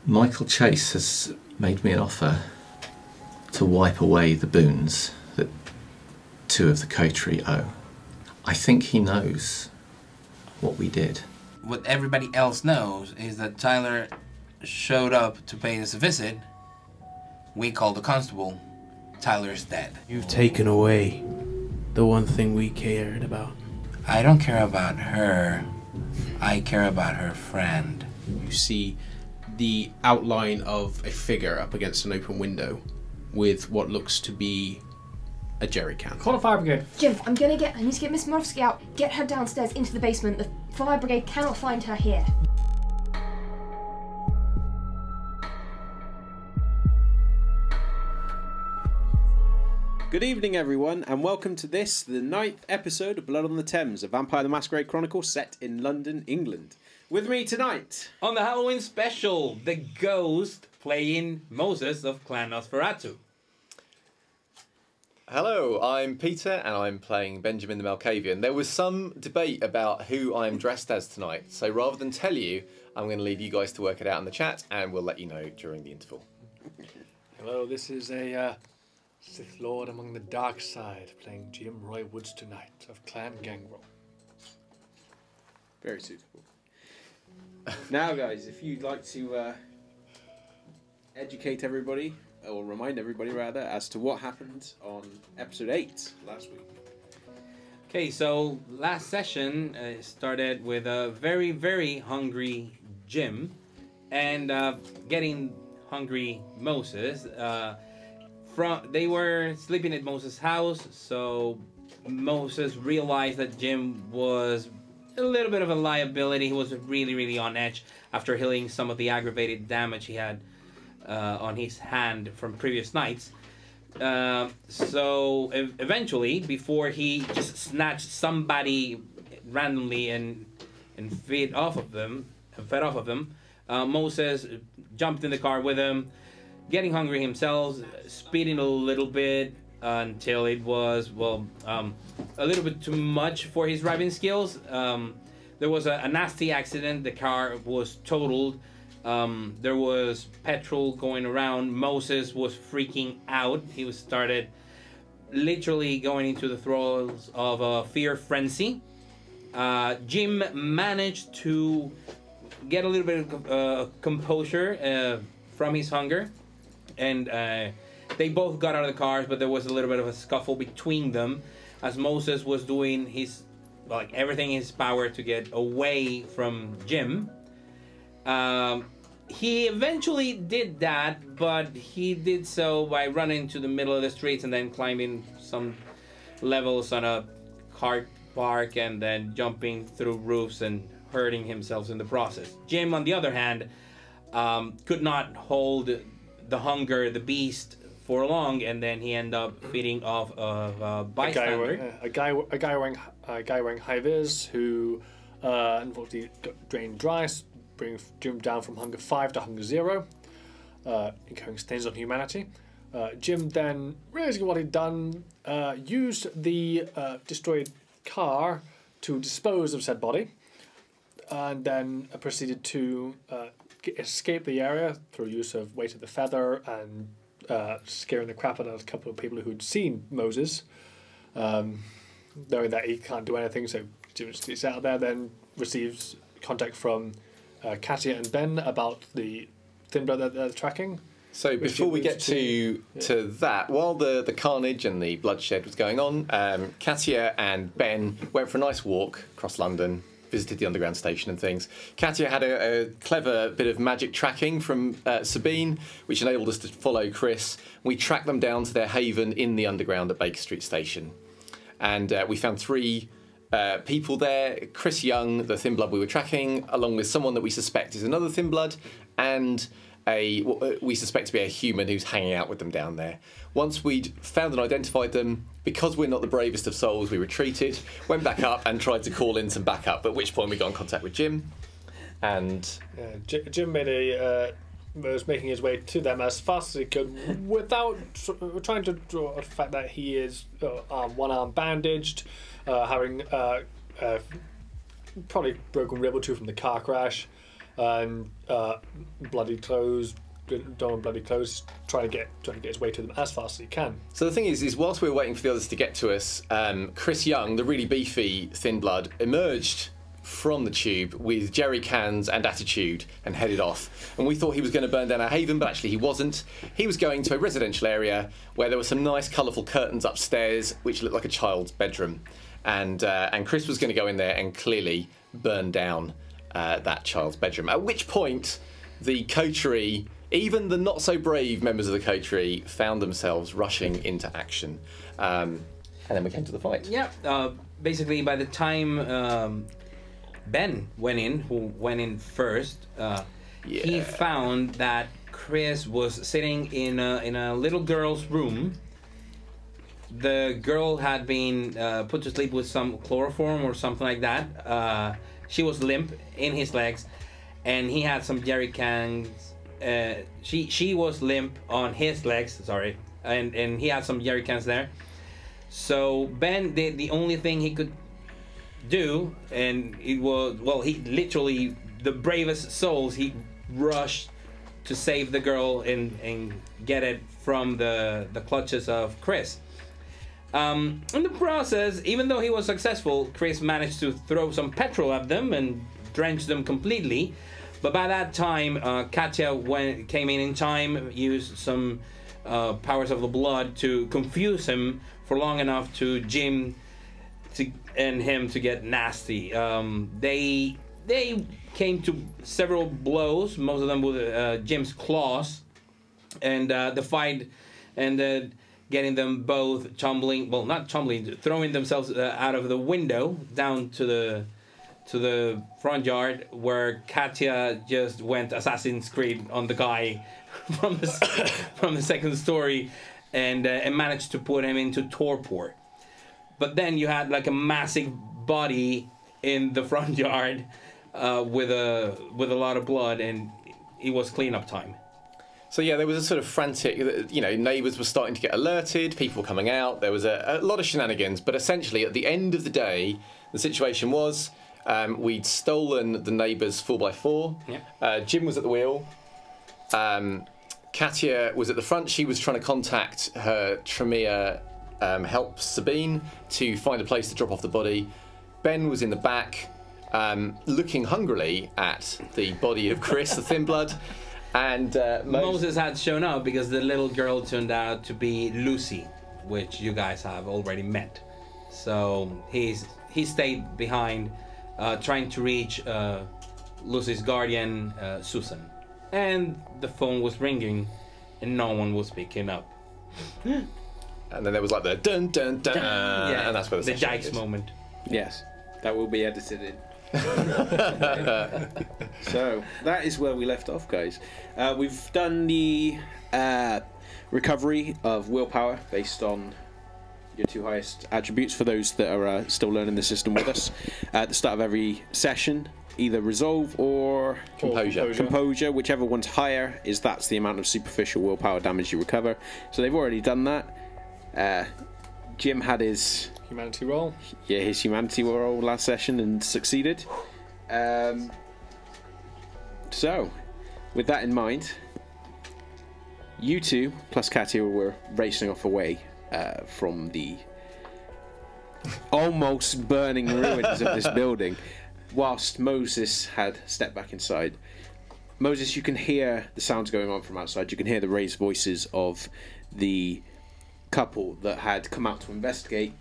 Michael Chase has made me an offer to wipe away the boons that 2 of the coterie owe. I think he knows what we did. What everybody else knows is that Tyler showed up to pay us a visit. We called the constable. Tyler's dead. You've taken away the one thing we cared about. I don't care about her. I care about her friend. You see the outline of a figure up against an open window with what looks to be a jerry can. Call a fire brigade. Jim, I need to get Miss Morofsky out. Get her downstairs into the basement. The fire brigade cannot find her here. Good evening, everyone, and welcome to the 9th episode of Blood on the Thames, a Vampire the Masquerade Chronicle set in London, England. With me tonight, on the Halloween special, the ghost playing Moses of Clan Nosferatu. Hello, I'm Peter and I'm playing Benjamin the Malkavian. There was some debate about who I'm dressed as tonight, so rather than tell you, I'm going to leave you guys to work it out in the chat and we'll let you know during the interval. Hello, this is a Sith Lord among the dark side, playing Jim Roy Woods tonight of Clan Gangrel. Very suitable. Now, guys, if you'd like to educate everybody, or remind everybody rather, as to what happened on episode 8 last week. Okay, so last session started with a very, very hungry Jim and getting hungry Moses. They were sleeping at Moses' house, so Moses realized that Jim was a little bit of a liability. He was really, really on edge after healing some of the aggravated damage he had on his hand from previous nights. So eventually, before he just snatched somebody randomly and fed off of them, Moses jumped in the car with him, getting hungry himself, speeding a little bit until it was, a little bit too much for his driving skills. There was a nasty accident. The car was totaled. There was petrol going around. Moses was freaking out. He started literally going into the throes of a fear frenzy. Jim managed to get a little bit of composure from his hunger. And they both got out of the cars, but there was a little bit of a scuffle between them as Moses was doing everything in his power to get away from Jim. He eventually did that, but he did so by running to the middle of the streets and then climbing some levels on a car park and then jumping through roofs and hurting himself in the process. Jim, on the other hand, could not hold the hunger, the beast, for long, and then he ended up feeding off of a bystander. A guy wearing high vis who unfortunately got drained dry, bringing Jim down from hunger 5 to hunger 0, incurring stains on humanity. Jim then, realizing what he'd done, used the destroyed car to dispose of said body, and then proceeded to escape the area through use of weight of the feather and scaring the crap out of a couple of people who'd seen Moses, knowing that he can't do anything, so Jim just gets out there, then receives contact from Katia and Ben about the thin blood that they're tracking. So before we get to that, while the carnage and the bloodshed was going on, Katia and Ben went for a nice walk across London, visited the underground station and things. Katia had a clever bit of magic tracking from Sabine, which enabled us to follow Chris. We tracked them down to their haven in the underground at Baker Street Station. And we found 3 people there. Chris Young, the thin blood we were tracking, along with someone that we suspect is another thin blood, and we suspect to be a human who's hanging out with them down there. Once we'd found and identified them, because we're not the bravest of souls, we retreated, went back up and tried to call in some backup, at which point we got in contact with Jim. And Jim was making his way to them as fast as he could without trying to draw the fact that he is one arm bandaged, having probably broken rib or 2 from the car crash, and bloody clothes, Don bloody clothes, trying to get his way to them as fast as he can. So the thing is whilst we were waiting for the others to get to us, Chris Young, the really beefy thin blood, emerged from the tube with jerry cans and attitude and headed off. And we thought he was going to burn down our haven, but actually he wasn't. He was going to a residential area where there were some nice colourful curtains upstairs, which looked like a child's bedroom. And Chris was going to go in there and clearly burn down that child's bedroom. At which point, the coterie, even the not-so-brave members of the coterie, found themselves rushing into action. And then we came to the fight. Yeah, basically by the time Ben went in first, he found that Chris was sitting in a little girl's room. The girl had been put to sleep with some chloroform or something like that. She was limp in his legs, and he had some jerry cans. She was limp on his legs, sorry, and he had some jerry cans there. So Ben did the only thing he could do, and it was, well, he literally, the bravest souls, he rushed to save the girl and get it from the clutches of Chris. In the process, even though he was successful, Chris managed to throw some petrol at them and drench them completely. But by that time, Katia came in time, used some powers of the blood to confuse him for long enough to Jim and him to get nasty. They came to several blows, most of them with Jim's claws, and the fight ended getting them both tumbling, well, not tumbling, throwing themselves out of the window down to the front yard, where Katia just went Assassin's Creed on the guy from the second story and managed to put him into torpor. But then you had like a massive body in the front yard with a lot of blood, and it was cleanup time. So yeah, there was a sort of frantic, neighbours were starting to get alerted, people were coming out, there was a lot of shenanigans, but essentially at the end of the day, the situation was we'd stolen the neighbour's 4x4, yeah. Jim was at the wheel, Katia was at the front, she was trying to contact her Tremere help Sabine to find a place to drop off the body. Ben was in the back, looking hungrily at the body of Chris, the thin blood. And Moses had shown up because the little girl turned out to be Lucy, which you guys have already met. So he stayed behind, trying to reach Lucy's guardian, Susan. And the phone was ringing, and no one was picking up. And then there was like the dun dun dun, yeah, and that's where the Dykes moment. Yes, that will be edited in. So that is where we left off, guys. We've done the recovery of willpower based on your 2 highest attributes for those that are still learning the system with us. At the start of every session, either resolve or composure, whichever one's higher, that's the amount of superficial willpower damage you recover. So they've already done that. Jim had his humanity roll. Yeah, his humanity roll last session and succeeded. So, with that in mind, you two plus Katia were racing off away from the almost burning ruins of this building, whilst Moses had stepped back inside. Moses, you can hear the sounds going on from outside. You can hear the raised voices of the couple that had come out to investigate,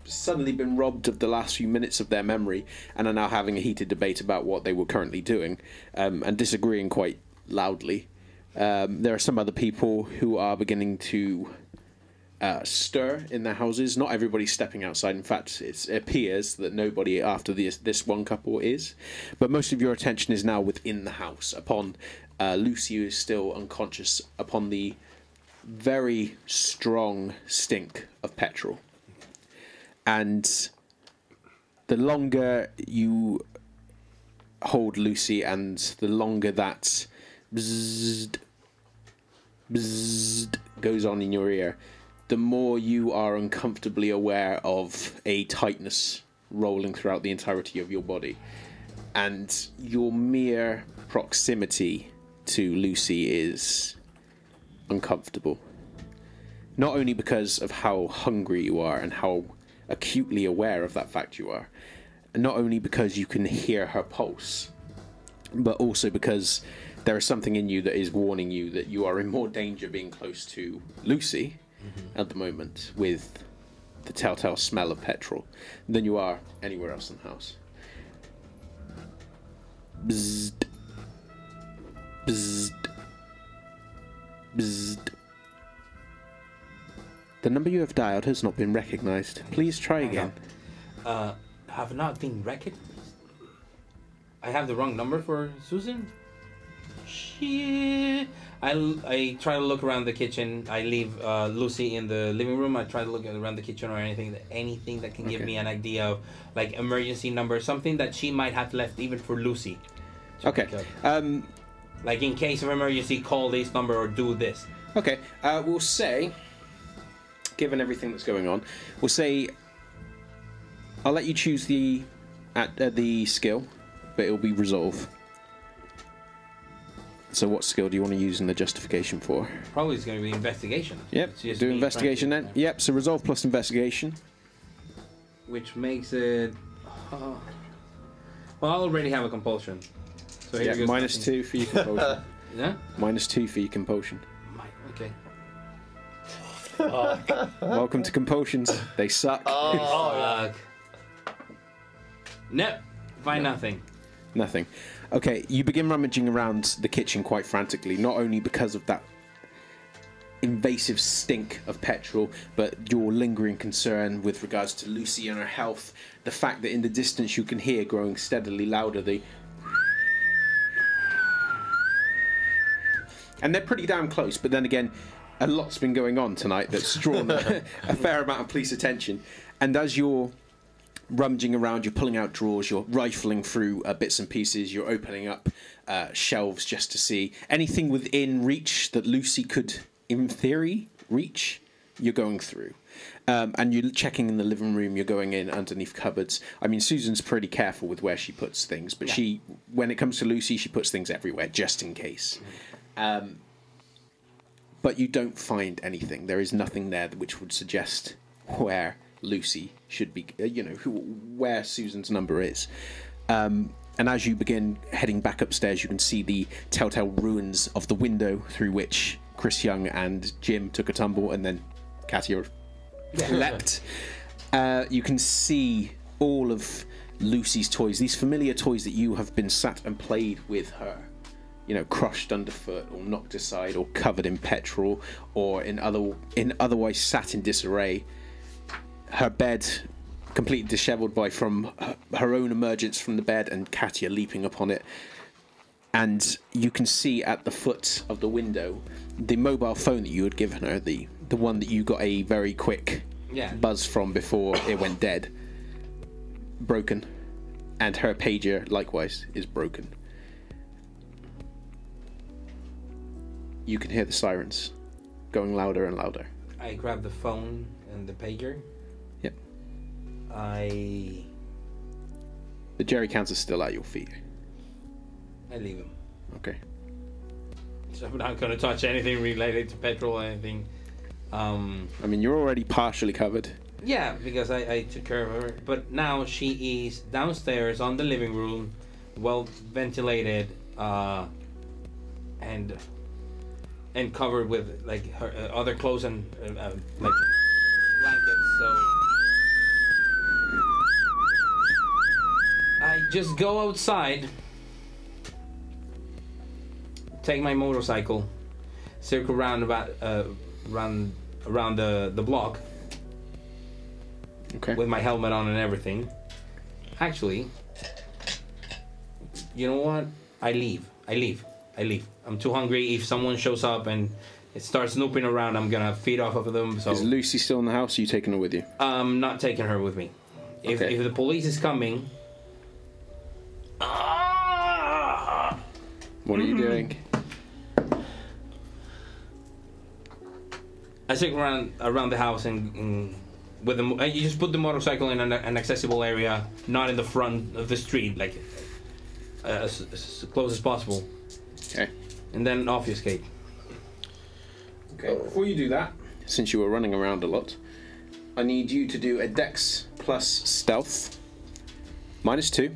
suddenly been robbed of the last few minutes of their memory, and are now having a heated debate about what they were currently doing, and disagreeing quite loudly. There are some other people who are beginning to stir in their houses. Not everybody's stepping outside. In fact, it appears that nobody after this one couple is. But most of your attention is now within the house, upon Lucy, who is still unconscious, upon the very strong stink of petrol. And the longer you hold Lucy, and the longer that bzzzt, bzzzt goes on in your ear, the more you are uncomfortably aware of a tightness rolling throughout the entirety of your body. and your mere proximity to Lucy is uncomfortable. Not only because of how hungry you are and how acutely aware of that fact you are, and not only because you can hear her pulse, but also because there is something in you that is warning you that you are in more danger being close to Lucy at the moment with the telltale smell of petrol than you are anywhere else in the house. Bzzzt. Bzzzt. Bzzzt. The number you have dialed has not been recognized. Please try again. Have not been recognized? I have the wrong number for Susan? Shit. I try to look around the kitchen. I leave Lucy in the living room. I try to look around the kitchen or anything that can give me an idea of like emergency number, something that she might have left even for Lucy. Okay. Like in case of emergency, call this number or do this. Okay. We'll say, given everything that's going on, we'll say I'll let you choose the skill, but it'll be resolve. So what skill do you want to use in the justification for? Probably it's going to be investigation. Yep, do investigation then. Yep, so resolve plus investigation. Which makes it... well, I already have a compulsion. So here goes minus nothing. 2 for your compulsion. Yeah? Minus 2 for your compulsion. Okay. Welcome to compulsions. They suck. Fuck. No, find nothing. Nothing. Okay, you begin rummaging around the kitchen quite frantically, not only because of that invasive stink of petrol, but your lingering concern with regards to Lucy and her health, the fact that in the distance you can hear growing steadily louder the... And they're pretty damn close, but then again, a lot's been going on tonight that's drawn a fair amount of police attention. And as you're rummaging around, you're pulling out drawers, you're rifling through bits and pieces, you're opening up shelves just to see anything within reach that Lucy could, in theory, reach, you're going through. And you're checking in the living room, you're going in underneath cupboards. I mean, Susan's pretty careful with where she puts things, but she, when it comes to Lucy, she puts things everywhere, just in case. But you don't find anything. There is nothing there which would suggest where Lucy should be, where Susan's number is. And as you begin heading back upstairs, you can see the telltale ruins of the window through which Chris Young and Jim took a tumble, and then Katia leapt. You can see all of Lucy's toys, these familiar toys that you have been sat and played with her. Crushed underfoot or knocked aside or covered in petrol or otherwise sat in disarray. Her bed completely dishevelled from her own emergence from the bed and Katia leaping upon it. And you can see at the foot of the window the mobile phone that you had given her, the one that you got a very quick buzz from before it went dead, broken. And her pager likewise is broken. You can hear the sirens going louder and louder. I grab the phone and the pager. Yep. The jerry cans are still at your feet. I leave them. Okay. So I'm not going to touch anything related to petrol or anything. I mean, you're already partially covered. Yeah, because I took care of her. But now she is downstairs on the living room, well ventilated, and covered with like her other clothes and like blankets. So I just go outside, take my motorcycle, circle around around the block. Okay. With my helmet on and everything. Actually, you know what? I leave. I'm too hungry. If someone shows up and it starts snooping around, I'm gonna feed off of them. So is Lucy still in the house? Or are you taking her with you? I'm not taking her with me. If the police is coming, what are you doing? I stick around the house and with you just put the motorcycle in an accessible area, not in the front of the street, like as close as possible. Okay. And then obfuscate. Okay. Before you do that, since you were running around a lot, I need you to do a Dex plus Stealth. -2.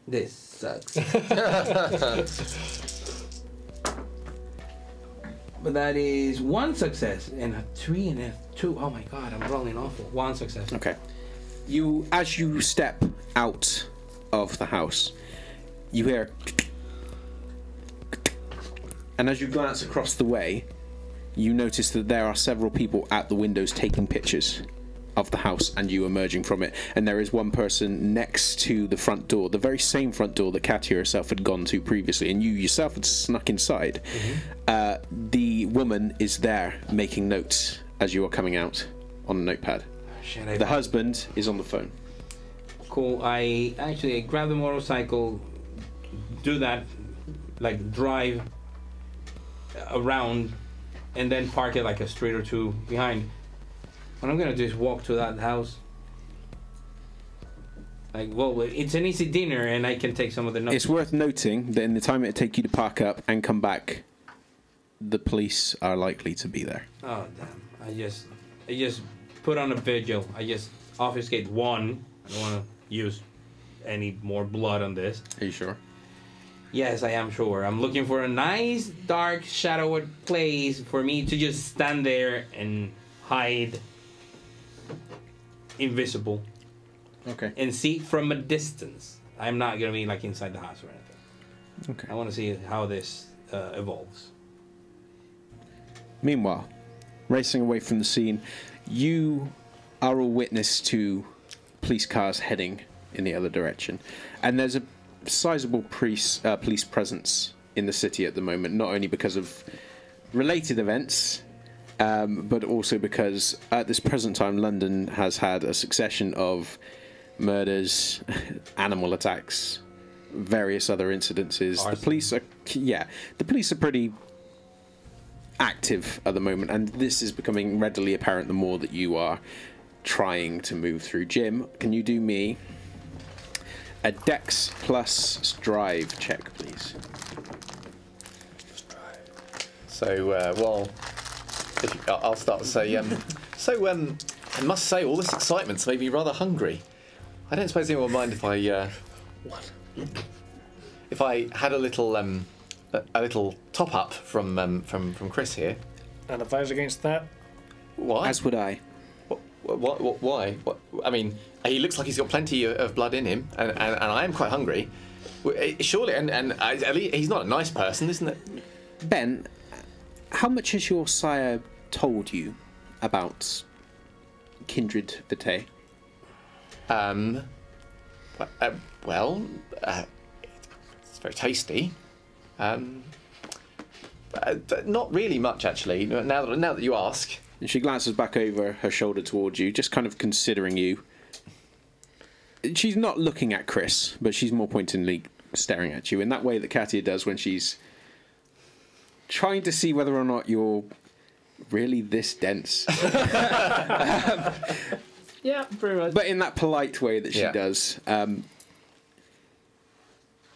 This sucks. But that is 1 success and a 3 and a 2. Oh my god, I'm rolling awful. 1 success. Okay. As you step out of the house, you hear, and as you glance across the way, you notice that there are several people at the windows taking pictures of the house and you emerging from it. And there is one person next to the front door, the very same front door that Katia herself had gone to previously, and you yourself had snuck inside. The woman is there making notes as you are coming out on a notepad. The husband is on the phone. Cool. I grab the motorcycle, do that, like drive around, and then park it like a street or two behind. What I'm gonna do is walk to that house. Like, well, it's an easy dinner, and I can take some of the notes. It's worth noting that in the time it take you to park up and come back, the police are likely to be there. Oh damn! I just put on a vigil. I just obfuscate 1. I don't want to use any more blood on this. Are you sure? Yes, I am sure. I'm looking for a nice, dark, shadowed place for me to just stand there and hide, invisible. Okay. And see from a distance. I'm not gonna be like inside the house or anything. Okay. I want to see how this evolves. Meanwhile, racing away from the scene, you are all witness to police cars heading in the other direction, and there's a sizable police presence in the city at the moment, not only because of related events, but also because at this present time London has had a succession of murders, animal attacks, various other incidences. Arson. The police are pretty active at the moment, and this is becoming readily apparent the more that you are trying to move through. Jim, can you do me a Dex plus Drive check, please? So, I'll start to say, I must say, all this excitement's made me rather hungry. I don't suppose anyone would mind if I had a little top up from Chris here. And advise against that. Why? As would I. Why? I mean, he looks like he's got plenty of blood in him, and I am quite hungry. Surely, and he's not a nice person, isn't it? Ben, how much has your sire told you about kindred vitae? It's very tasty. But not really much, actually. Now that you ask. And she glances back over her shoulder towards you, just kind of considering you. She's not looking at Chris, but she's more pointedly staring at you in that way that Katia does when she's trying to see whether or not you're really this dense. Yeah, pretty much. But in that polite way that she does. And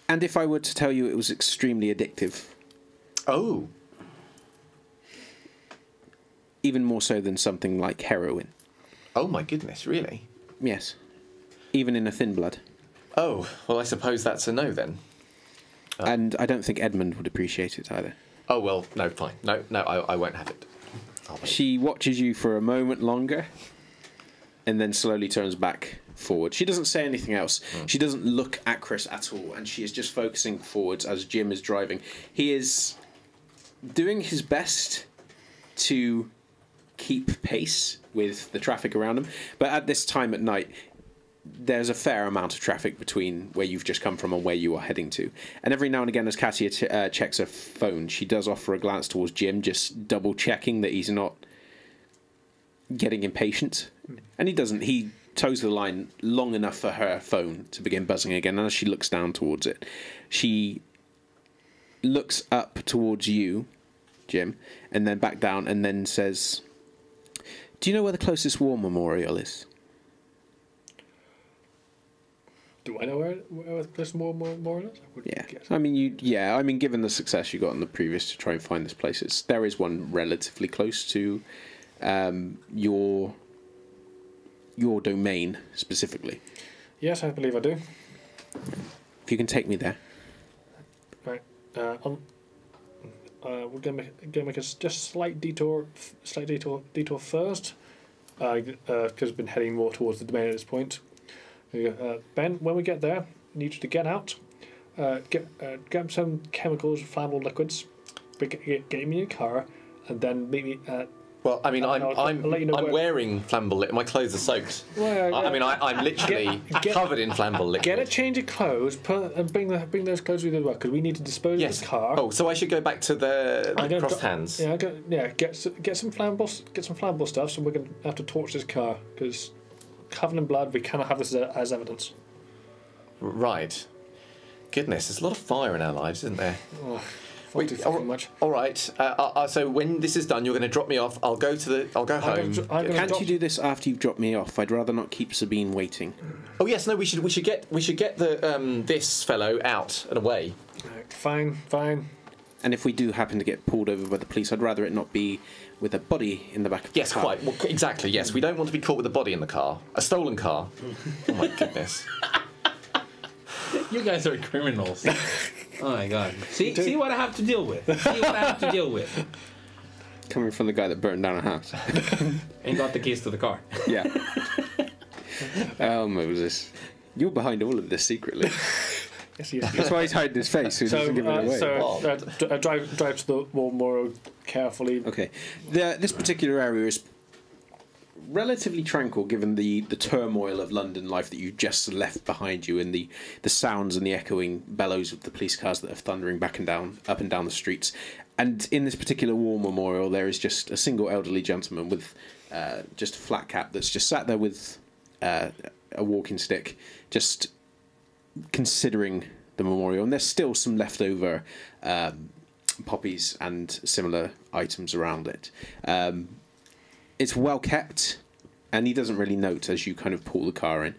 if I were to tell you it was extremely addictive. Oh. Even more so than something like heroin. Oh my goodness, really? Yes. Even in a thin blood. Oh, well, I suppose that's a no then. And I don't think Edmund would appreciate it either. Oh, well, no, fine. No, I won't have it. She watches you for a moment longer and then slowly turns back forward. She doesn't say anything else. She doesn't look at Chris at all, and she is just focusing forwards as Jim is driving. He is doing his best to keep pace with the traffic around him, but at this time at night, there's a fair amount of traffic between where you've just come from and where you are heading to. And every now and again, as Katia checks her phone, she does offer a glance towards Jim, just double-checking that he's not getting impatient. And he doesn't. He toes the line long enough for her phone to begin buzzing again. And as she looks down towards it, she looks up towards you, Jim, and then back down, and then says, "Do you know where the closest war memorial is?" Do I know where there's more or less? Yeah. I mean, given the success you got in the previous to try and find this place, there is one relatively close to your domain specifically. Yes, I believe I do. If you can take me there. Right. We're gonna make a just slight detour first, because we've been heading more towards the domain at this point. Ben, when we get there, I need you to get out, grab some chemicals, flammable liquids, get me in your car, and then meet me at. Well, I mean, I'll let you know I'm wearing flammable liquid. My clothes are soaked. Well, I mean, I'm literally covered in flammable liquid. Get a change of clothes, and bring those clothes with you as well, because we need to dispose of the car. Oh, so I should go back to the crossed hands. Yeah, get some flammable stuff, so we're gonna have to torch this car, because covered in blood, we cannot have this as evidence. Right. Goodness, there's a lot of fire in our lives, isn't there? Oh, too much. All right. So when this is done, you're going to drop me off. I'll go home. Can't you do this after you've dropped me off? I'd rather not keep Sabine waiting. Oh yes, no. We should get the this fellow out and away. Fine. And if we do happen to get pulled over by the police, I'd rather it not be with a body in the back of the car. Yes, quite. Well, exactly. Yes, we don't want to be caught with a body in the car. A stolen car. Oh my goodness. You guys are criminals. Oh my god. See what I have to deal with. Coming from the guy that burned down a house. And got the keys to the car. Yeah. Oh, Moses. You're behind all of this secretly. Yes. That's why he's hiding his face, so he doesn't give it away. Drive to the War carefully. Okay. This particular area is relatively tranquil, given the turmoil of London life that you just left behind you, and the sounds and the echoing bellows of the police cars that are thundering up and down the streets. And in this particular war memorial, there is just a single elderly gentleman with just a flat cap that's just sat there with a walking stick, just considering the memorial. And there's still some leftover poppies and similar items around it. It's well kept, and he doesn't really note as you kind of pull the car in.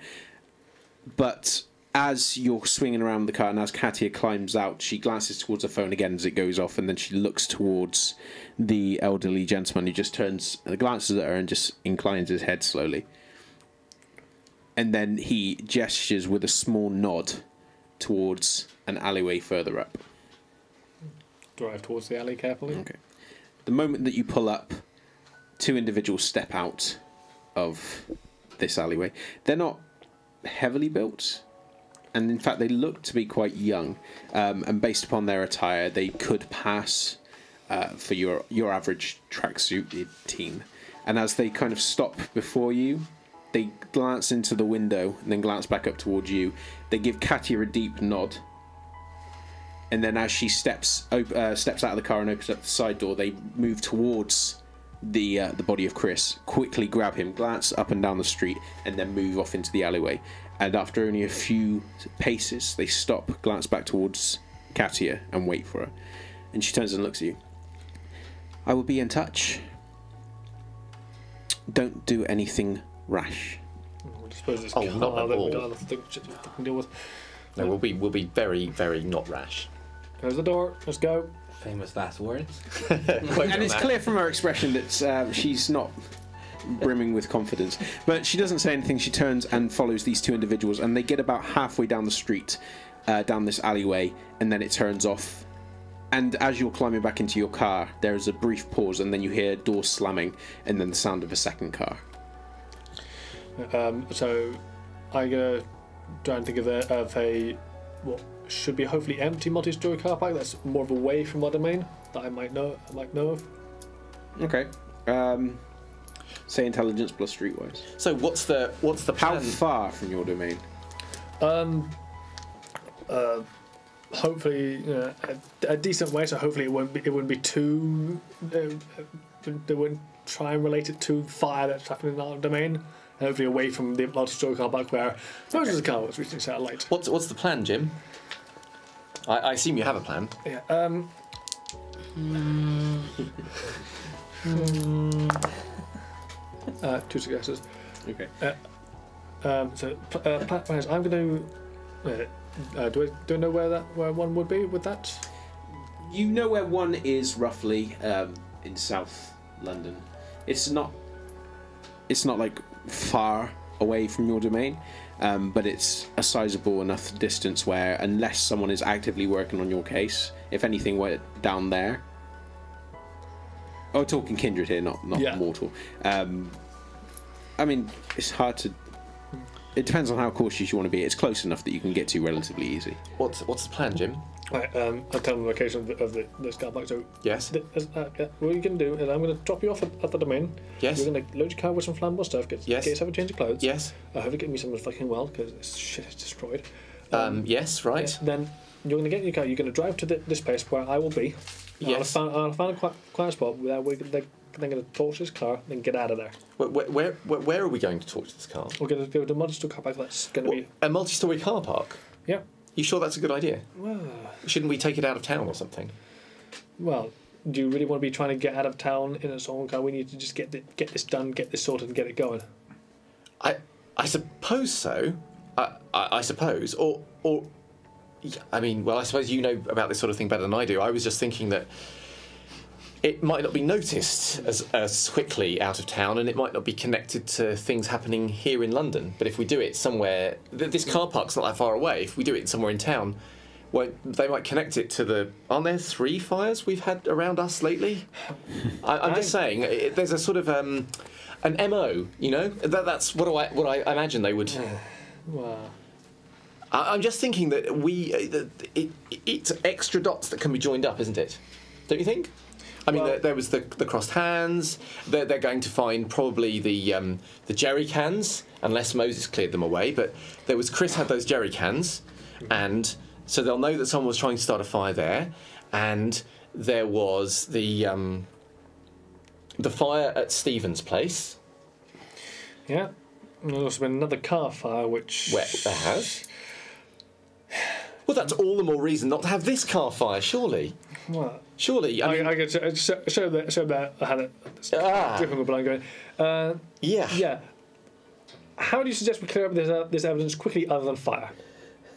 But as you're swinging around the car, and as Katia climbs out, she glances towards her phone again as it goes off, and then she looks towards the elderly gentleman who just glances at her and just inclines his head slowly. And then he gestures with a small nod towards an alleyway further up. Drive towards the alley carefully. Okay. The moment that you pull up, two individuals step out of this alleyway. They're not heavily built, and in fact they look to be quite young, and based upon their attire they could pass for your average tracksuited teen. And as they kind of stop before you, they glance into the window and then glance back up towards you. They give Katia a deep nod, and then as she steps out of the car and opens up the side door, they move towards the body of Chris, quickly grab him, glance up and down the street, and then move off into the alleyway. And after only a few paces, they stop, glance back towards Katia, and wait for her. And she turns and looks at you. I will be in touch. Don't do anything rash. I suppose it's not at all. We don't have to deal with. No, we'll be very, very not rash. Close the door. Let's go. Famous last words. And it's clear from her expression that she's not brimming with confidence. But she doesn't say anything. She turns and follows these two individuals, and they get about halfway down the street, down this alleyway, and then it turns off. And as you're climbing back into your car, there is a brief pause, and then you hear doors slamming, and then the sound of a second car. So I'm gonna try and think of a what should be hopefully empty multi-story car park that's more of away from our domain that I might know of. Okay. Say intelligence plus streetwise. So what's the plan? How far from your domain? Hopefully a decent way. So hopefully it wouldn't be too. They wouldn't try and relate it to fire that's happening in our domain. Hopefully away from the multi-story car park where most of the car was reaching satellite. What's the plan, Jim? I assume you have a plan. Yeah. 2 suggestions. Okay. So plan is I'm going to Do I know where one would be with that? You know where one is roughly in South London. It's not like far away from your domain, but it's a sizable enough distance where, unless someone is actively working on your case, if anything went down there. Oh, talking kindred here, not mortal. I mean, it's hard to. It depends on how cautious you want to be. It's close enough that you can get to relatively easy. What's the plan, Jim? Right, I'll tell them the location of the car park. So Yes. What you can do is I'm going to drop you off at the domain. Yes. You're going to load your car with some flammable stuff. Get yourself a change of clothes. Yes. Hopefully get me something fucking well because this shit is destroyed. Yes. Right. Yeah, then you're going to get in your car. You're going to drive to this place where I will be. Yes. I'll find a quiet spot where they're going to torch this car, then get out of there. Where are we going to torch this car? We're going to go to a multi-store car park. That's going to be A multi-storey car park? yeah. You sure that's a good idea? Well, Shouldn't we take it out of town or something? well, do you really want to be trying to get out of town in a stolen car? We need to just get this done, get this sorted, and get it going. I suppose so. I suppose, or I mean, well, I suppose you know about this sort of thing better than I do. I was just thinking that it might not be noticed as quickly out of town, and it might not be connected to things happening here in London. But if we do it somewhere, this car park's not that far away. If we do it somewhere in town, well, they might connect it to the. Aren't there 3 fires we've had around us lately? I'm just saying, there's a sort of an MO. You know, that's what I imagine they would. Wow. I'm just thinking that it's extra dots that can be joined up, isn't it? Don't you think? I mean, Well, there was the crossed hands. They're going to find probably the jerry cans, unless Moses cleared them away. But Chris had those jerry cans, and so they'll know that someone was trying to start a fire there. And there was the fire at Stephen's place. Yeah. And there's also been another car fire, which Where there has. Well, that's all the more reason not to have this car fire, surely. What? Surely, I mean, I could show that I had it. Dripping with blood going. yeah. Yeah. How do you suggest we clear up this evidence quickly, other than fire?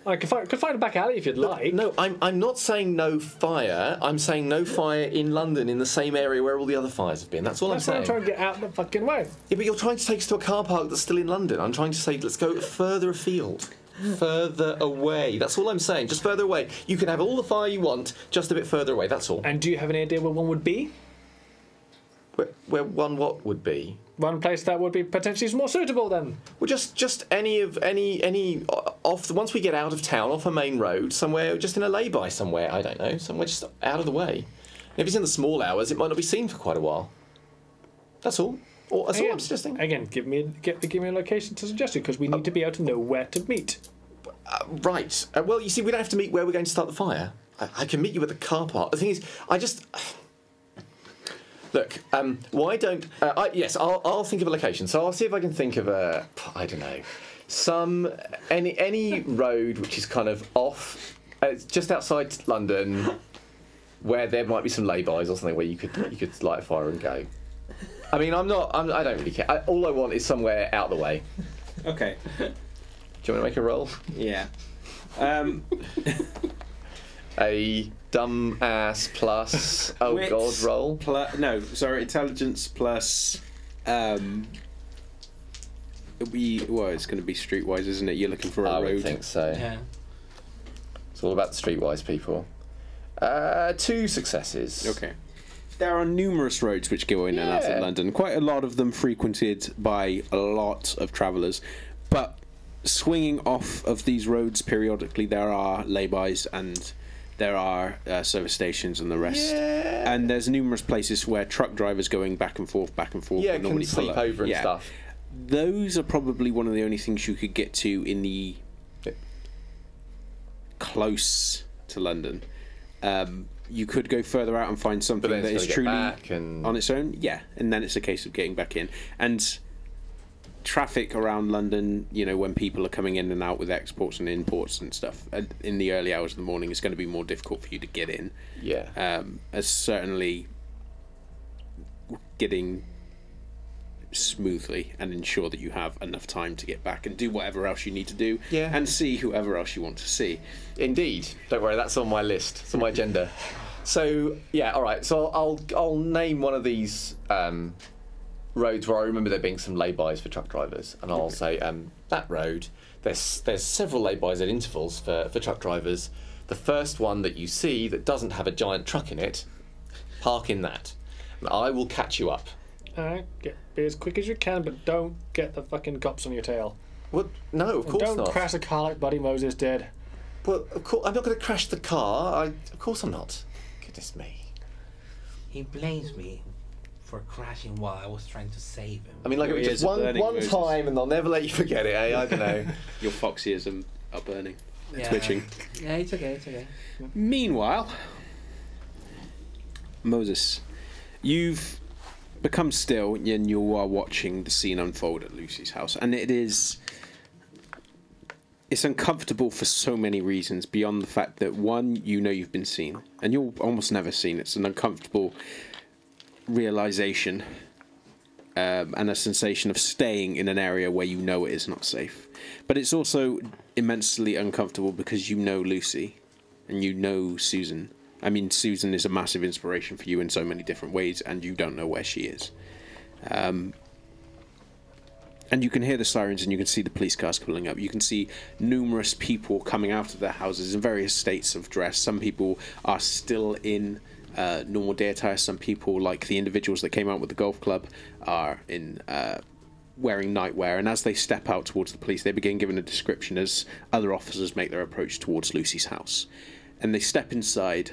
I could find a back alley if you'd like. No, I'm not saying no fire. I'm saying no fire in London in the same area where all the other fires have been. That's all That's I'm why I'm saying. trying to get out of the fucking way. Yeah, but you're trying to take us to a car park that's still in London. I'm trying to say let's go further afield. Further away. That's all I'm saying. Just further away. You can have all the fire you want, just a bit further away. That's all. And do you have any idea where one would be? Where one what would be? One place that would be potentially more suitable then. Well, just any off. Once we get out of town, off a main road, somewhere, just in a lay-by somewhere. I don't know, somewhere just out of the way. If it's in the small hours, it might not be seen for quite a while. That's all. Or that's all I'm suggesting. Again, give me a location to suggest it because we need to be able to know where to meet. Right. Well, you see, we don't have to meet where we're going to start the fire. I can meet you at the car park. The thing is, I just. Look, why don't... yes, I'll think of a location. So I'll see if I can think of I don't know, any road which is kind of off, just outside London, where there might be some lay-bys or something where you could light a fire and go. I mean, I don't really care. All I want is somewhere out the way. Okay. Do you want to make a roll? Yeah. A dumb ass plus Wits god roll. Intelligence plus. It's going to be streetwise, isn't it? You're looking for a road. I would think so. Yeah. It's all about the streetwise people. 2 successes. Okay. There are numerous roads which go in and out of London. Quite a lot of them frequented by a lot of travellers. But swinging off of these roads periodically, there are lay-bys and there are service stations and the rest. Yeah. And there's numerous places where truck drivers going back and forth. Yeah, can sleep over and stuff. Those are probably one of the only things you could get to in the close to London. You could go further out and find something that is truly on its own. Yeah, and then it's a case of getting back in. And traffic around London, you know, when people are coming in and out with exports and imports and stuff, in the early hours of the morning, it's going to be more difficult for you to get in. Yeah. As certainly getting smoothly and ensure that you have enough time to get back and do whatever else you need to do, Yeah. and see whoever else you want to see. Indeed. Don't worry, that's on my list. It's on my agenda. So yeah, all right. So I'll name one of these roads where I remember there being some lay-bys for truck drivers, and I'll say that road. There's several lay-bys at intervals for truck drivers. The first one that you see that doesn't have a giant truck in it, park in that, and I will catch you up. Alright, be as quick as you can, but don't get the fucking cops on your tail. What? No, of course Don't not. crash a car like Buddy Moses did. Well, of course I'm not going to crash the car. Of course I'm not. Goodness me. He blames me for crashing while I was trying to save him. I mean, like Your it was ears just are burning, one Moses. time, and I'll never let you forget it. Eh? I don't know. Your fox ears are burning. They're Yeah. twitching. Yeah, it's okay, it's okay. Meanwhile, Moses, you've become still and you are watching the scene unfold at Lucy's house, and it's uncomfortable for so many reasons beyond the fact that, one, you know you've been seen, and you're almost never seen. It's an uncomfortable realization and a sensation of staying in an area where you know it is not safe. But it's also immensely uncomfortable because you know Lucy and you know Susan. I mean, Susan is a massive inspiration for you in so many different ways, and you don't know where she is. And you can hear the sirens and you can see the police cars pulling up. You can see numerous people coming out of their houses in various states of dress. Some people are still in normal day attire. Some people, like the individuals that came out with the golf club, are in wearing nightwear. And as they step out towards the police, they begin giving a description as other officers make their approach towards Lucy's house. And they step inside,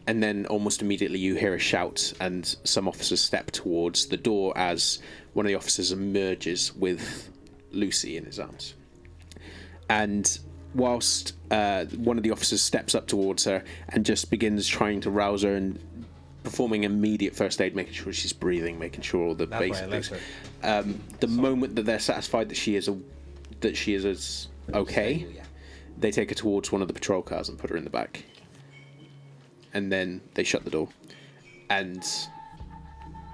and then almost immediately you hear a shout, and some officers step towards the door as one of the officers emerges with Lucy in his arms. And whilst one of the officers steps up towards her and just begins trying to rouse her and performing immediate first aid, making sure she's breathing, making sure all the That's basic why I things. left The moment that they're satisfied that she is as okay, Yeah. they take her towards one of the patrol cars and put her in the back. And then they shut the door. And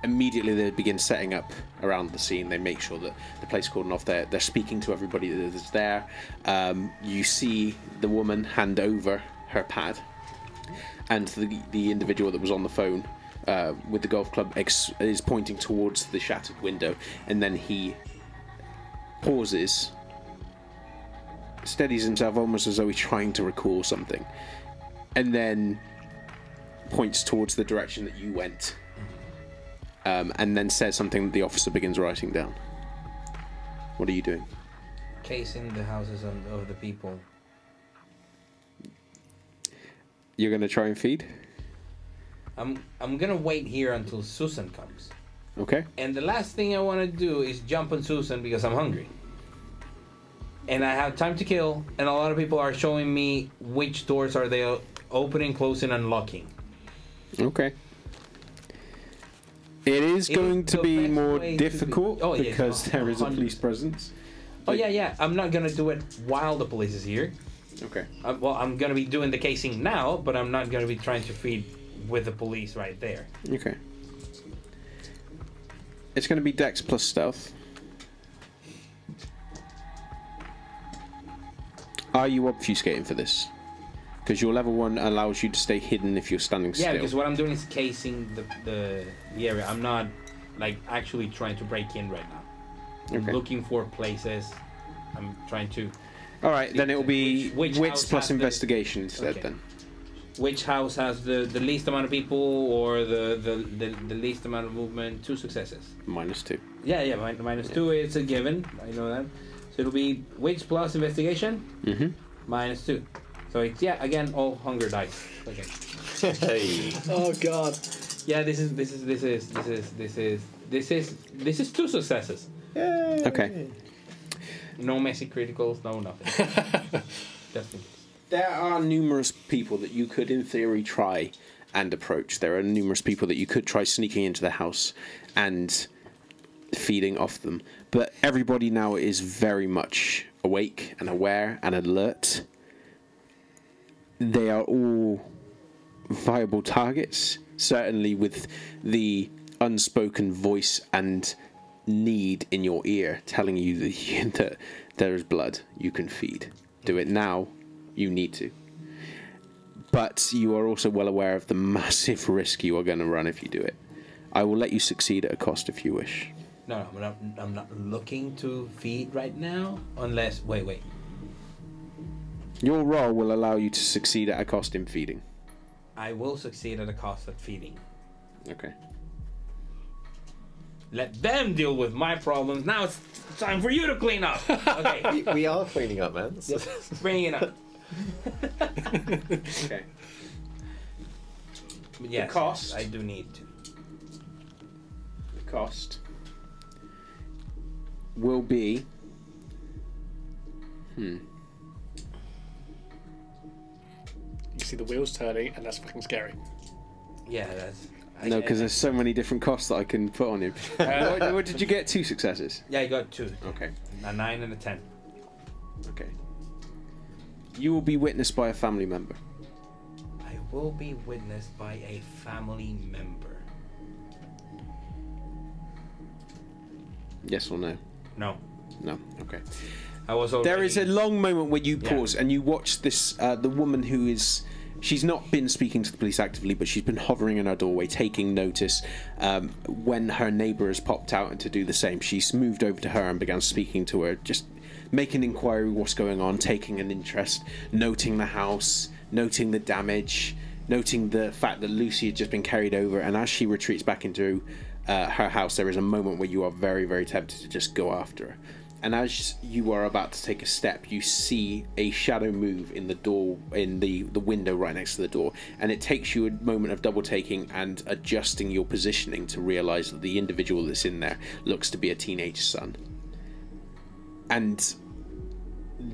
immediately they begin setting up around the scene. They make sure that the place is cordoned off. They're speaking to everybody that is there. You see the woman hand over her pad, and the individual that was on the phone with the golf club is pointing towards the shattered window, and then he pauses, steadies himself almost as though he's trying to recall something, and then points towards the direction that you went, and then says something that the officer begins writing down. What are you doing? Casing the houses of the people. You're going to try and feed? I'm gonna wait here until Susan comes. Okay. And the last thing I want to do is jump on Susan because I'm hungry. And I have time to kill, and a lot of people are showing me which doors are they opening, closing, and locking. Okay. It is going to the be best more way to be- difficult Oh, yeah, because there is a police 100%. presence. Oh yeah. I'm not gonna do it while the police is here. Okay. Well, I'm gonna be doing the casing now, but I'm not gonna be trying to feed with the police right there. Okay. It's going to be Dex plus stealth. Are you obfuscating for this? Because your level 1 allows you to stay hidden if you're standing still. Yeah, because what I'm doing is casing the area. I'm not like actually trying to break in right now. I'm Okay. looking for places. I'm trying to. All right, then it will be Which wits house plus has the- investigation instead. Okay. Then. Which house has the least amount of people or the least amount of movement? 2 successes. -2. Yeah. Minus 2 is a given. I know that. So it'll be wits plus investigation. Mm-hmm. -2. So it's again all hunger dice. Okay. Hey. Oh god. Yeah, this is 2 successes. Okay. No messy criticals, no nothing. Just in case. There are numerous people that you could, in theory, try and approach. There are numerous people that you could try sneaking into the house and feeding off them. But everybody now is very much awake and aware and alert. They are all viable targets, certainly with the unspoken voice and need in your ear telling you that there is blood you can feed. Do it now. You need to. But you are also well aware of the massive risk you are going to run if you do it. I will let you succeed at a cost if you wish. No, I'm not looking to feed right now, unless... Wait. Your role will allow you to succeed at a cost in feeding. I will succeed at a cost at feeding. Okay. Let them deal with my problems. Now it's time for you to clean up. Okay. We are cleaning up, man. Bring it up. Okay. But yes, The cost. I do need to. The cost will be... You see the wheels turning, and that's fucking scary. Yeah, that's... No, because there's so many different costs that I can put on you. What did you get? 2 successes? Yeah, I got 2. Okay. A 9 and a 10. Okay. You will be witnessed by a family member. I will be witnessed by a family member. Yes or no? No. No. Okay. I was already... There is a long moment where you pause and you watch this. The woman who is... She's not been speaking to the police actively, but she's been hovering in her doorway, taking notice. When her neighbour has popped out to do the same, she's moved over to her and began speaking to her, just making inquiry what's going on, taking an interest, noting the house, noting the damage, noting the fact that Lucy had just been carried over. And as she retreats back into her house, there is a moment where you are very, very tempted to just go after her. And as you are about to take a step, you see a shadow move in the door, in the window right next to the door, and it takes you a moment of double taking and adjusting your positioning to realise that the individual that's in there looks to be a teenage son. And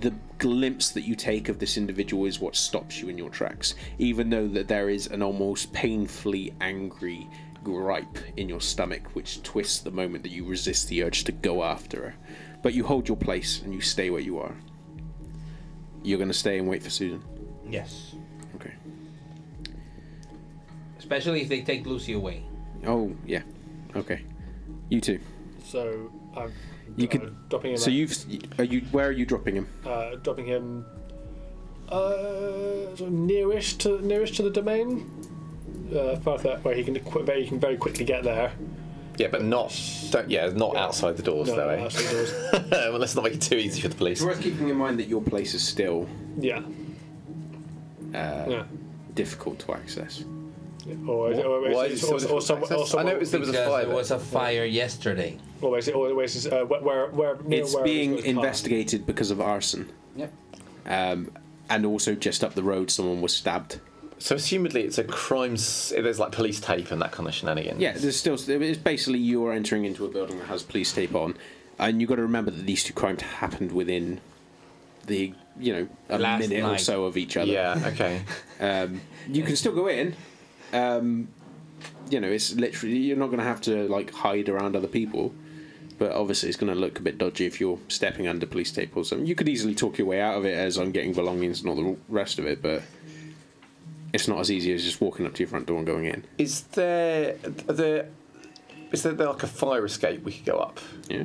the glimpse that you take of this individual is what stops you in your tracks, even though that there is an almost painfully angry gripe in your stomach which twists the moment that you resist the urge to go after her. But you hold your place and you stay where you are. You're going to stay and wait for Susan? Yes. Okay. Especially if they take Lucy away. Oh, yeah. Okay. You too. So I'm You could dropping him. So where are you dropping him? Dropping him sort of nearish to the domain. Further where he can very quickly get there. Yeah, but not outside the doors, No, though, eh? outside the doors. Well, let's not make it too easy for the police. It's worth keeping in mind that your place is still Yeah. difficult to access. Why is it so difficult to access? I noticed there was a Because fire. there was a fire yesterday. where It's being investigated because of arson. Yep. And also just up the road someone was stabbed. So assumedly it's a crime. There's like police tape and that kind of shenanigans. Yeah, it's basically you are entering into a building that has police tape on, and you've got to remember that these 2 crimes happened within the a Last minute or night. so of each other. Yeah. Okay. You can still go in. It's literally, you're not going to have to like hide around other people, but obviously it's going to look a bit dodgy if you're stepping under police tape or something. You could easily talk your way out of it as I'm getting belongings and all the rest of it, but it's not as easy as just walking up to your front door and going in. Is there like a fire escape we could go up? Yeah.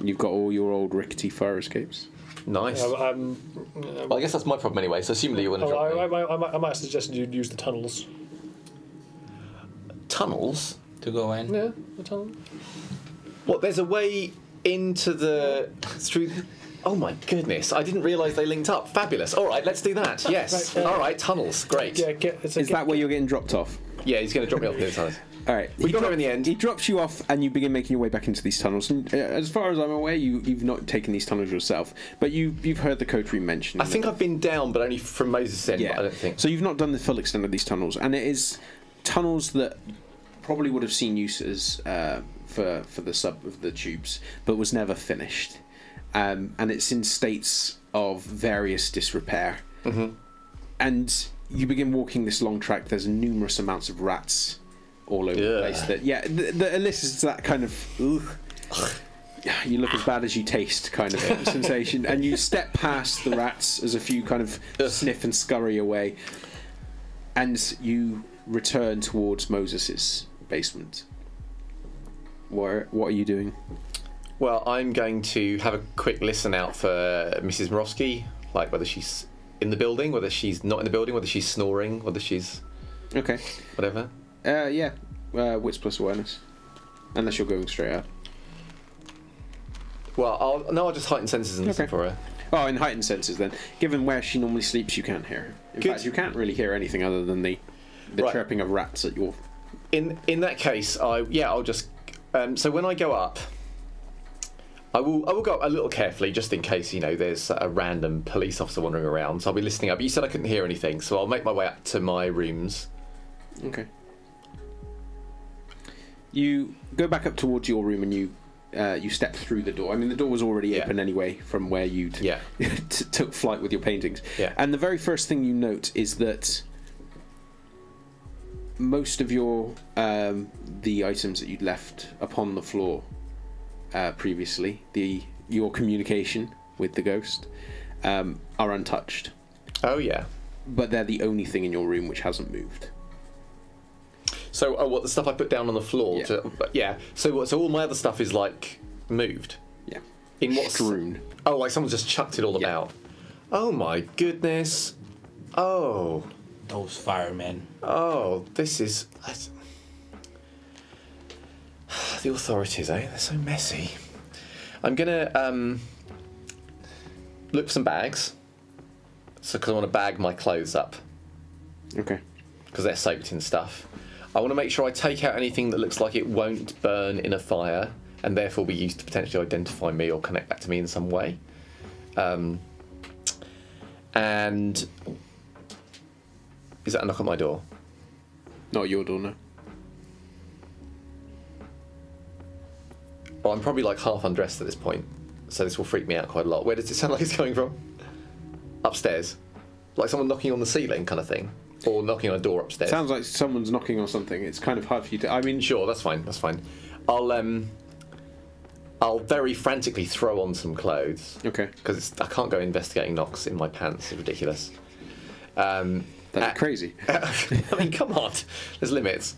You've got all your old rickety fire escapes. Nice. Well, I guess that's my problem anyway. So assumedly you want to drop me. I might suggest you use the tunnels. Tunnels to go in. Yeah, the tunnel. What? There's a way into through. Oh my goodness! I didn't realise they linked up. Fabulous. All right, let's do that. Yes. All right, tunnels. Great. Yeah, Is that where you're getting dropped off? Yeah, he's going to drop me off the tunnels. All right. We got there in the end. He drops you off, and you begin making your way back into these tunnels. And as far as I'm aware, you've not taken these tunnels yourself, but you've heard the coterie mentioned. I think I've been down, but only from Moses' end. Yeah. But I don't think So you've not done the full extent of these tunnels, and it is tunnels that probably would have seen use as for the sub of the tubes, but was never finished. And it's in states of various disrepair. Mm-hmm. And you begin walking this long track. There's numerous amounts of rats all over the place. That elicits that kind of you look as bad as you taste kind of sensation. And you step past the rats as a few kind of sniff and scurry away, and you return towards Moses's basement. What are you doing? Well, I'm going to have a quick listen out for Mrs. Morofsky, like whether she's in the building, whether she's not in the building, whether she's snoring, whether she's... Okay. Whatever. Yeah. Wits plus awareness. Unless you're going straight up. Well, I'll just heighten senses and listen for her. Oh, in heightened senses then. Given where she normally sleeps, you can't hear her. In fact, you can't really hear anything other than the chirping of rats at your... In that case, I'll just... so when I go up... I will go up a little carefully, just in case, there's a random police officer wandering around. So I'll be listening up. But you said I couldn't hear anything, so I'll make my way up to my rooms. Okay. You go back up towards your room and you step through the door. I mean, the door was already open anyway from where you took flight with your paintings. Yeah. And the very first thing you note is that most of your the items that you'd left upon the floor previously, your communication with the ghost, are untouched. Oh yeah. But they're the only thing in your room which hasn't moved. So, what the stuff I put down on the floor? Yeah. So all my other stuff is like moved. Yeah. In what? Strewn. Oh, like someone just chucked it all about. Oh my goodness. Oh. Those firemen. Oh, this is. The authorities, eh? They're so messy. I'm gonna look for some bags. So, because I want to bag my clothes up. Okay. Because they're soaked in stuff. I want to make sure I take out anything that looks like it won't burn in a fire and therefore be used to potentially identify me or connect back to me in some way. And is that a knock on my door? Not your door, no. Well, I'm probably like half undressed at this point, so this will freak me out quite a lot. Where does it sound like it's coming from? Upstairs. Like someone knocking on the ceiling kind of thing? Or knocking on a door upstairs? Sounds like someone's knocking on something. It's kind of hard for you to... I mean... Sure, that's fine, that's fine. I'll very frantically throw on some clothes. Okay. Because I can't go investigating knocks in my pants. It's ridiculous. That's crazy. I mean, come on. There's limits.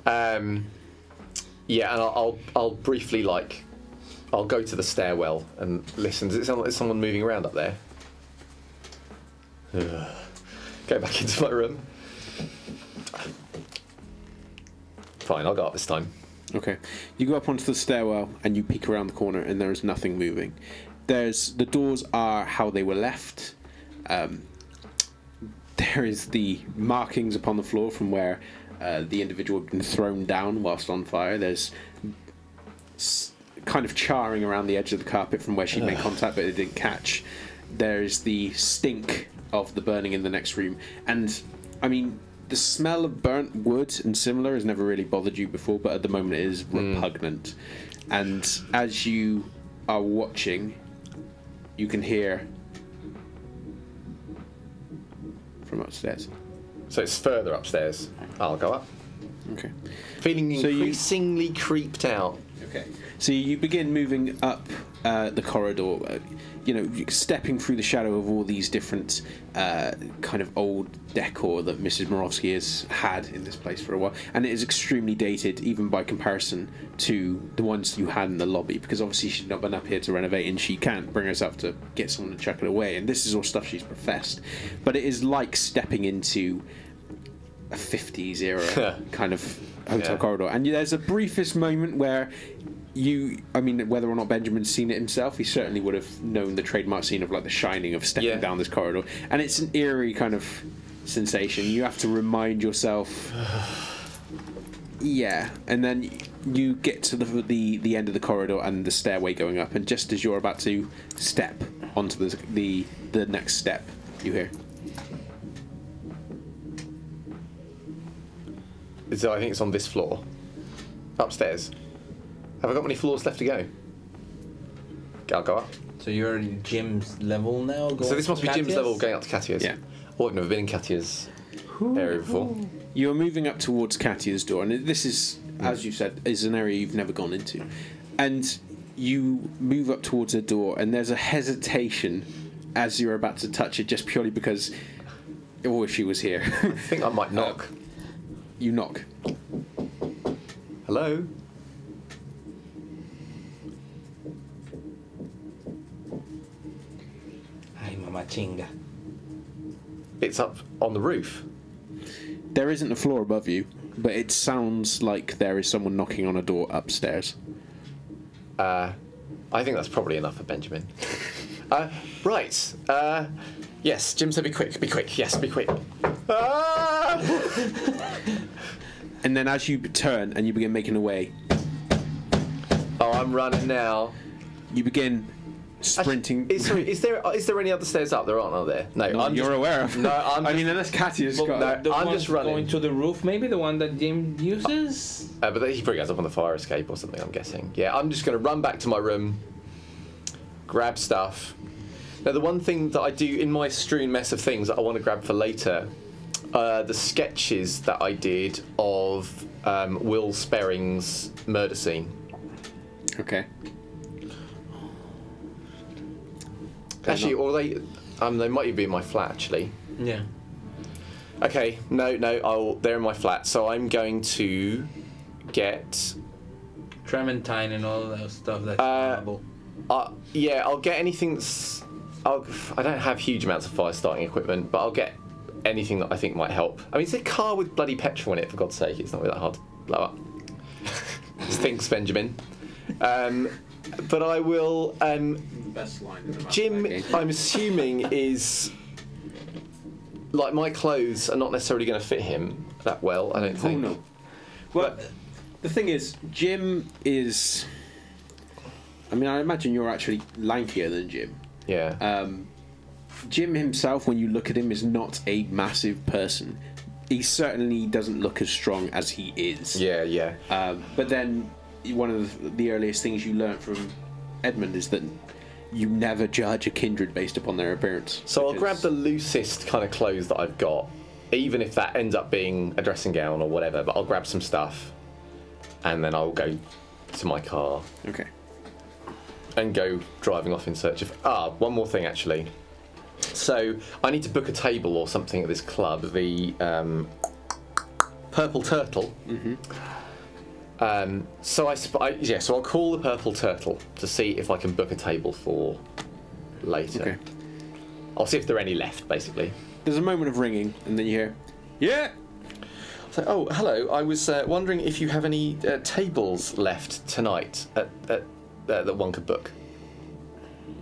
Yeah, and I'll briefly, I'll go to the stairwell and listen. Does it sound like there's someone moving around up there? Go back into my room. Fine, I'll go up this time. Okay. You go up onto the stairwell and you peek around the corner and there is nothing moving. The doors are how they were left. There is the markings upon the floor from where the individual had been thrown down whilst on fire. There's kind of charring around the edge of the carpet from where she'd made contact but it didn't catch. There's the stink of the burning in the next room. And, I mean, the smell of burnt wood and similar has never really bothered you before, but at the moment it is repugnant. And as you are watching, you can hear from upstairs. So it's further upstairs. I'll go up. Okay. Feeling increasingly creeped out. Okay. So you begin moving up the corridor, stepping through the shadow of all these different kind of old decor that Mrs. Morofsky has had in this place for a while. And it is extremely dated, even by comparison to the ones you had in the lobby, because obviously she's not been up here to renovate and she can't bring herself to get someone to chuck it away. And this is all stuff she's professed. But it is like stepping into a 50s era kind of hotel corridor. And there's a briefest moment where whether or not Benjamin's seen it himself, he certainly would have known the trademark scene of like The Shining, of stepping down this corridor. And it's an eerie kind of sensation. You have to remind yourself. And then you get to the end of the corridor and the stairway going up, and just as you're about to step onto the next step, you hear. So I think it's on this floor. Upstairs. Have I got many floors left to go? I'll go up. So you're at Jim's level now? So this must be Jim's level going up to Katia's? Yeah. Oh, I've never been in Katia's area before. You're moving up towards Katia's door, and this is, as you said, is an area you've never gone into. And you move up towards the door, and there's a hesitation as you're about to touch it, just purely because, if she was here. I think I might knock. You knock. Hello? machinga. It's up on the roof. There isn't a floor above you, but it sounds like there is someone knocking on a door upstairs. I think that's probably enough for Benjamin. Right. Yes, Jim said be quick, be quick. Yes, be quick. And then as you turn and you begin making away, Oh, I'm running now. you begin sprinting. Sorry, is there any other stairs up? There aren't, are there? No, Not you're aware of. No, I mean, unless Katia's got. no, The I'm one just running. going to the roof, maybe the one that Jim uses. But he probably goes up on the fire escape or something, I'm guessing. Yeah, I'm just going to run back to my room, grab stuff. Now, the one thing that I do in my strewn mess of things that I want to grab for later, the sketches that I did of Will Sperring's murder scene. Okay. Actually, or they might even be in my flat, actually. Yeah. Okay, no, they're in my flat, so I'm going to get... Trementine and all that stuff that's flammable. Yeah, I'll get anything that's... I don't have huge amounts of fire starting equipment, but I'll get anything that I think might help. I mean, it's a car with bloody petrol in it, for God's sake. It's not really that hard to blow up. Thanks, Benjamin. But I will... Best line in the Jim, I'm assuming, is... Like, my clothes are not necessarily going to fit him that well, I don't think. Oh, no. Well, the thing is, Jim is... I mean, I imagine you're actually lankier than Jim. Yeah. Jim himself, when you look at him, is not a massive person. He certainly doesn't look as strong as he is. Yeah. But then, one of the earliest things you learnt from Edmund is that you never judge a kindred based upon their appearance. So I'll grab the loosest kind of clothes that I've got, even if that ends up being a dressing gown or whatever, but I'll grab some stuff, and then I'll go to my car. Okay. And go driving off in search of... one more thing, actually. So, I need to book a table or something at this club, the Purple Turtle. Mm-hmm. So I'll call the Purple Turtle to see if I can book a table for later. Okay. I'll see if there are any left, basically. There's a moment of ringing, and then you hear, yeah! So, oh, hello. I was wondering if you have any tables left tonight that one could book.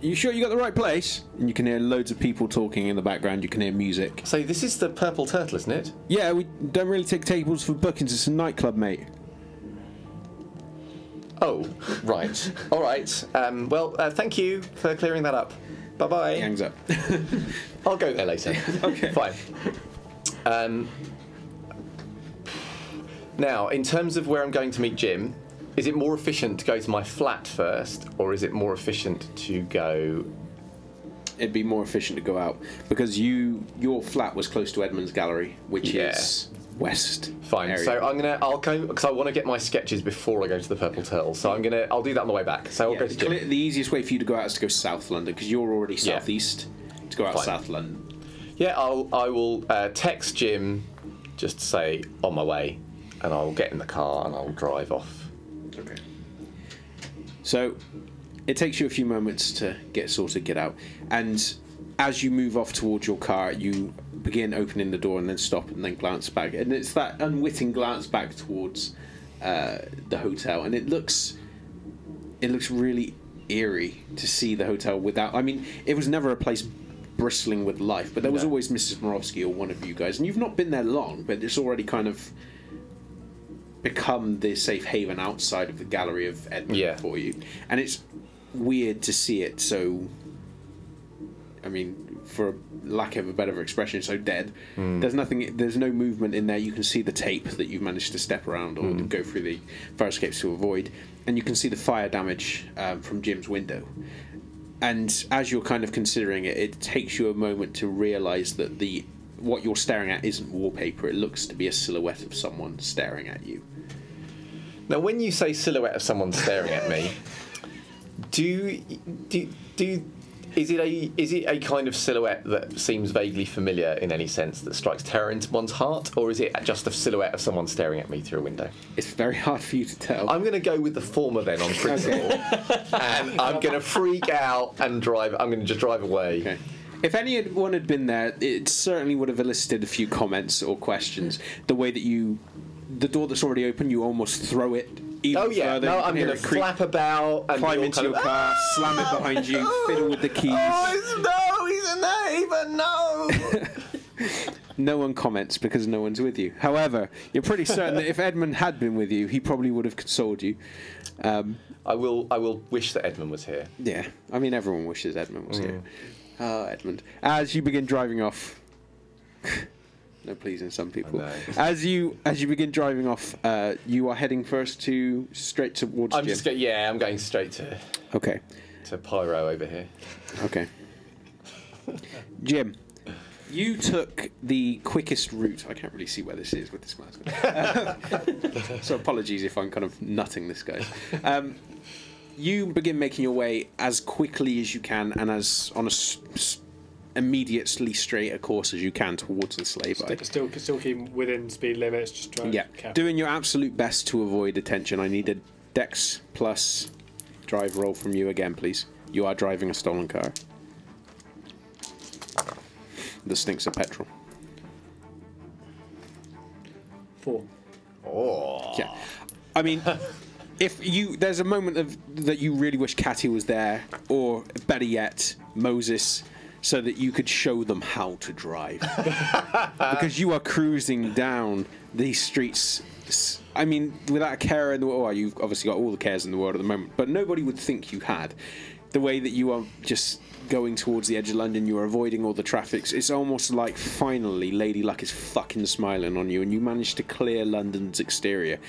You sure you got the right place? And you can hear loads of people talking in the background. You can hear music. So this is the Purple Turtle, isn't it? Yeah, we don't really take tables for bookings. It's a nightclub, mate. Oh, right. All right. Thank you for clearing that up. Bye-bye. He hangs up. I'll go there later. Okay. Fine. Now, in terms of where I'm going to meet Jim, is it more efficient to go to my flat first, or is it more efficient to go... It'd be more efficient to go out, because your flat was close to Edmund's gallery, which is west. Fine. area. So I'll go, because I want to get my sketches before I go to the Purple Turtle. So I'll do that on the way back. So I'll go to Jim. The easiest way for you to go out is to go south London, because you're already southeast. To go out south London. Yeah, I will text Jim just to say on my way, and I'll get in the car and I'll drive off. Okay. So it takes you a few moments to get sorted, get out, and as you move off towards your car, you begin opening the door and then stop and then glance back, and it's that unwitting glance back towards the hotel, and it looks really eerie to see the hotel without. I mean, it was never a place bristling with life, but there was always Mrs. Morovsky or one of you guys, and you've not been there long, but it's already kind of become the safe haven outside of the gallery of Edmund for you, and it's weird to see it so, I mean, for lack of a better expression, so dead. There's no movement in there. You can see the tape that you've managed to step around or go through the fire escapes to avoid, and you can see the fire damage from Jim's window. And as you're kind of considering it, it takes you a moment to realise that what you're staring at isn't wallpaper. It looks to be a silhouette of someone staring at you. Now, when you say silhouette of someone staring at me, is it a kind of silhouette that seems vaguely familiar in any sense that strikes terror into one's heart, or is it just a silhouette of someone staring at me through a window? It's very hard for you to tell. I'm going to go with the former then on principle, and I'm going to freak out and drive. I'm going to just drive away. Okay. If anyone had been there, it certainly would have elicited a few comments or questions. The way that the door that's already open, you almost throw it even further. No, I'm going to flap about and climb into your car, slam it behind you, fiddle with the keys. Oh, he's a neighbour, no! No one comments because no one's with you. However, you're pretty certain that if Edmund had been with you, he probably would have consoled you. I will wish that Edmund was here. Yeah, I mean, everyone wishes Edmund was here. Oh, Edmund. As you begin driving off... no pleasing some people. As you begin driving off, you are heading first straight towards Jim. I'm going straight to... Okay. To Pyro over here. Okay. Jim, you took the quickest route. I can't really see where this is with this mask. So apologies if I'm kind of nutting this guy. You begin making your way as quickly as you can and as on a immediately straight a course as you can towards this lay-by. Still keep within speed limits. Just drive. Yeah, doing your absolute best to avoid attention. I need a Dex plus drive roll from you again, please. You are driving a stolen car. The stinks of petrol. 4. Oh. Yeah. I mean, there's a moment that you really wish Katia was there, or better yet, Moses, so that you could show them how to drive. Because you are cruising down these streets. I mean, without a care in the world. Well, you've obviously got all the cares in the world at the moment, but nobody would think you had. The way that you are just going towards the edge of London, you are avoiding all the traffic. It's almost like finally Lady Luck is fucking smiling on you, and you managed to clear London's exterior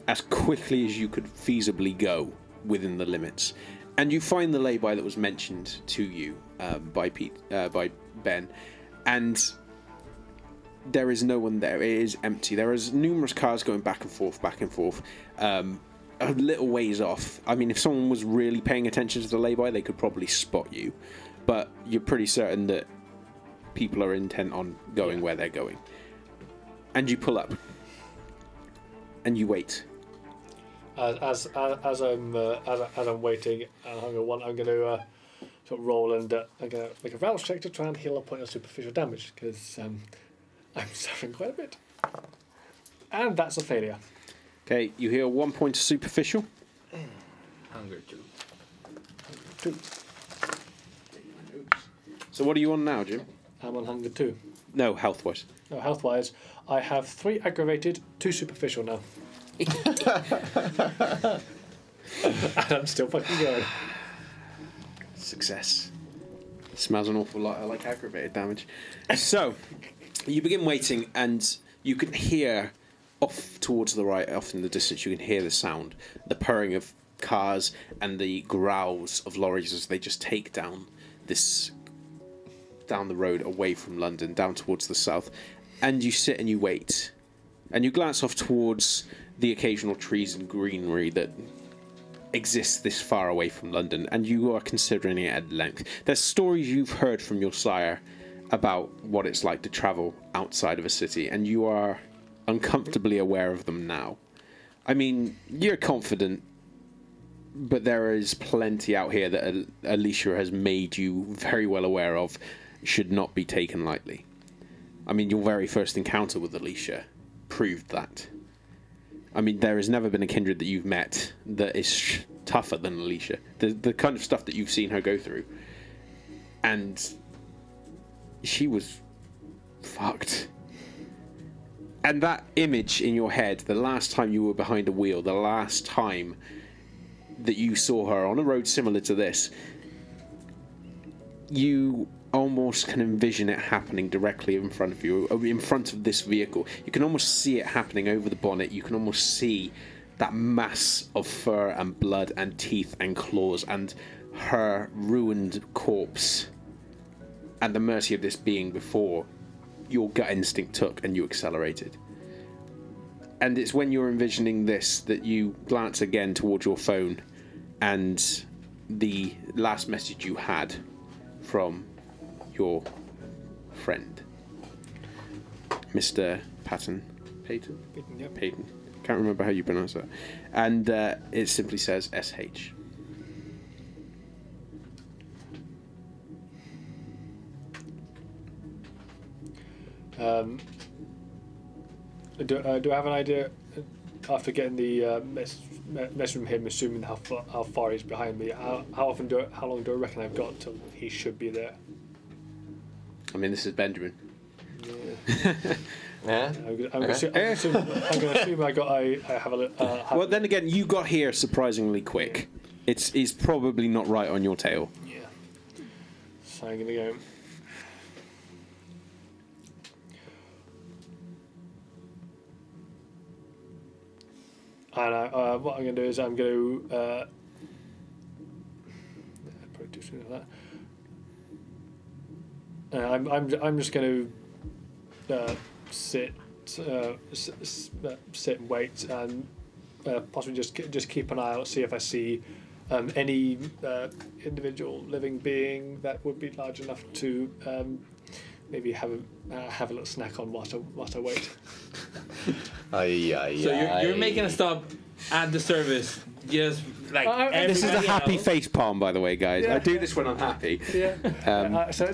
as quickly as you could feasibly go within the limits. And you find the lay-by that was mentioned to you by Ben, and there is no one there. It is empty. There is numerous cars going back and forth. A little ways off. I mean, if someone was really paying attention to the lay-by, they could probably spot you. But you're pretty certain that people are intent on going where they're going. And you pull up. And you wait. As I'm waiting, I'm going to sort of roll and I'm going to make a rouse check to try and heal a point of superficial damage because I'm suffering quite a bit. And that's a failure. Okay, you heal 1 point of superficial. Hunger 2. So what are you on now, Jim? I'm on hunger 2. No, health-wise. No, health-wise, I have 3 aggravated, 2 superficial now. And I'm still fucking going. Success. Smells an awful lot like aggravated damage. So, you begin waiting, and you can hear off towards the right, off in the distance, you can hear the sound, the purring of cars and the growls of lorries as they just take down the road away from London, down towards the south. And you sit and you wait, and you glance off towards the occasional trees and greenery that exists this far away from London, and you are considering it at length. There's stories you've heard from your sire about what it's like to travel outside of a city, and you are uncomfortably aware of them now. I mean, you're confident, but there is plenty out here that Alicia has made you very well aware of should not be taken lightly. I mean, your very first encounter with Alicia proved that. I mean, there has never been a kindred that you've met that is tougher than Alicia. The kind of stuff that you've seen her go through. And she was fucked. And that image in your head, the last time you were behind a wheel, the last time that you saw her on a road similar to this, you almost can envision it happening directly in front of you, in front of this vehicle. You can almost see it happening over the bonnet. You can almost see that mass of fur and blood and teeth and claws and her ruined corpse at the mercy of this being before your gut instinct took and you accelerated. And it's when you're envisioning this that you glance again towards your phone and the last message you had from your friend, Mr. Peyton. Yep. Peyton. Can't remember how you pronounce that. And it simply says SH. Do I have an idea after getting the mess from him, assuming how far he's behind me? How long do I reckon I've got till he should be there? I mean, this is Benjamin. Yeah. I'm going to assume I have a. Well, then again, you got here surprisingly quick. It's probably not right on your tail. Yeah. So I'm going to go. And what I'm going to do is I'm going to probably too soon for that. I'm just going to sit and wait, and possibly just keep an eye out, see if I see any individual living being that would be large enough to maybe have a little snack on whilst I wait. So you're making a stop at the service, just like This is a happy else. face palm, by the way, guys. Yeah. I do this when I'm happy. Yeah. So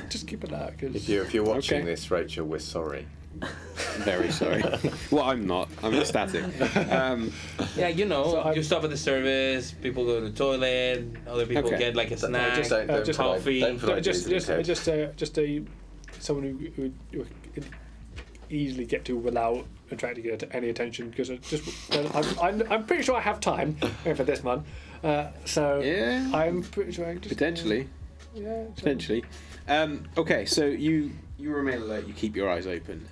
just keep an eye out. If you're watching this, Rachel, we're sorry. Very sorry. Well, I'm not. I'm ecstatic. Yeah, you know, So you stop at the service, people go to the toilet, other people Okay. get like a snack, Just don't coffee. just Someone who could easily get to without attracting any attention, because I'm pretty sure I have time for this month. So Yeah. I'm pretty sure I can just Potentially. Yeah. Potentially. Okay, so you remain alert. You keep your eyes open.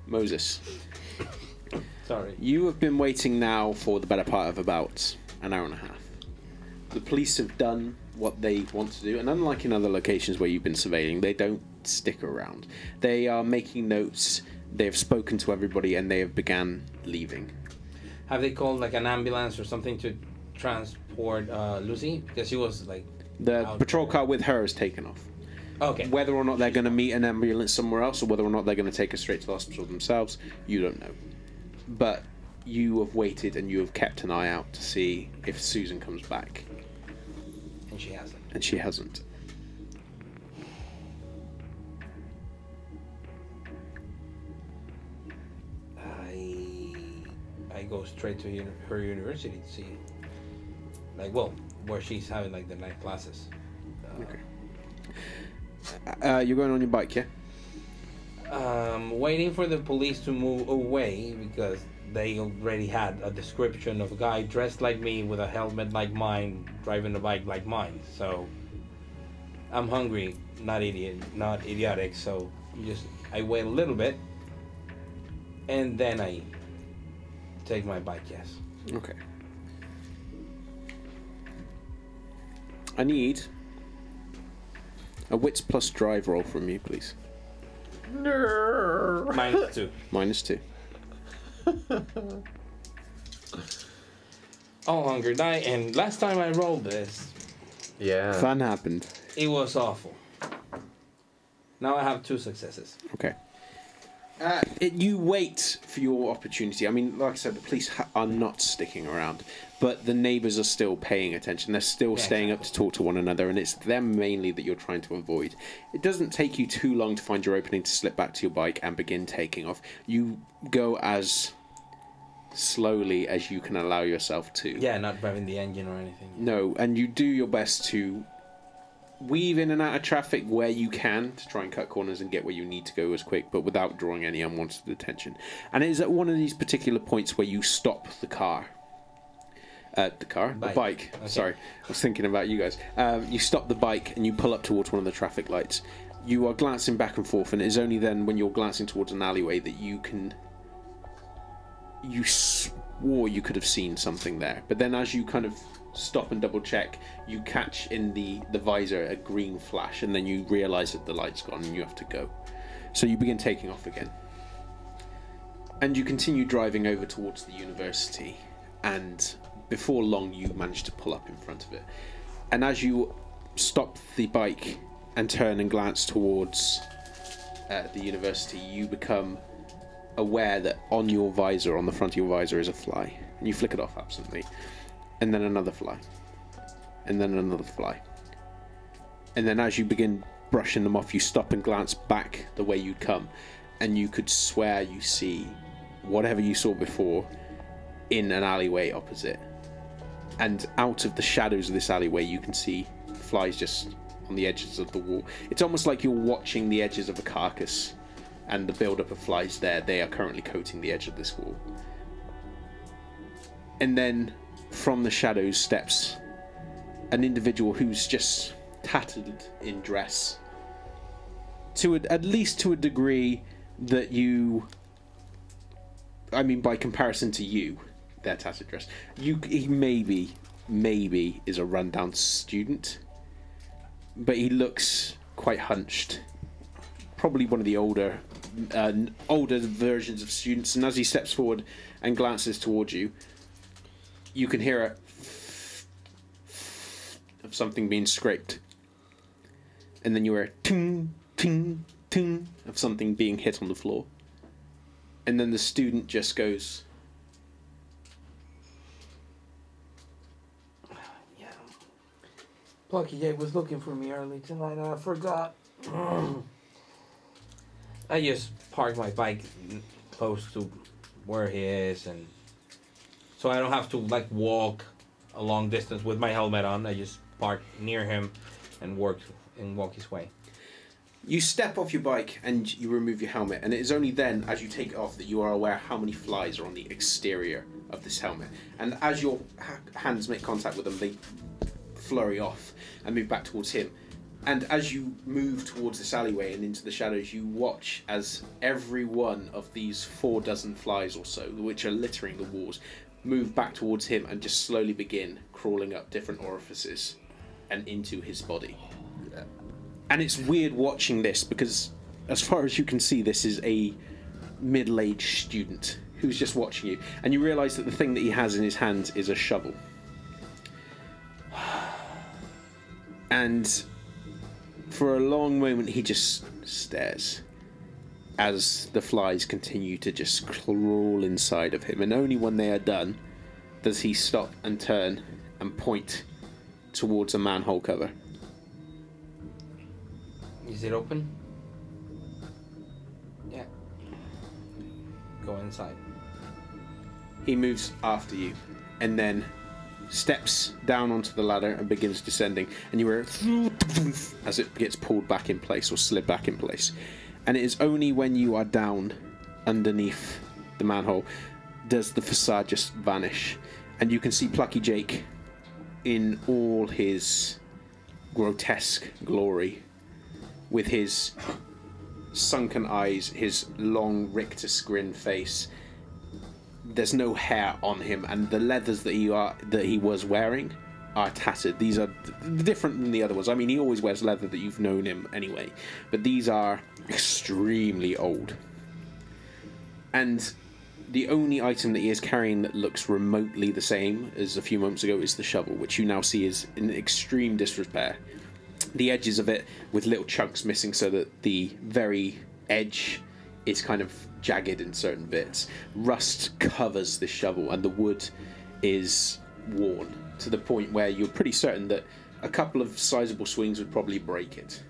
Moses, Sorry. you have been waiting now for the better part of about an hour and a half. The police have done what they want to do, and unlike in other locations where you've been surveilling, they don't stick around. They are making notes, they have spoken to everybody, and they have began leaving. Have they called like an ambulance or something to transport Lucy? Because she was like The out patrol there. car with her is taken off. Okay. Whether or not they're going to meet an ambulance somewhere else, or whether or not they're going to take her straight to the hospital themselves, you don't know. But you have waited and you have kept an eye out to see if Susan comes back. And she hasn't. And she hasn't. I go straight to her university to see, like, well, where she's having like the night classes. Okay. You're going on your bike, yeah? Waiting for the police to move away because they already had a description of a guy dressed like me with a helmet like mine, driving a bike like mine. So I'm hungry, not idiotic. So I wait a little bit, and then I take my bike. Yes. Okay. I need a wits plus drive roll from you, please. -2. -2. All hunger die, and last time I rolled this, Yeah. Fun happened. it was awful. Now I have 2 successes. Okay. You wait for your opportunity. I mean, like I said, the police are not sticking around, but the neighbours are still paying attention. They're still staying up to talk to one another, and it's them mainly that you're trying to avoid. It doesn't take you too long to find your opening to slip back to your bike and begin taking off. You go as slowly as you can allow yourself to. Yeah, not revving the engine or anything. No, and you do your best to weave in and out of traffic where you can to try and cut corners and get where you need to go as quick, but without drawing any unwanted attention. And it is at one of these particular points where you stop the car. The bike. Okay. Sorry, I was thinking about you guys. You stop the bike and you pull up towards one of the traffic lights. You are glancing back and forth, and it is only then when you're glancing towards an alleyway that you swore you could have seen something there. But then as you kind of stop and double check, you catch in the visor a green flash, and then you realise that the light's gone and you have to go. So you begin taking off again. And you continue driving over towards the university, and before long you manage to pull up in front of it. And as you stop the bike and turn and glance towards the university, you become aware that on your visor, on the front of your visor, is a fly. And you flick it off absently. And then another fly. And then another fly. And then as you begin brushing them off, you stop and glance back the way you'd come, and you could swear you see whatever you saw before in an alleyway opposite. And out of the shadows of this alleyway, you can see flies just on the edges of the wall. It's almost like you're watching the edges of a carcass, and the build-up of flies there. They are currently coating the edge of this wall. And then from the shadows steps an individual who's just tattered in dress, at least to a degree that you, I mean, by comparison to you, their tattered dress, he maybe is a rundown student, but he looks quite hunched, probably one of the older versions of students. And as he steps forward and glances towards you, you can hear a of something being scraped, and then you hear a ting ting ting of something being hit on the floor, and then the student just goes, "Yeah, Plucky Jake was looking for me early tonight, and I forgot." I just parked my bike close to where he is, and so I don't have to like walk a long distance with my helmet on. I just park near him and walk his way. You step off your bike and you remove your helmet, and it is only then, as you take it off, that you are aware how many flies are on the exterior of this helmet. And as your hands make contact with them, they flurry off and move back towards him. And as you move towards this alleyway and into the shadows, you watch as every one of these 4 flies or so, which are littering the walls, move back towards him and just slowly begin crawling up different orifices and into his body. And it's weird watching this because, as far as you can see, this is a middle-aged student who's just watching you, and you realise that the thing that he has in his hand is a shovel. And for a long moment he just stares as the flies continue to just crawl inside of him, and only when they are done does he stop and turn and point towards a manhole cover. Is it open? Yeah. Go inside. He moves after you and then steps down onto the ladder and begins descending, and you hear as it gets pulled back in place or slid back in place. And it is only when you are down underneath the manhole does the facade just vanish, and you can see Plucky Jake in all his grotesque glory, with his sunken eyes, his long rictus grin face. There's no hair on him, and the leathers that he was wearing are tattered. These are different than the other ones. I mean, he always wears leather that you've known him anyway, but these are extremely old. And the only item that he is carrying that looks remotely the same as a few moments ago is the shovel, which you now see is in extreme disrepair. The edges of it with little chunks missing, so that the very edge is kind of jagged in certain bits. Rust covers this shovel, and the wood is worn to the point where you're pretty certain that a couple of sizable swings would probably break it.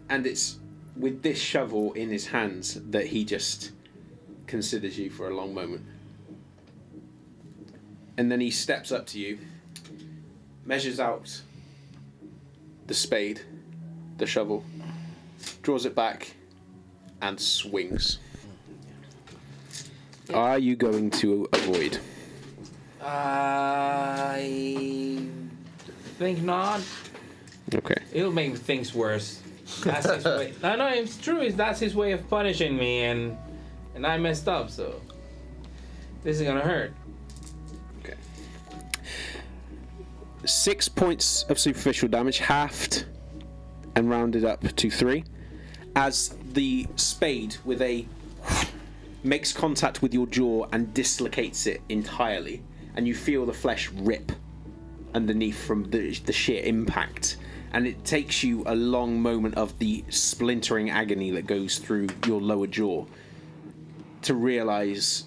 And it's with this shovel in his hands that he just considers you for a long moment. And then he steps up to you, measures out the spade, the shovel, draws it back, and swings. Yeah. Are you going to avoid? I think not. Okay. It'll make things worse. That's his way. No, it's true. That's his way of punishing me, and I messed up, so this is gonna hurt. Okay. 6 points of superficial damage, halved and rounded up to 3, as the spade with a makes contact with your jaw and dislocates it entirely, and you feel the flesh rip underneath from the sheer impact, and it takes you a long moment of the splintering agony that goes through your lower jaw to realize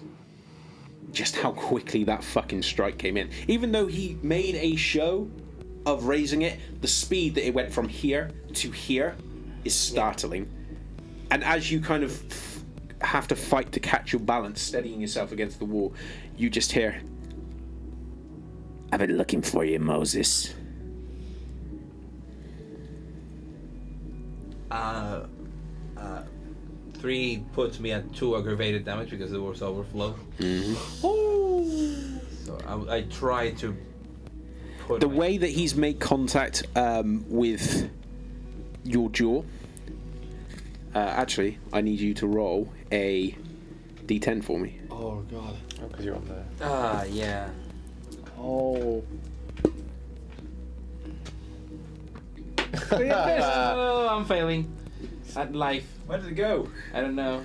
just how quickly that fucking strike came in. Even though he made a show of raising it, the speed that it went from here to here is startling. And as you kind of have to fight to catch your balance, steadying yourself against the wall, you just hear, "I've been looking for you, Moses." Three puts me at 2 aggravated damage because it was overflow. So I try to put the way that he's made contact with your jaw. Actually, I need you to roll a d10 for me. Oh god. Oh, because you're on there. Yeah. Oh. Oh, I'm failing at life. Where did it go? I don't know.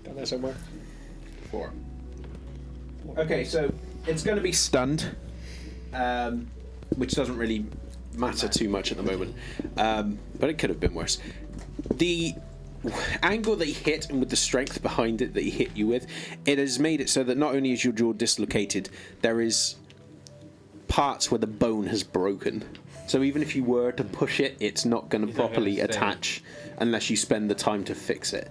Down there somewhere. 4. Okay, so it's going to be stunned, which doesn't really matter too much at the moment, but it could have been worse. The angle that he hit, and with the strength behind it that he hit you with, it has made it so that not only is your jaw dislocated, there is parts where the bone has broken. So even if you were to push it, it's not going to properly attach unless you spend the time to fix it.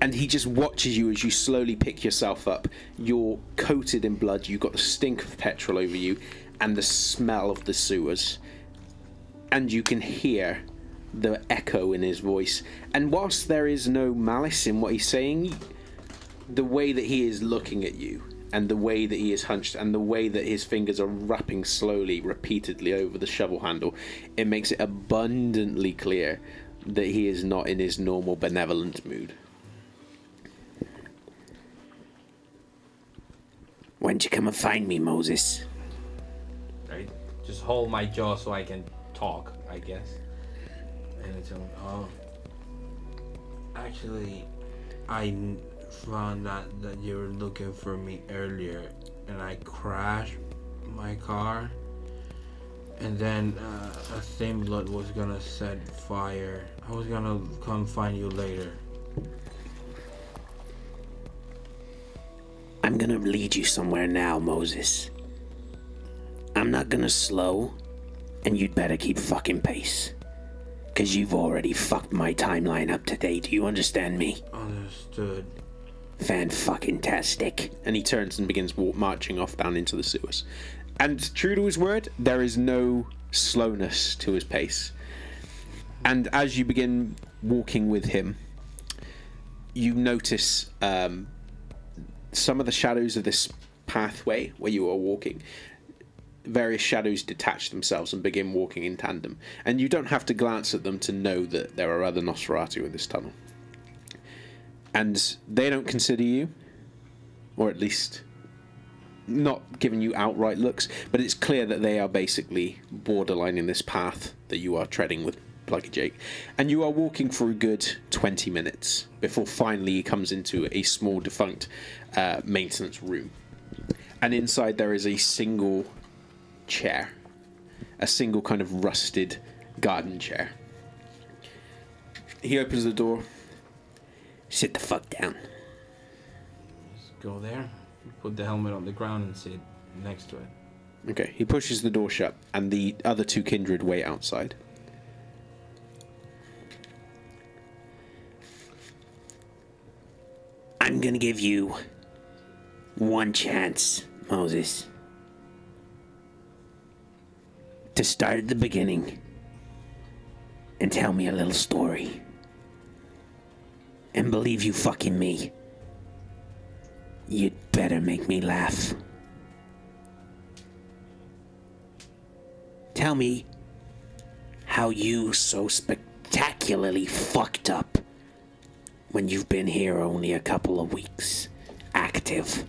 And he just watches you as you slowly pick yourself up. You're coated in blood, you've got the stink of petrol over you, and the smell of the sewers. And you can hear the echo in his voice. And whilst there is no malice in what he's saying, the way that he is looking at you, and the way that he is hunched, and the way that his fingers are rapping slowly, repeatedly over the shovel handle, it makes it abundantly clear that he is not in his normal benevolent mood. When'd you come and find me, Moses? I just hold my jaw so I can talk, I guess. And it's actually, I found out that you were looking for me earlier, and I crashed my car, and then a thin blood was gonna set fire. I was gonna come find you later. I'm gonna lead you somewhere now, Moses. I'm not gonna slow, and you'd better keep fucking pace. 'Cause you've already fucked my timeline up today, do you understand me? Understood. Fan-fucking-tastic. And he turns and begins marching off down into the sewers. And true to his word, there is no slowness to his pace. And as you begin walking with him, you notice some of the shadows of this pathway where you are walking. Various shadows detach themselves and begin walking in tandem. And you don't have to glance at them to know that there are other Nosferatu in this tunnel. And they don't consider you, or at least not giving you outright looks, but it's clear that they are basically borderlining this path that you are treading with Plucky Jake. And you are walking for a good 20 minutes before finally he comes into a small defunct maintenance room. And inside there is a single chair, a single kind of rusted garden chair. He opens the door. Sit the fuck down. Just go there, put the helmet on the ground and sit next to it. Okay, he pushes the door shut, and the other two kindred wait outside. I'm gonna give you one chance, Moses. To start at the beginning and tell me a little story. And believe you fucking me, you'd better make me laugh. Tell me how you so spectacularly fucked up when you've been here only a couple of weeks, active.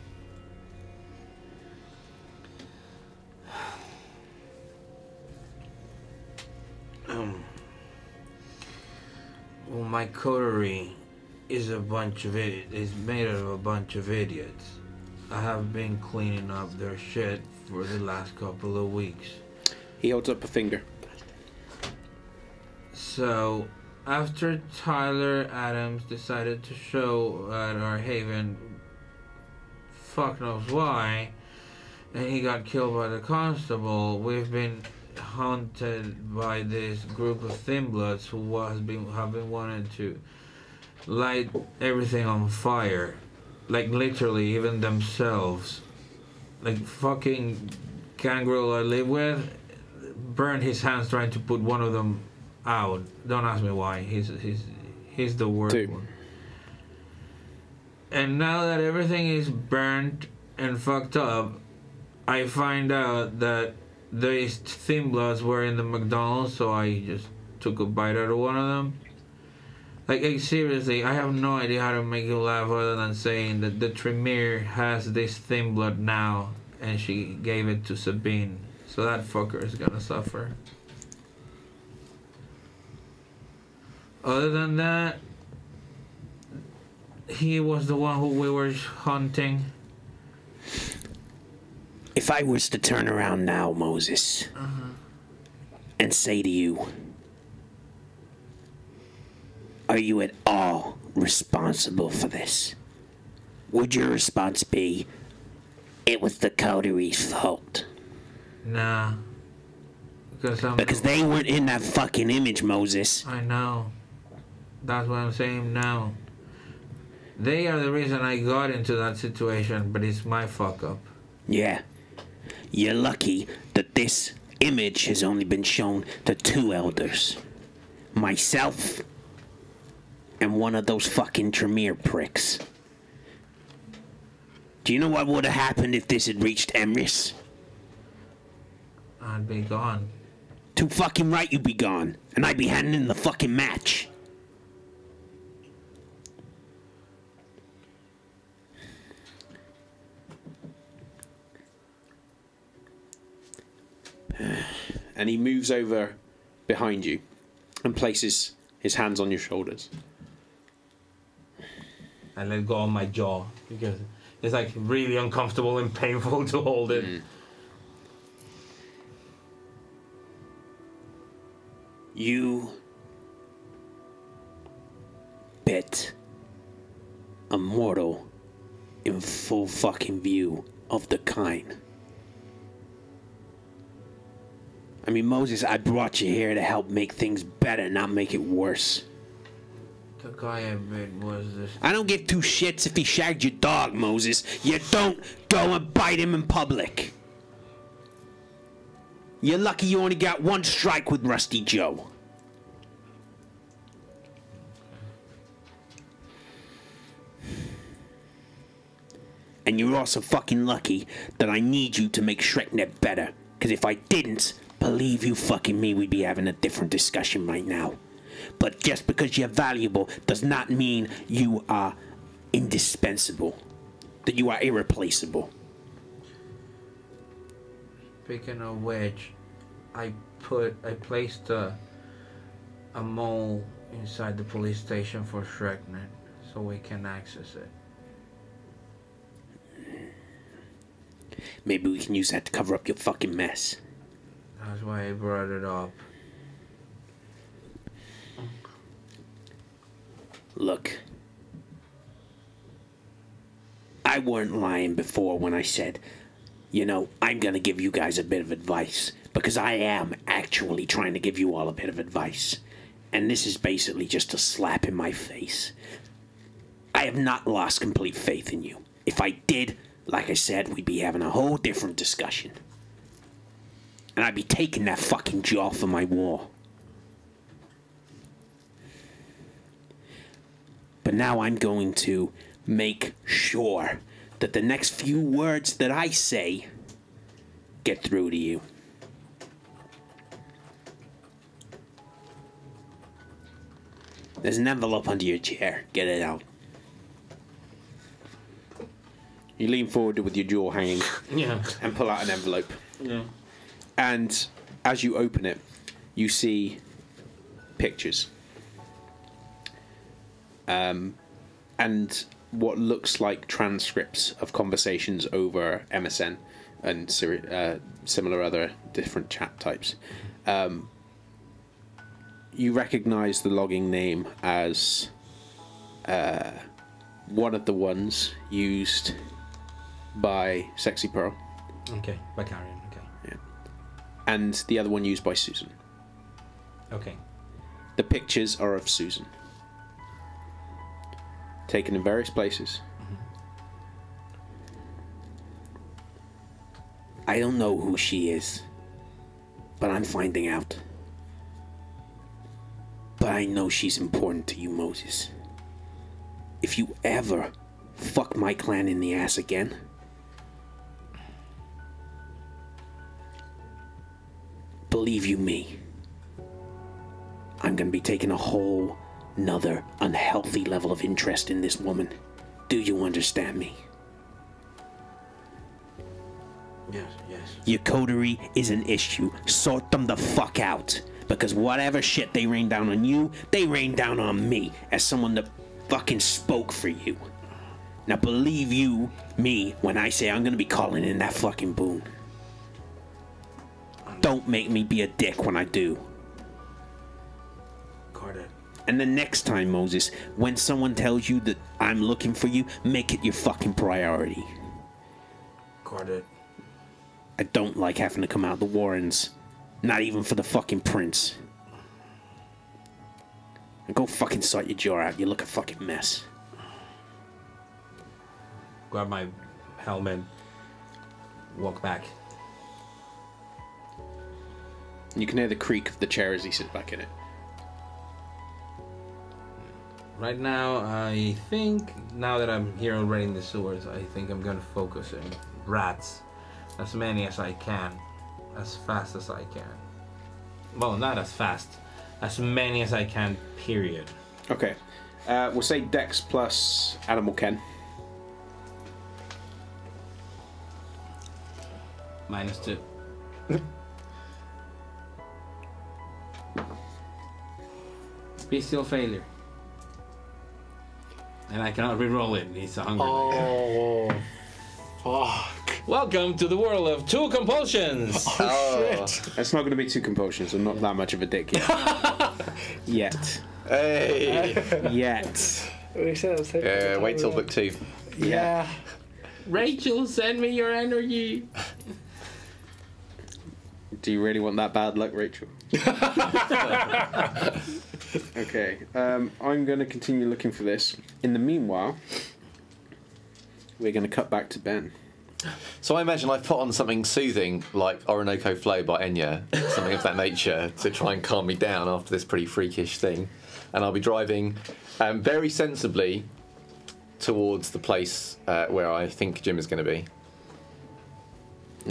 Well, my coterie is made out of a bunch of idiots. I have been cleaning up their shit for the last couple of weeks. He holds up a finger. So, after Tyler Adams decided to show at our haven, fuck knows why, and he got killed by the constable. We've been haunted by this group of thin bloods who have been wanting to light everything on fire, like literally even themselves. Like fucking Gangrel I live with burned his hands trying to put one of them out. Don't ask me why. He's the worst one. And now that everything is burnt and fucked up, I find out that these thin bloods were in the McDonald's, so I just took a bite out of one of them. Like seriously, I have no idea how to make you laugh other than saying that the Tremere has this thin blood now, and she gave it to Sabine. So that fucker is gonna suffer. Other than that, he was the one who we were hunting. If I was to turn around now, Moses, and say to you, are you at all responsible for this? Would your response be, it was the coteries' fault? Nah. Because they weren't in that fucking image, Moses. I know. That's what I'm saying now. They are the reason I got into that situation, but it's my fuck up. Yeah. You're lucky that this image has only been shown to 2 elders. Myself and one of those fucking Tremere pricks. Do you know what would have happened if this had reached Emrys? I'd be gone. Too fucking right you'd be gone. And I'd be handing in the fucking match. And he moves over behind you and places his hands on your shoulders. I let go of my jaw because it's like really uncomfortable and painful to hold it. You bit a mortal in full fucking view of the kind. I mean, Moses, I brought you here to help make things better, not make it worse. The guy I bit was this. I don't give 2 shits if he shagged your dog, Moses. You don't go and bite him in public. You're lucky you only got 1 strike with Rusty Joe. And you're also fucking lucky that I need you to make Shreknet better. Because if I didn't, believe you fucking me, we'd be having a different discussion right now. But just because you're valuable does not mean you are indispensable. That you are irreplaceable. Speaking of which, I placed a mole inside the police station for Shreknet so we can access it. Maybe we can use that to cover up your fucking mess. That's why I brought it up. Look, I weren't lying before when I said, you know, I'm gonna give you guys a bit of advice. Because I am actually trying to give you all a bit of advice. And this is basically just a slap in my face. I have not lost complete faith in you. If I did, like I said, we'd be having a whole different discussion. And I'd be taking that fucking jaw from my wall. But now I'm going to make sure that the next few words that I say get through to you. There's an envelope under your chair. Get it out. You lean forward with your jaw hanging. Yeah. And pull out an envelope. Yeah. And as you open it, you see pictures. And what looks like transcripts of conversations over MSN and similar other different chat types. You recognize the logging name as one of the ones used by Sexy Pearl Okay, Vicarian. Okay. Yeah. And the other one used by Susan. Okay. The pictures are of Susan, taken in various places. I don't know who she is, but I'm finding out. But I know she's important to you, Moses. If you ever fuck my clan in the ass again, believe you me, I'm gonna be taking a whole nother unhealthy level of interest in this woman. Do you understand me? Yes, yes. Your coterie is an issue. Sort them the fuck out. Because whatever shit they rain down on you, they rain down on me as someone that fucking spoke for you. Now believe you me when I say I'm gonna be calling in that fucking boon. Don't make me be a dick when I do. Carter. And the next time, Moses, when someone tells you that I'm looking for you, make it your fucking priority. Carter. I don't like having to come out the Warrens. Not even for the fucking prince. And go fucking sort your jaw out. You look a fucking mess. Grab my helmet. Walk back. You can hear the creak of the chair as he sits back in it. Right now, I think, now that I'm here already in the sewers, I think I'm gonna focus on rats. As many as I can. As fast as I can. Well, not as fast. As many as I can, period. Okay. We'll say Dex plus Animal Ken. -2. Bestial failure. And I cannot re-roll it. It's a hunger. Oh, fuck. Welcome to the world of 2 compulsions. Oh, shit. It's not going to be 2 compulsions. I'm not that much of a dick yet. Yet. Hey! Yet. Yeah, wait till book 2. Yeah. Rachel, send me your energy. Do you really want that bad luck, Rachel? Okay. I'm going to continue looking for this. In the meanwhile, we're going to cut back to Ben. So I imagine I've put on something soothing, like Orinoco Flow by Enya, something of that nature, to try and calm me down after this pretty freakish thing. And I'll be driving very sensibly towards the place where I think Jim is going to be.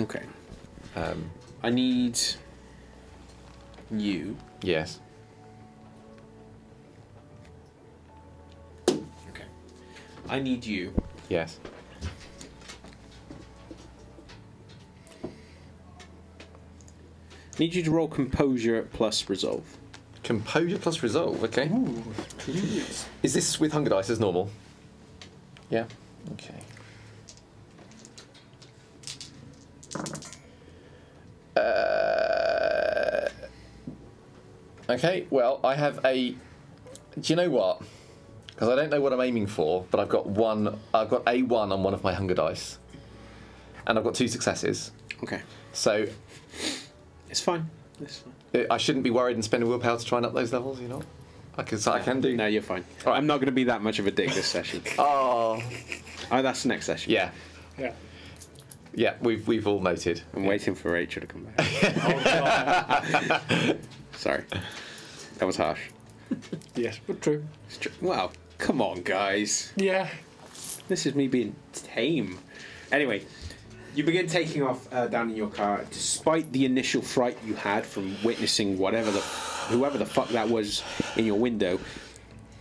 Okay. I need you. Yes. Okay. I need you. Yes. Need you to roll Composure plus Resolve. Composure plus Resolve, okay. Ooh, please. Is this with Hunger Dice as normal? Yeah? Okay. Okay, well, I have a... Do you know what? Because I don't know what I'm aiming for, but I've got a 1 on one of my Hunger Dice. And I've got 2 successes. Okay. So... It's fine. It's fine. I shouldn't be worried and spend a willpower to try and up those levels, you know? I can do. No, you're fine. All right. I'm not going to be that much of a dick this session. Oh. Oh, that's the next session. Yeah. Yeah. Yeah, we've all noted. I'm waiting for Rachel to come back. Oh, God. Sorry. That was harsh. Yes, but true. It's true. Well, come on, guys. Yeah. This is me being tame. Anyway, you begin taking off down in your car. Despite the initial fright you had from witnessing whoever the fuck that was in your window,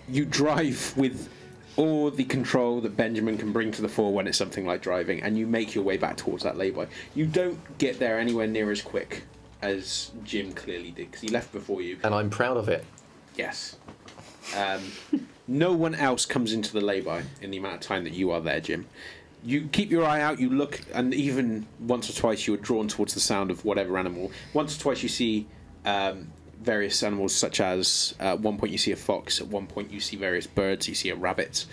you drive with all the control that Benjamin can bring to the fore when it's something like driving, and you make your way back towards that lay-by. You don't get there anywhere near as quick as Jim clearly did, because he left before you. And I'm proud of it. Yes. No one else comes into the lay-by in the amount of time that you are there, Jim. You keep your eye out, you look, and even once or twice you are drawn towards the sound of whatever animal. Once or twice you see various animals, such as at one point you see a fox, at one point you see various birds, you see a rabbit.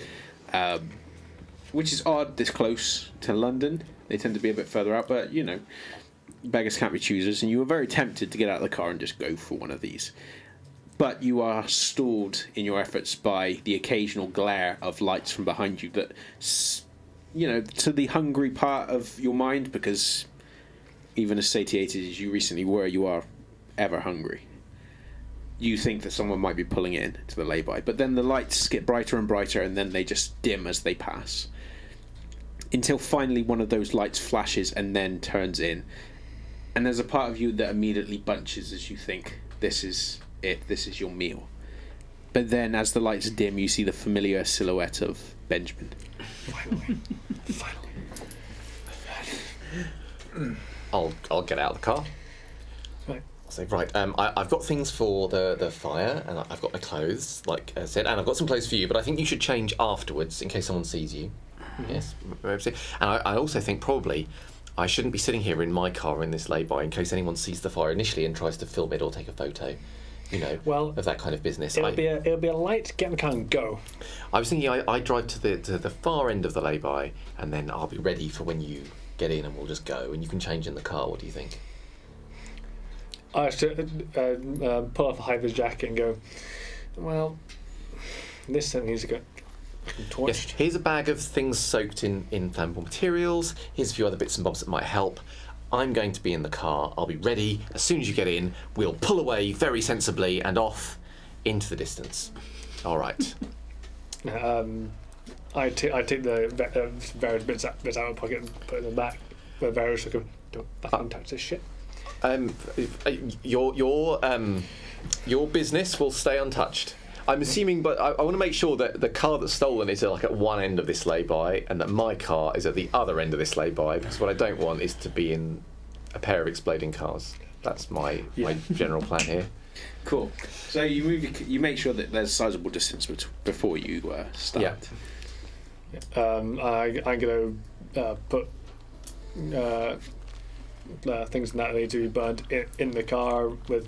which is odd this close to London. They tend to be a bit further out, but, you know, beggars can't be choosers, and you were very tempted to get out of the car and just go for one of these. But you are stalled in your efforts by the occasional glare of lights from behind you that, you know, to the hungry part of your mind, because even as satiated as you recently were, you are ever hungry. You think that someone might be pulling in to the lay-by, but then the lights get brighter and brighter, and then they just dim as they pass. Until finally one of those lights flashes and then turns in. And there's a part of you that immediately bunches as you think, this is it, this is your meal. But then as the lights dim, you see the familiar silhouette of Benjamin. Finally. I'll get out of the car. Right. I'll say, right, I've got things for the fire, and I've got my clothes, like I said, and I've got some clothes for you, but I think you should change afterwards in case someone sees you. Yes. And I also think probably I shouldn't be sitting here in my car in this lay-by in case anyone sees the fire initially and tries to film it or take a photo, you know, of that kind of business. It'll be a light, get in the car and go. I was thinking I drive to the far end of the lay-by, and then I'll be ready for when you get in, and we'll just go, and you can change in the car. What do you think? I should pull off a high-vis jacket and go, well, this certainly needs to go torched. Yes, here's a bag of things soaked in flammable materials. Here's a few other bits and bobs that might help. I'm going to be in the car. I'll be ready. As soon as you get in, we'll pull away very sensibly and off into the distance. All right. I take the various bits out of my pocket and put it in the back. The various don't fucking touch this shit. Your business will stay untouched. I'm assuming, but I want to make sure that the car that's stolen is like at one end of this lay-by, and that my car is at the other end of this lay-by, because what I don't want is to be in a pair of exploding cars. That's my general plan here. Cool. So you make sure that there's a sizable distance before you start. Yeah. I'm going to put things that need to be burned in the car, with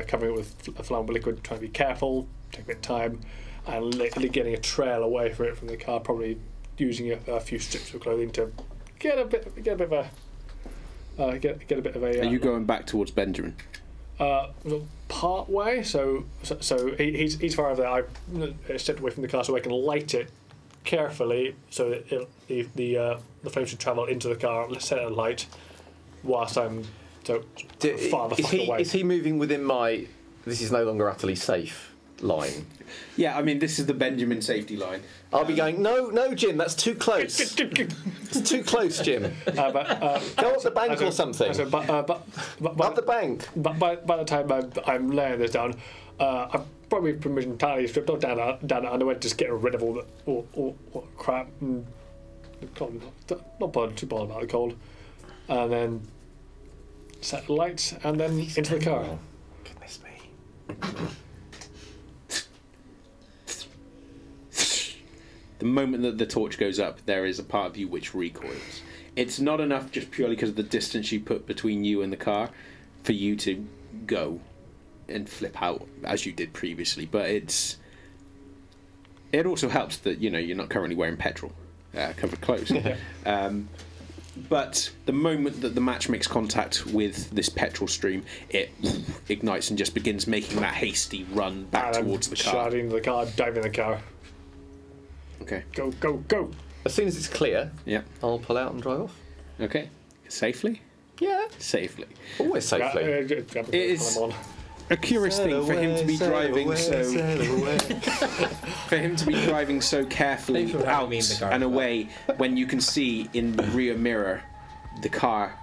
covering it with a flammable liquid, trying to be careful, take a bit of time, and literally getting a trail away from it from the car, probably using a few strips of clothing to get a bit of a. Are you going back towards Benjamin? Part way, so he's far over there. I stepped away from the car so I can light it carefully, so that the flame should travel into the car. Let's set it alight whilst I'm far the fuck away. Is he moving within my "this is no longer utterly safe" line? Yeah, I mean, this is the Benjamin safety line. I'll be going, no, Jim, that's too close. It's too close, Jim. Go up the bank or something. Up the bank. By the time I'm laying this down, I've probably pretty much entirely stripped off down the underwear, just getting rid of all crap. And not bothered too bothered about the cold. And then set the lights, and then into the car. Goodness me. The moment that the torch goes up, there is a part of you which recoils. It's not enough just purely because of the distance you put between you and the car for you to go and flip out as you did previously, but it also helps that you're not currently wearing petrol covered clothes. But the moment that the match makes contact with this petrol stream, it ignites and just begins making that hasty run back towards the car. Shouting into the car, dive in the car. Okay. Go, go, go! As soon as it's clear, I'll pull out and drive off. Okay. Safely? Yeah. Safely. Always safely. It is a curious thing for him to be driving so carefully out and away when you can see in the rear mirror the car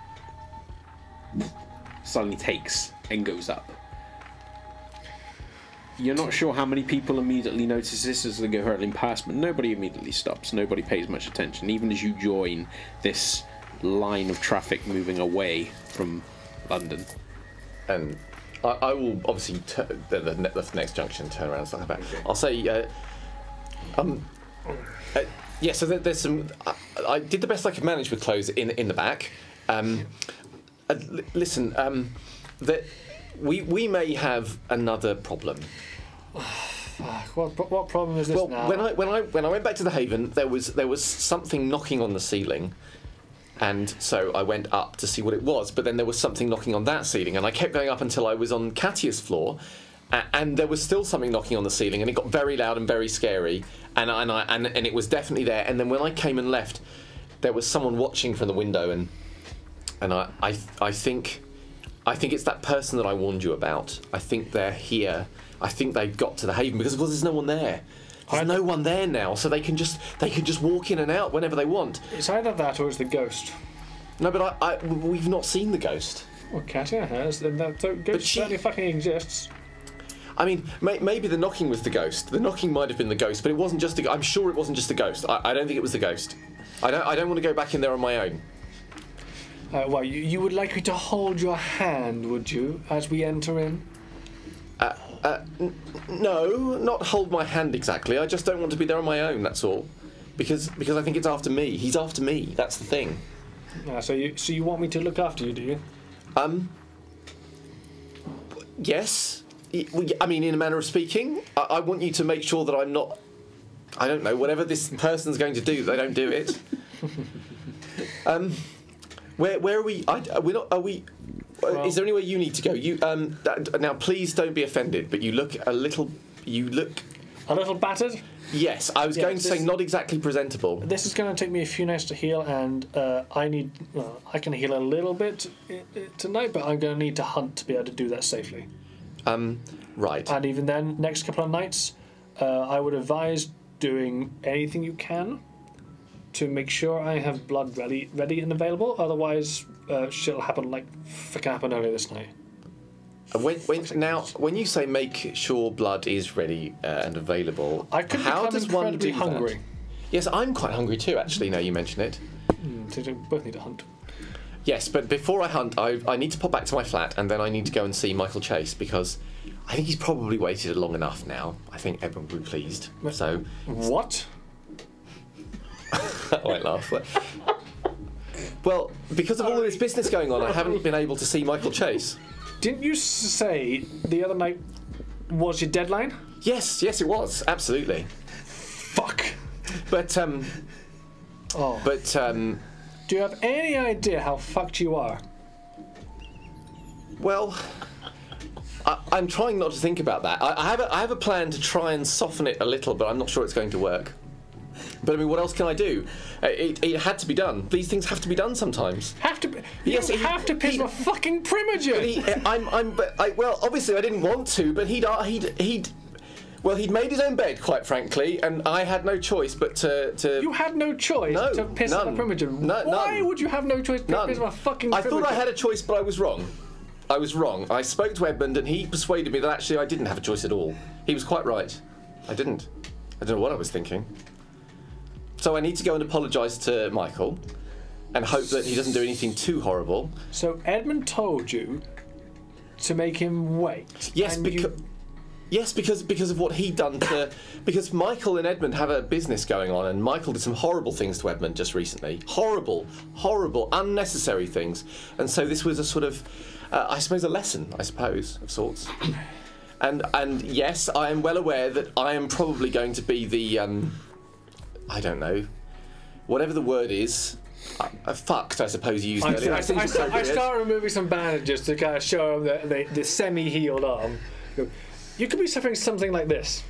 suddenly takes and goes up. You're not sure how many people immediately notice this as they go hurtling past, but nobody immediately stops. Nobody pays much attention, even as you join this line of traffic moving away from London. And I will obviously the next junction turn around and stuff like that. Okay. I'll say, so there's some. I did the best I could manage with clothes in the back. Listen, that we may have another problem. What problem is this now? when I went back to the Haven, there was something knocking on the ceiling, and so I went up to see what it was. But then there was something knocking on that ceiling, and I kept going up until I was on Katia's floor, and there was still something knocking on the ceiling, and it got very loud and very scary, and it was definitely there. And then when I came and left, there was someone watching from the window, and I think it's that person that I warned you about. I think they're here. I think they've got to the Haven because, of course, there's no one there. There's no one there now, so they can just walk in and out whenever they want. It's either that or it's the ghost. No, but we've not seen the ghost. Well, Katia has, and that ghost certainly fucking exists. I mean, maybe the knocking was the ghost. The knocking might have been the ghost, but it wasn't just. I'm sure it wasn't just the ghost. I don't think it was the ghost. I don't want to go back in there on my own. Well, you would like me to hold your hand, would you, as we enter in? No, not hold my hand exactly. I just don't want to be there on my own. That's all. Because I think it's after me. He's after me. That's the thing. So you want me to look after you, do you? Yes. I mean, in a manner of speaking, I want you to make sure that I'm not. I don't know. Whatever this person's going to do, they don't do it. Where are we? We're not. Are we? Is there anywhere you need to go? You now, please don't be offended, but you look a little. You look a little battered. Yes, I was going to say not exactly presentable. This is going to take me a few nights to heal, and I can heal a little bit tonight, but I'm going to need to hunt to be able to do that safely. Right. And even then, next couple of nights, I would advise doing anything you can to make sure I have blood ready and available. Otherwise, shit'll happen like fucking happened earlier this night. When you say make sure blood is ready and available, I could how does one do hungry. that? Yes, I'm quite hungry too. Actually, now you mention it. So you both need to hunt. Yes, but before I hunt, I need to pop back to my flat, and then I need to go and see Michael Chase because I think he's probably waited long enough now. I think Edmund will be pleased. So what? I won't laugh. Well, because of all this business going on, I haven't been able to see Michael Chase. Didn't you say the other night was your deadline? Yes, it was. Absolutely. Fuck. But do you have any idea how fucked you are? Well, I'm trying not to think about that. I have a plan to try and soften it a little, but I'm not sure it's going to work. But I mean, what else can I do? It had to be done. These things have to be done sometimes. Have to be? You have to piss my fucking primogen. Well, obviously I didn't want to, but he'd made his own bed, quite frankly, and I had no choice but to. You had no choice to piss my primogen. Why would you have no choice to piss my fucking primogen? I thought I had a choice, but I was wrong. I spoke to Edmund, and he persuaded me that actually I didn't have a choice at all. He was quite right. I didn't. I don't know what I was thinking. So I need to go and apologise to Michael and hope that he doesn't do anything too horrible. So Edmund told you to make him wait? Yes, because of what he'd done to... Because Michael and Edmund have a business going on, and Michael did some horrible things to Edmund just recently. Horrible, unnecessary things. And so this was a sort of, I suppose, a lesson, of sorts. And yes, I am well aware that I am probably going to be the... I don't know, whatever the word is, fucked, I suppose you used earlier. I start removing some bandages to kind of show him the semi-healed arm. You could be suffering something like this.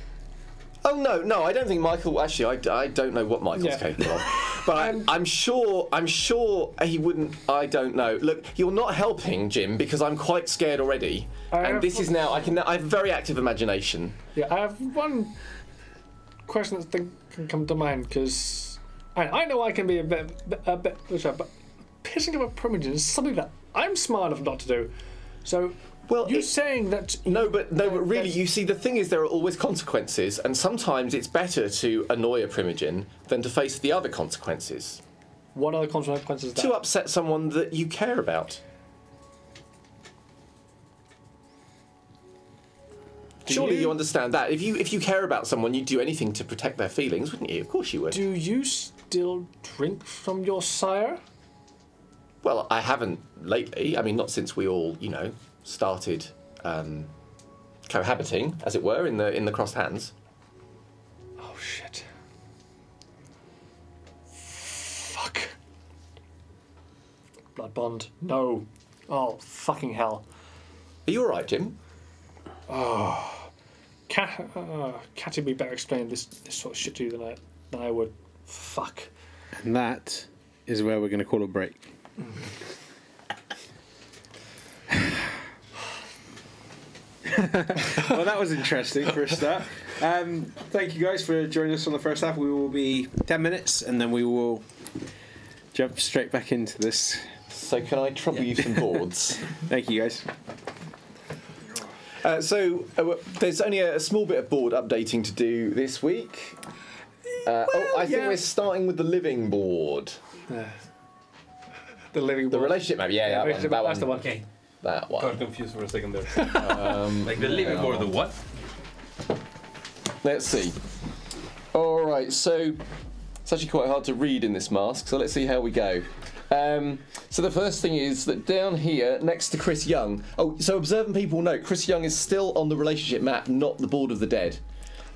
Oh no, I don't think Michael. Actually, I don't know what Michael's capable of, but I'm sure he wouldn't. I don't know. Look, you're not helping, Jim, because I'm quite scared already. I have a very active imagination. Yeah, I have one question that can come to mind, because I know I can be a bit but pissing up a primogen is something that I'm smart enough not to do. So, well, you're saying that... No, but really, you see, the thing is there are always consequences, and sometimes it's better to annoy a primogen than to face the other consequences. What are the consequences? To upset someone that you care about. Surely you understand that. If you care about someone, you'd do anything to protect their feelings, wouldn't you? Of course you would. Do you still drink from your sire? Well, I haven't lately. I mean, not since we all, started cohabiting, as it were, in the crossed hands. respond. No. Oh, fucking hell. Are you alright, Jim? Katia be better explaining this sort of shit to you than I would. Fuck. And that is where we're going to call a break. Well, that was interesting for a start. Thank you guys for joining us on the first half. We will be 10 minutes and then we will jump straight back into this. So can I trouble you some boards? Thank you guys. There's only a small bit of board updating to do this week. I think we're starting with the living board. The living The board. relationship map, yeah, that one. That's the one. Okay. That one. Got confused for a second there. Like the living board, the what? Let's see. Alright, so it's actually quite hard to read in this mask, so let's see how we go. So the first thing is that down here, next to Chris Young... Oh, so observant people note, Chris Young is still on the relationship map, not the Board of the Dead.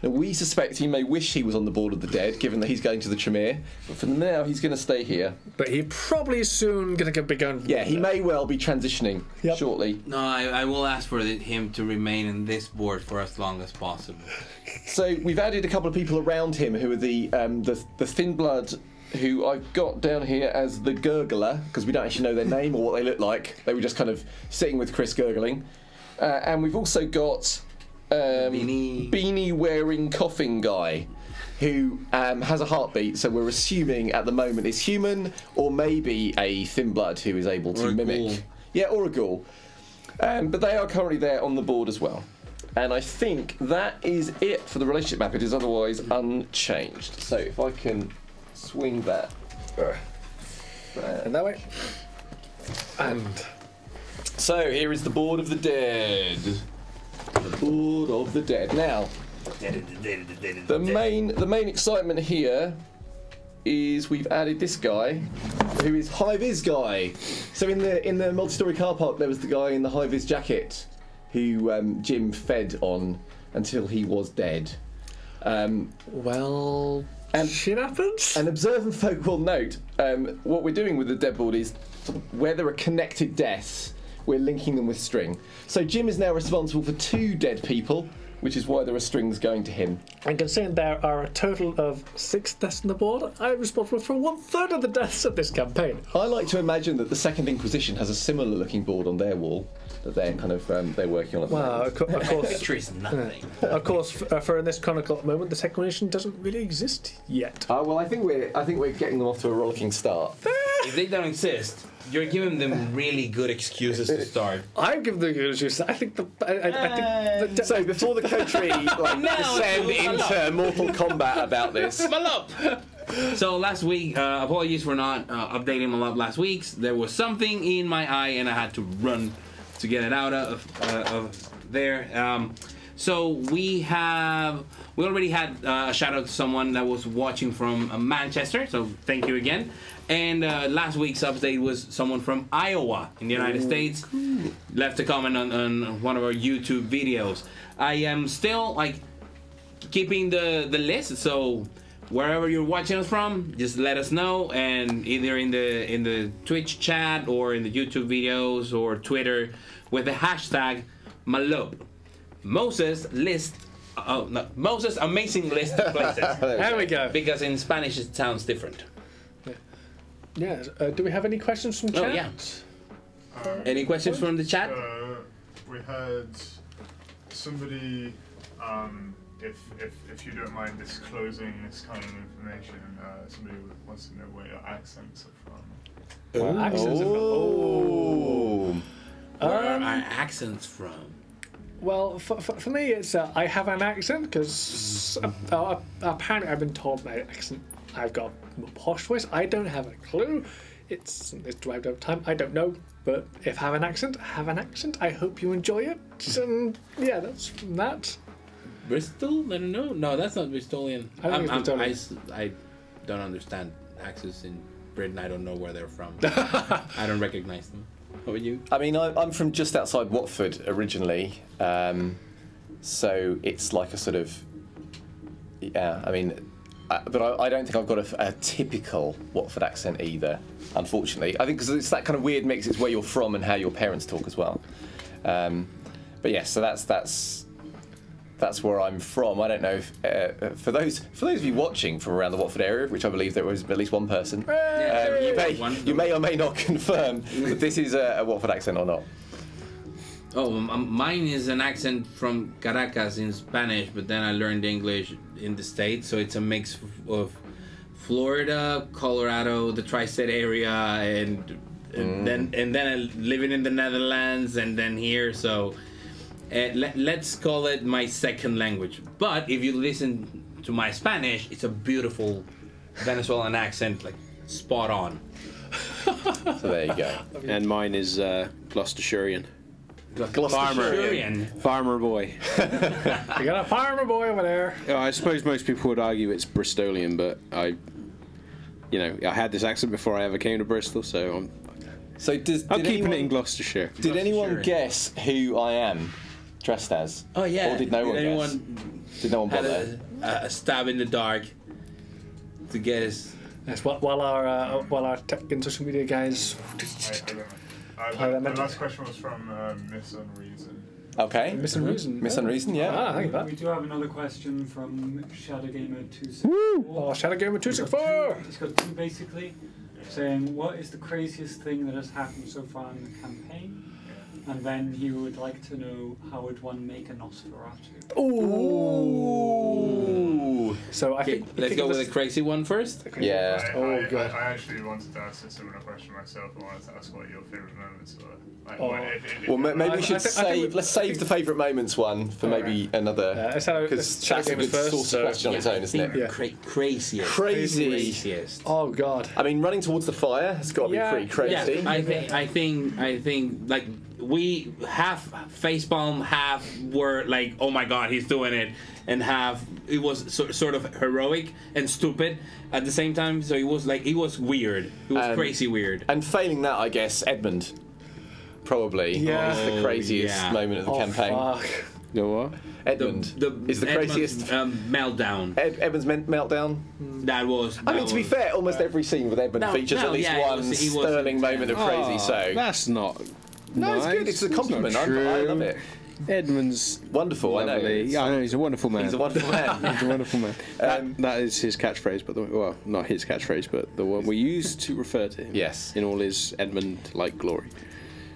Now, we suspect he may wish he was on the Board of the Dead, given that he's going to the Tremere, but for now, he's going to stay here. But he probably soon going to be going... Yeah, he may well be transitioning shortly. No, I will ask for him to remain in this board for as long as possible. So we've added a couple of people around him who are the thin blood, who I've got down here as the Gurgler, because we don't actually know their name or what they look like. They were just kind of sitting with Chris gurgling. And we've also got beanie wearing coughing guy who has a heartbeat, so we're assuming at the moment is human or maybe a thin blood who is able to mimic. Ghoul. Yeah, or a ghoul. But they are currently there on the board as well. And I think that is it for the relationship map. It is otherwise unchanged. So if I can swing that. And that way. And so here is the Board of the Dead. The Board of the Dead. Now, the main excitement here is we've added this guy, who is High-Vis guy. So in the multi-story car park, there was the guy in the High-Vis jacket who Jim fed on until he was dead. well, and shit happens. And observant folk will note what we're doing with the dead board is where there are connected deaths, we're linking them with string. So Jim is now responsible for 2 dead people, which is why there are strings going to him. And considering there are a total of 6 deaths on the board, I'm responsible for 1/3 of the deaths of this campaign. I like to imagine that the Second Inquisition has a similar looking board on their wall that they're kind of they're working on at the moment. Of course. History is nothing. Of course, for in this Chronicle at the moment, the Second Edition doesn't really exist yet. Well, I think we're getting them off to a rollicking start. If they don't exist, you're giving them really good excuses to start. I'm giving the good excuse. I think I think So before the country descend into Mortal Kombat about this. So last week, apologies for not updating Malop last week. There was something in my eye and I had to run to get it out of there. So we already had a shout out to someone that was watching from Manchester, so thank you again. And last week's update was someone from Iowa in the United States. Left a comment on one of our YouTube videos. I am still keeping the list, so wherever you're watching us from, just let us know, and either in the Twitch chat or in the YouTube videos or Twitter with the hashtag Malop. Moses amazing list of places. There we go. Because in Spanish it sounds different. Yeah. Do we have any questions from chat? Oh yeah. Any questions from the chat? We had somebody, if you don't mind disclosing this kind of information, somebody wants to know where your accents are from. Where accents are from? Where are our accents from? Well, for me, it's I have an accent because apparently I've been told my accent. I've got a posh voice. I don't have a clue. It's derived over time. I don't know. But if I have an accent, I have an accent. I hope you enjoy it. And yeah, that's that. Bristol? I don't know. No, that's not Bristolian. I think it's Bristolian. I don't understand accents in Britain. I don't know where they're from. I don't recognize them. How about you? I mean, I'm from just outside Watford originally, so it's like a sort of, yeah. I mean, but I don't think I've got a typical Watford accent either, unfortunately. I think because it's that kind of weird mix. It's where you're from and how your parents talk as well. But yes, so that's where I'm from. I don't know if, for those of you watching from around the Watford area, which I believe there was at least one person, you may or may not confirm that this is a Watford accent or not. Oh, mine is an accent from Caracas in Spanish, but then I learned English in the States, so it's a mix of Florida, Colorado, the tri-state area, and then I living in the Netherlands, and then here. So let's call it my second language. But if you listen to my Spanish, it's a beautiful Venezuelan accent, like spot on. So there you go. And mine is Gloucestershirean. Farmer boy. You got a farmer boy over there. I suppose most people would argue it's Bristolian, but I had this accent before I ever came to Bristol, so I'm keeping it in Gloucestershire. Did anyone guess who I am dressed as? Oh yeah. Or did no one guess? Did no one bother? A stab in the dark to guess. Yes, while our tech and social media guys. The last question was from Miss Unreason. Okay. Miss Unreason. Miss Unreason, yeah. Thank you. We do have another question from Shadowgamer264. Oh, Shadowgamer264! He's got two basically, saying, what is the craziest thing that has happened so far in the campaign? And then he would like to know, how would one make a Nosferatu? Ooh! So I think let's go with the crazy one first. Yeah. I actually wanted to ask a similar question myself. I wanted to ask what your favourite moments were. Well, maybe we should let's save the favourite moments one for maybe another. Because that's a good source of question on its own, isn't it? Yeah. Craziest. Oh God. I mean, running towards the fire has got to be pretty crazy. Yeah, I think like we half facepalm, half were like, oh my God, he's doing it, and half it was sort of heroic and stupid at the same time. So it was weird. It was crazy weird. And failing that, I guess Edmund probably is the craziest moment of the campaign. Fuck. You know what? Edmund is the craziest meltdown. Edmund's meltdown. That was. I mean, to be fair, almost every scene with Edmund features at least one sterling moment of crazy. So that's not. No, it's good. It's a compliment. I love it. Edmund's wonderful. Lovely. I know. Yeah, I know. He's a wonderful man. He's a wonderful man. He's a wonderful man. That is his catchphrase, but well, not his catchphrase, but the one we use to refer to him. Yes. In all his Edmund-like glory.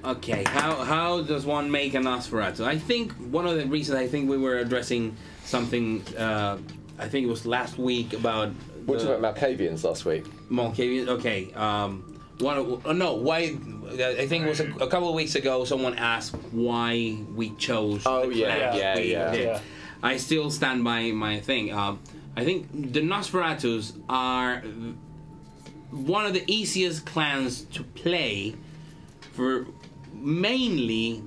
Okay, how does one make a Nosferatu? I think one of the reasons I think we were addressing something, I think it was last week about. What about Malkavians last week? Malkavians, okay. Why? I think it was a couple of weeks ago. Someone asked why we chose. Oh yeah. I still stand by my thing. I think the Nosferatus are one of the easiest clans to play for. Mainly,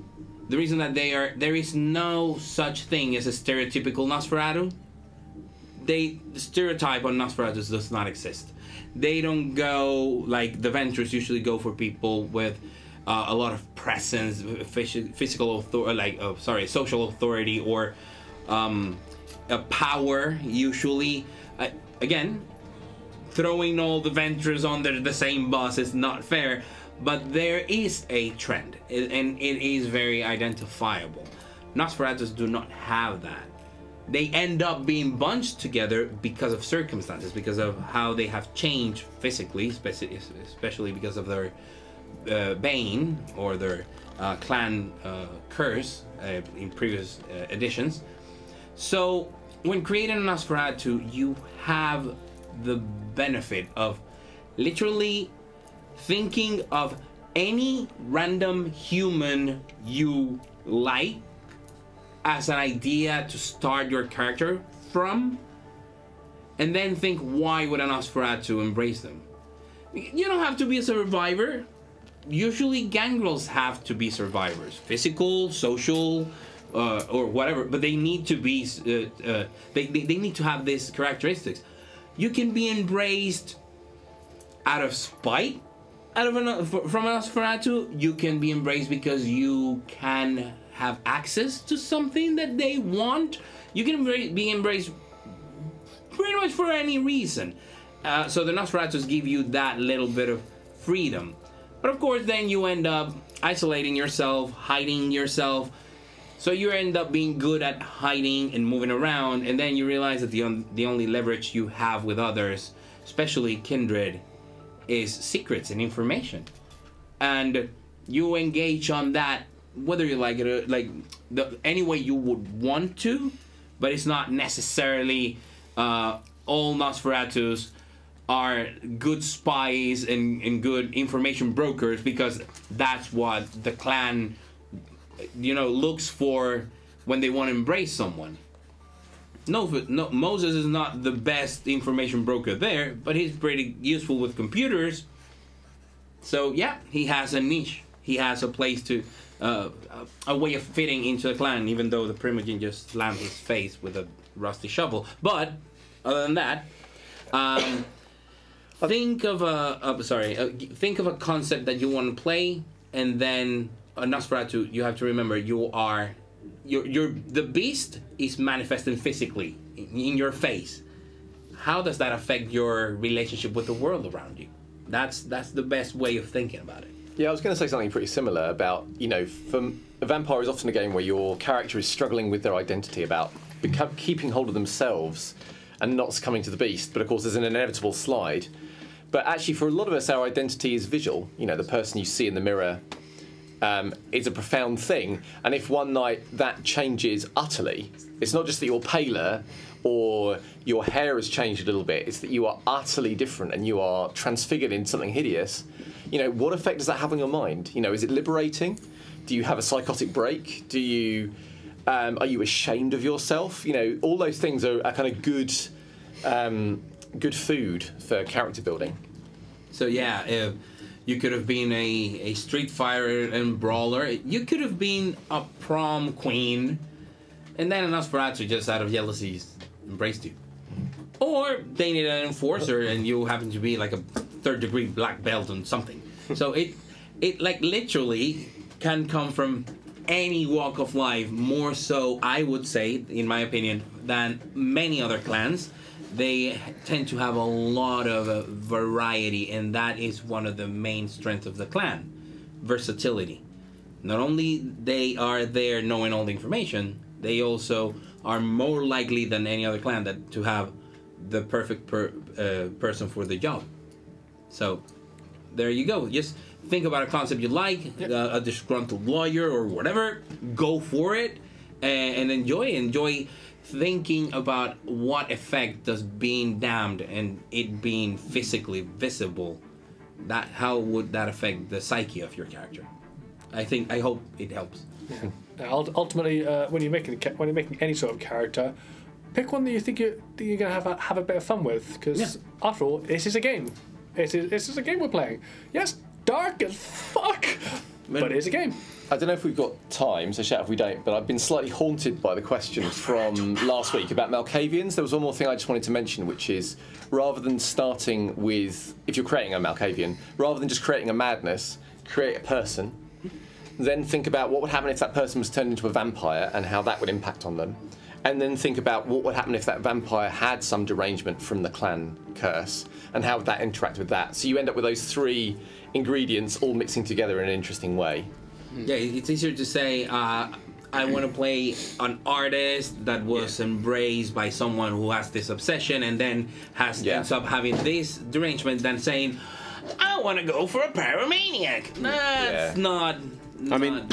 the reason that there is no such thing as a stereotypical Nosferatu. The stereotype on Nosferatus does not exist. They don't go like the Ventures usually go for people with a lot of presence, physical authority, social authority, or a power. Usually, again, throwing all the Ventures under the same bus is not fair. But there is a trend, and it is very identifiable. Nosferatus do not have that. They end up being bunched together because of circumstances, because of how they have changed physically, especially because of their bane or their clan curse in previous editions. So when creating a Nosferatu, you have the benefit of literally thinking of any random human you like as an idea to start your character from, and then think, why would a Nosferatu embrace them? You don't have to be a survivor. Usually gangrels have to be survivors, physical, social, or whatever, but they need to be they need to have these characteristics. You can be embraced out of spite from a Nosferatu. You can be embraced because you can have access to something that they want. You can be embraced pretty much for any reason. So the Nosferatus give you that little bit of freedom. But of course, then you end up isolating yourself, hiding yourself. So you end up being good at hiding and moving around, and then you realize that the only leverage you have with others, especially kindred, is secrets and information. And you engage on that, whether you like it, any way you would want to, but it's not necessarily all Nosferatus are good spies and good information brokers, because that's what the clan, looks for when they want to embrace someone. No, Moses is not the best information broker there, but he's pretty useful with computers. So yeah, he has a niche. He has a place to, a way of fitting into the clan, even though the Primogen just slammed his face with a rusty shovel. But other than that, think of a concept that you want to play, and then a Nosferatu. You have to remember, the beast is manifesting physically in your face. How does that affect your relationship with the world around you? That's the best way of thinking about it. Yeah, I was going to say something pretty similar about, a vampire is often a game where your character is struggling with their identity, about keeping hold of themselves and not succumbing to the beast. But of course, there's an inevitable slide. But actually, for a lot of us, our identity is visual. The person you see in the mirror is a profound thing. And if one night that changes utterly, it's not just that you're paler or your hair has changed a little bit, it's that you are utterly different and you are transfigured into something hideous. What effect does that have on your mind? Is it liberating? Do you have a psychotic break? Are you ashamed of yourself? All those things are kind of good food for character building. So yeah, you could have been a street fighter and brawler. You could have been a prom queen, and then a Nosferatu just out of jealousy embraced you. Or they need an enforcer, and you happen to be like a third-degree black belt on something. So it like literally can come from any walk of life. More so, I would say, in my opinion, than many other clans. They tend to have a lot of variety, and that is one of the main strengths of the clan. Versatility. Not only they are there knowing all the information, they also are more likely than any other clan to have the perfect person for the job. So there you go. Just think about a concept you like, a disgruntled lawyer or whatever. Go for it and enjoy thinking about what effect does being damned and it being physically visible, how would that affect the psyche of your character? I hope it helps. Yeah. Ultimately, when you're making any sort of character, pick one that you think you're gonna have a bit of fun with, because after all, this is a game. This is a game we're playing. Yes, dark as fuck, but it is a game. I don't know if we've got time, so shout if we don't, but I've been slightly haunted by the questions from last week about Malkavians. There was one more thing I just wanted to mention, which is, rather than starting with, if you're creating a Malkavian, rather than just creating a madness, create a person. Then think about what would happen if that person was turned into a vampire and how that would impact on them. And then think about what would happen if that vampire had some derangement from the clan curse, and how would that interact with that. So you end up with those three ingredients all mixing together in an interesting way. Yeah, it's easier to say, I want to play an artist that was embraced by someone who has this obsession and then ends up having this derangement, than saying, I want to go for a pyromaniac. That's not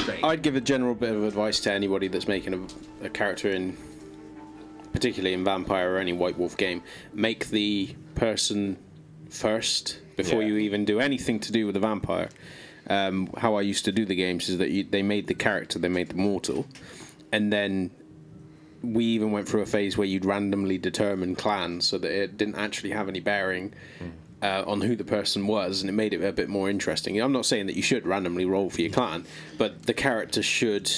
great. I'd give a general bit of advice to anybody that's making a character particularly in Vampire or any White Wolf game. Make the person first before you even do anything to do with the vampire. How I used to do the games is that they made the character, they made the mortal, and then we even went through a phase where you'd randomly determine clans so that it didn't actually have any bearing on who the person was, and it made it a bit more interesting. I'm not saying that you should randomly roll for your clan, but the character should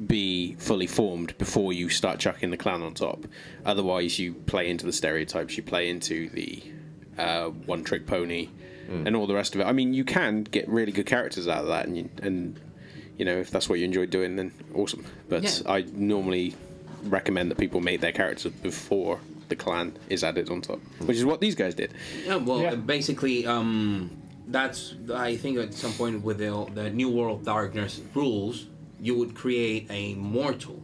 be fully formed before you start chucking the clan on top. Otherwise, you play into the stereotypes, you play into the one-trick pony, and all the rest of it. I mean, you can get really good characters out of that, and if that's what you enjoy doing, then awesome. But I normally recommend that people make their characters before the clan is added on top, which is what these guys did. Yeah, well, basically, that's, I think at some point with the New World Darkness rules, you would create a mortal.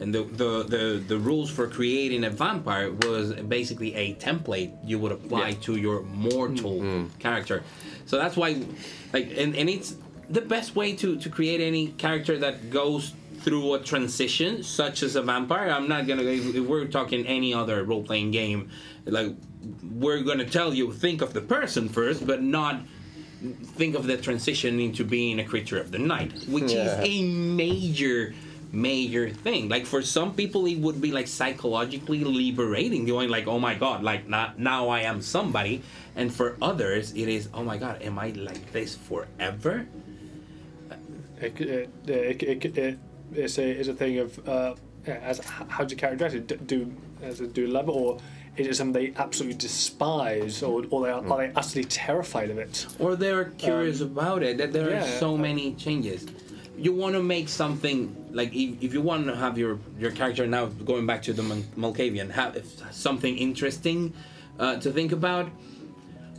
And the rules for creating a vampire was basically a template you would apply to your mortal character. So that's why, like, and it's the best way to create any character that goes through a transition, such as a vampire. I'm not gonna, if we're talking any other role-playing game, like, we're gonna tell you, think of the person first, but not think of the transition into being a creature of the night, which is a major thing. Like, for some people it would be like psychologically liberating, going like, oh my god, like, now I am somebody. And for others it is, oh my god, am I like this forever? It's a thing of how do you characterize it? Do love it, or is it something they absolutely despise, or are they utterly terrified of it, or they're curious about it? That there are so many changes. You want to make something like, if you want to have your character, now going back to the Malkavian, have something interesting to think about.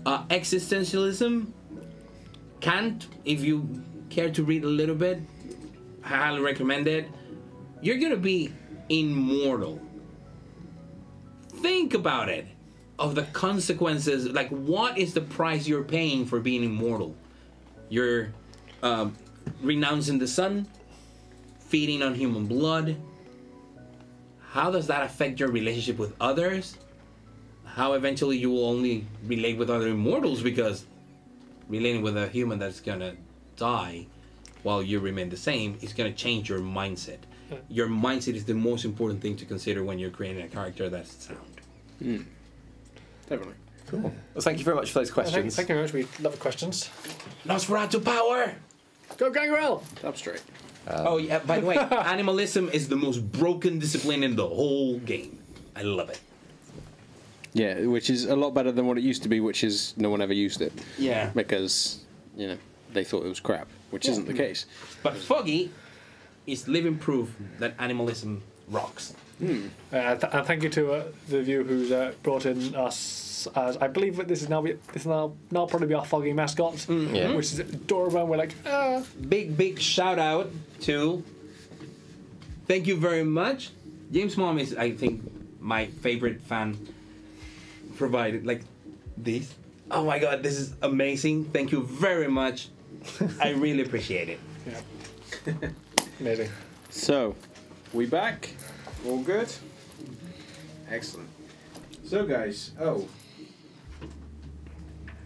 Existentialism, Kant, if you care to read a little bit, I highly recommend it. You're gonna be immortal. Think about it, of the consequences. Like, what is the price you're paying for being immortal? You're renouncing the sun, feeding on human blood. How does that affect your relationship with others? How eventually you will only relate with other immortals, because relating with a human that's gonna die while you remain the same is gonna change your mindset. Your mindset is the most important thing to consider when you're creating a character that's sound. Definitely. Cool. Well, thank you very much for those questions. Thank you very much. We love the questions. Nosferatu power! Go Gangrel! Up straight. Oh yeah, by the way, animalism is the most broken discipline in the whole game. I love it. Yeah, which is a lot better than what it used to be, which is no one ever used it. Yeah. Because, you know, they thought it was crap, which isn't the case. But Foggy is living proof that animalism rocks. And thank you to the viewer who's brought in us, as I believe that this is now probably be our Foggy mascot, which is adorable. And we're like, Big shout out to, thank you very much. James' mom is, I think, my favorite fan. Provided like this. Oh my god, this is amazing. Thank you very much. I really appreciate it. Yeah. Amazing. So, we back? All good? Excellent. So guys,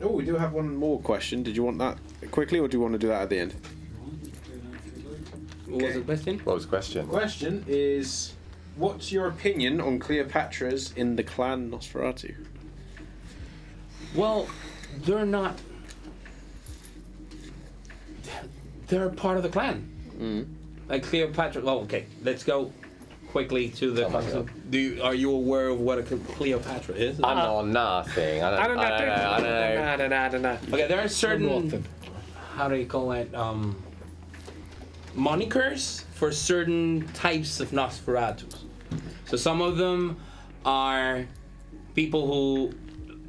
we do have one more question. Did you want that quickly, or do you want to do that at the end? What was the question? What was the question? Question is, what's your opinion on Cleopatra's in the clan Nosferatu? Well, they're not. They're part of the clan. Like Cleopatra. Well, okay. Let's go quickly to the. Are you aware of what a Cleopatra is? I know nothing. I don't know. Okay, there are certain. How do you call it? Monikers for certain types of Nosferatus. So some of them are people who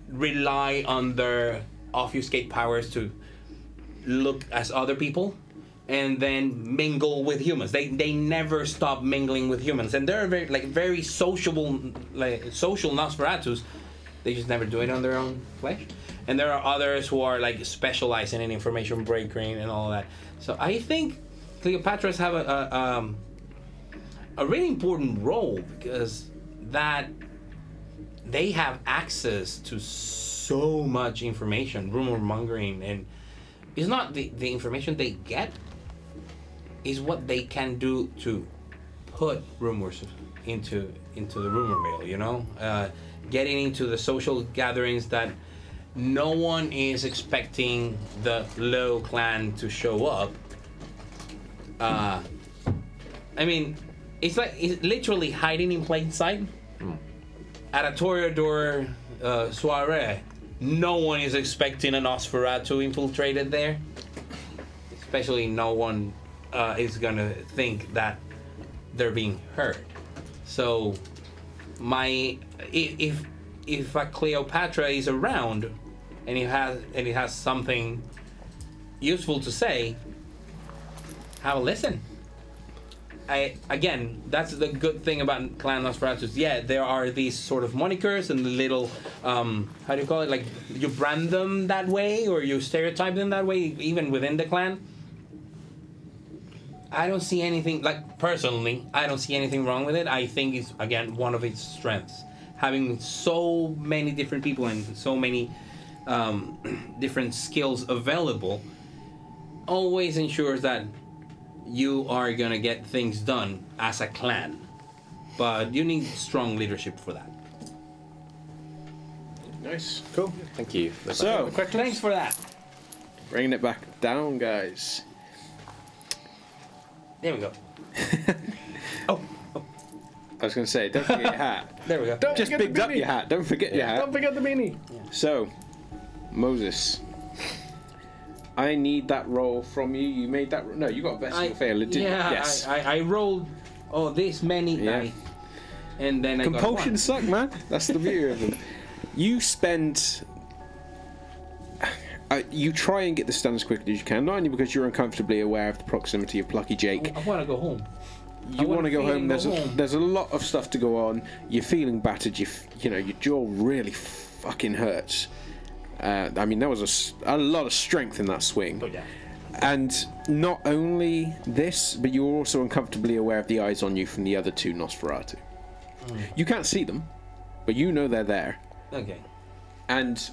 rely on their obfuscate powers to look as other people and then mingle with humans. They never stop mingling with humans, and they're very sociable, social Nosferatus. They just never do it on their own flesh. And there are others who are like specializing in information brokering and all that. So I think Cleopatras have a really important role, because that they have access to so much information, rumor mongering, and it's not the information they get, is what they can do to put rumors into the rumor mill, you know? Getting into the social gatherings that no one is expecting the low clan to show up. I mean, it's literally hiding in plain sight. At a Toreador soiree, no one is expecting an Nosferatu infiltrated there. Especially no one is gonna think that they're being heard. So if a Cleopatra is around, and it has something useful to say, have a listen. Again, that's the good thing about Clan Nosferatu. Yeah, there are these sort of monikers and the little, how do you call it? Like, you brand them that way, or you stereotype them that way, even within the clan. I don't see anything, like, personally, I don't see anything wrong with it. I think it's, again, one of its strengths. Having so many different people and so many different skills available always ensures that you are gonna get things done as a clan, but you need strong leadership for that. Nice, cool. Thank you. So, thanks for that. Bringing it back down, guys. There we go. I was going to say, don't forget your hat. There we go. Don't just bigged up your hat. Don't forget your hat. Don't forget the beanie. Yeah. So, Moses, I need that roll from you. You made that. No, you got a best and fail, didn't you? Yes. I rolled this many dice, and then compulsion suck, man. That's the beauty of them. You spend. You try and get this done as quickly as you can, not only because you're uncomfortably aware of the proximity of Plucky Jake. I want to go home. You want to go home. There's a lot of stuff to go on. You're feeling battered. You know your jaw really fucking hurts. I mean, there was a lot of strength in that swing. Oh, yeah. And not only this, but you're also uncomfortably aware of the eyes on you from the other two Nosferatu. You can't see them, but you know they're there. Okay. And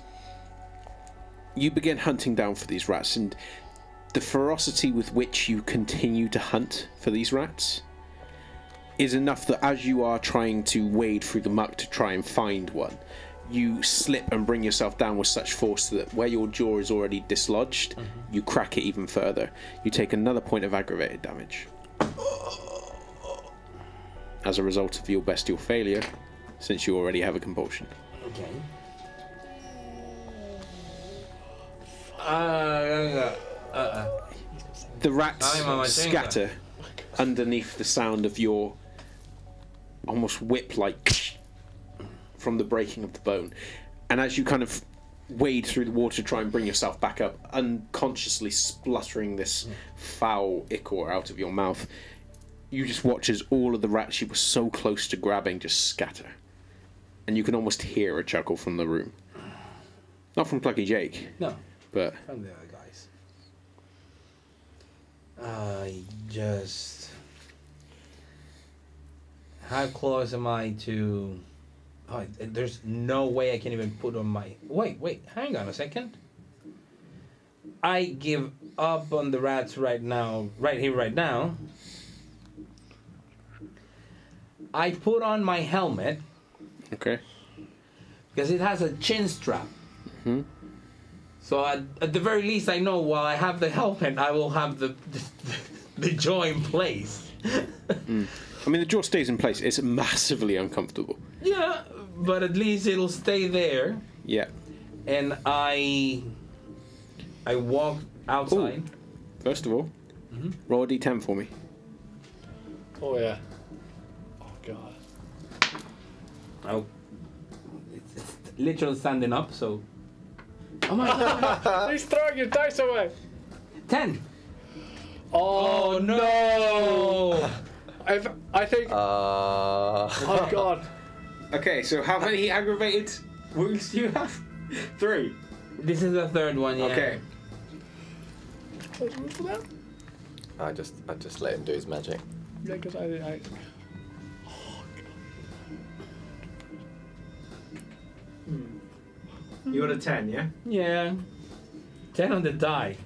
you begin hunting down for these rats, and the ferocity with which you continue to hunt for these rats is enough that as you are trying to wade through the muck to try and find one, you slip and bring yourself down with such force that where your jaw is already dislodged, you crack it even further. You take another point of aggravated damage as a result of your bestial failure, since you already have a compulsion. Okay. The rats scatter underneath the sound of your almost whip-like from the breaking of the bone, and as you kind of wade through the water to try and bring yourself back up, unconsciously spluttering this foul ichor out of your mouth, you just watch as all of the rats you were so close to grabbing just scatter, and you can almost hear a chuckle from the room. Not from Plucky Jake. No. But from the other guys. I just... How close am I to... Oh, there's no way I can even put on my... Wait, hang on a second. I give up on the rats right now, right here, right now. I put on my helmet. Okay. Because it has a chin strap. So at the very least, I know while I have the helmet, I will have the jaw in place. I mean, the jaw stays in place. It's massively uncomfortable. Yeah, but at least it'll stay there. Yeah. And I walk outside. Ooh. First of all, roll a d10 for me. Oh yeah. Oh god. Oh. It's literally standing up, so. Oh my god! He's throwing your dice away! 10! Oh no! I think... Oh god. Okay, so how many aggravated wounds do you have? 3. This is the third one, yeah. Okay. I just let him do his magic. Yeah, because I... You got a 10, yeah? Yeah. 10 on the die.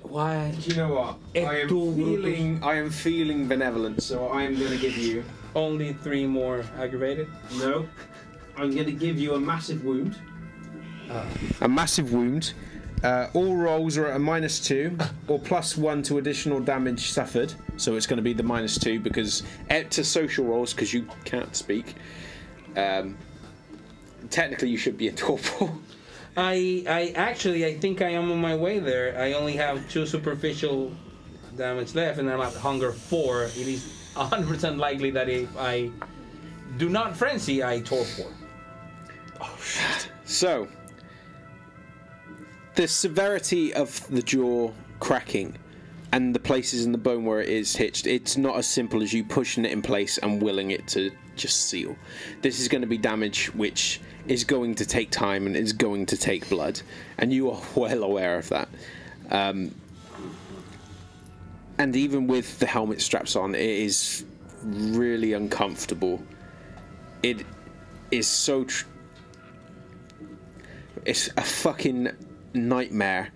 Why? Do you know what? I am feeling benevolent, so I am going to give you... Only 3 more aggravated? No. I'm going to give you a massive wound. A massive wound. All rolls are at a -2 or +1 to additional damage suffered. So it's going to be the -2 because to social rolls, because you can't speak. Technically, you should be a torpid. I think I am on my way there. I only have 2 superficial damage left, and I'm at hunger 4. It is 100% likely that if I do not frenzy, I torpor. Oh shit. So, the severity of the jaw cracking and the places in the bone where it is hitched, it's not as simple as you pushing it in place and willing it to just seal. This is going to be damage which is going to take time and is going to take blood, and you are well aware of that. And even with the helmet straps on, it is really uncomfortable. It is so... it's a fucking nightmare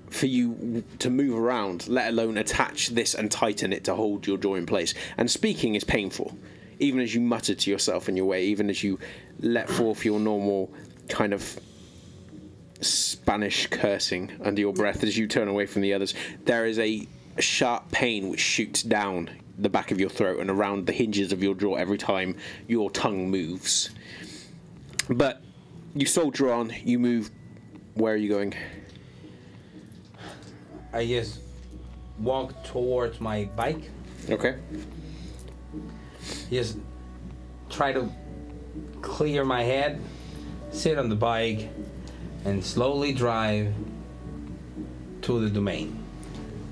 for you to move around, let alone attach this and tighten it to hold your jaw in place. And speaking is painful, even as you mutter to yourself in your way, even as you let forth your normal kind of Spanish cursing under your breath as you turn away from the others. There is a sharp pain which shoots down the back of your throat and around the hinges of your jaw every time your tongue moves. But you soldier on, you move. Where are you going? I just walk towards my bike. Okay. Just try to clear my head, sit on the bike, and slowly drive to the domain.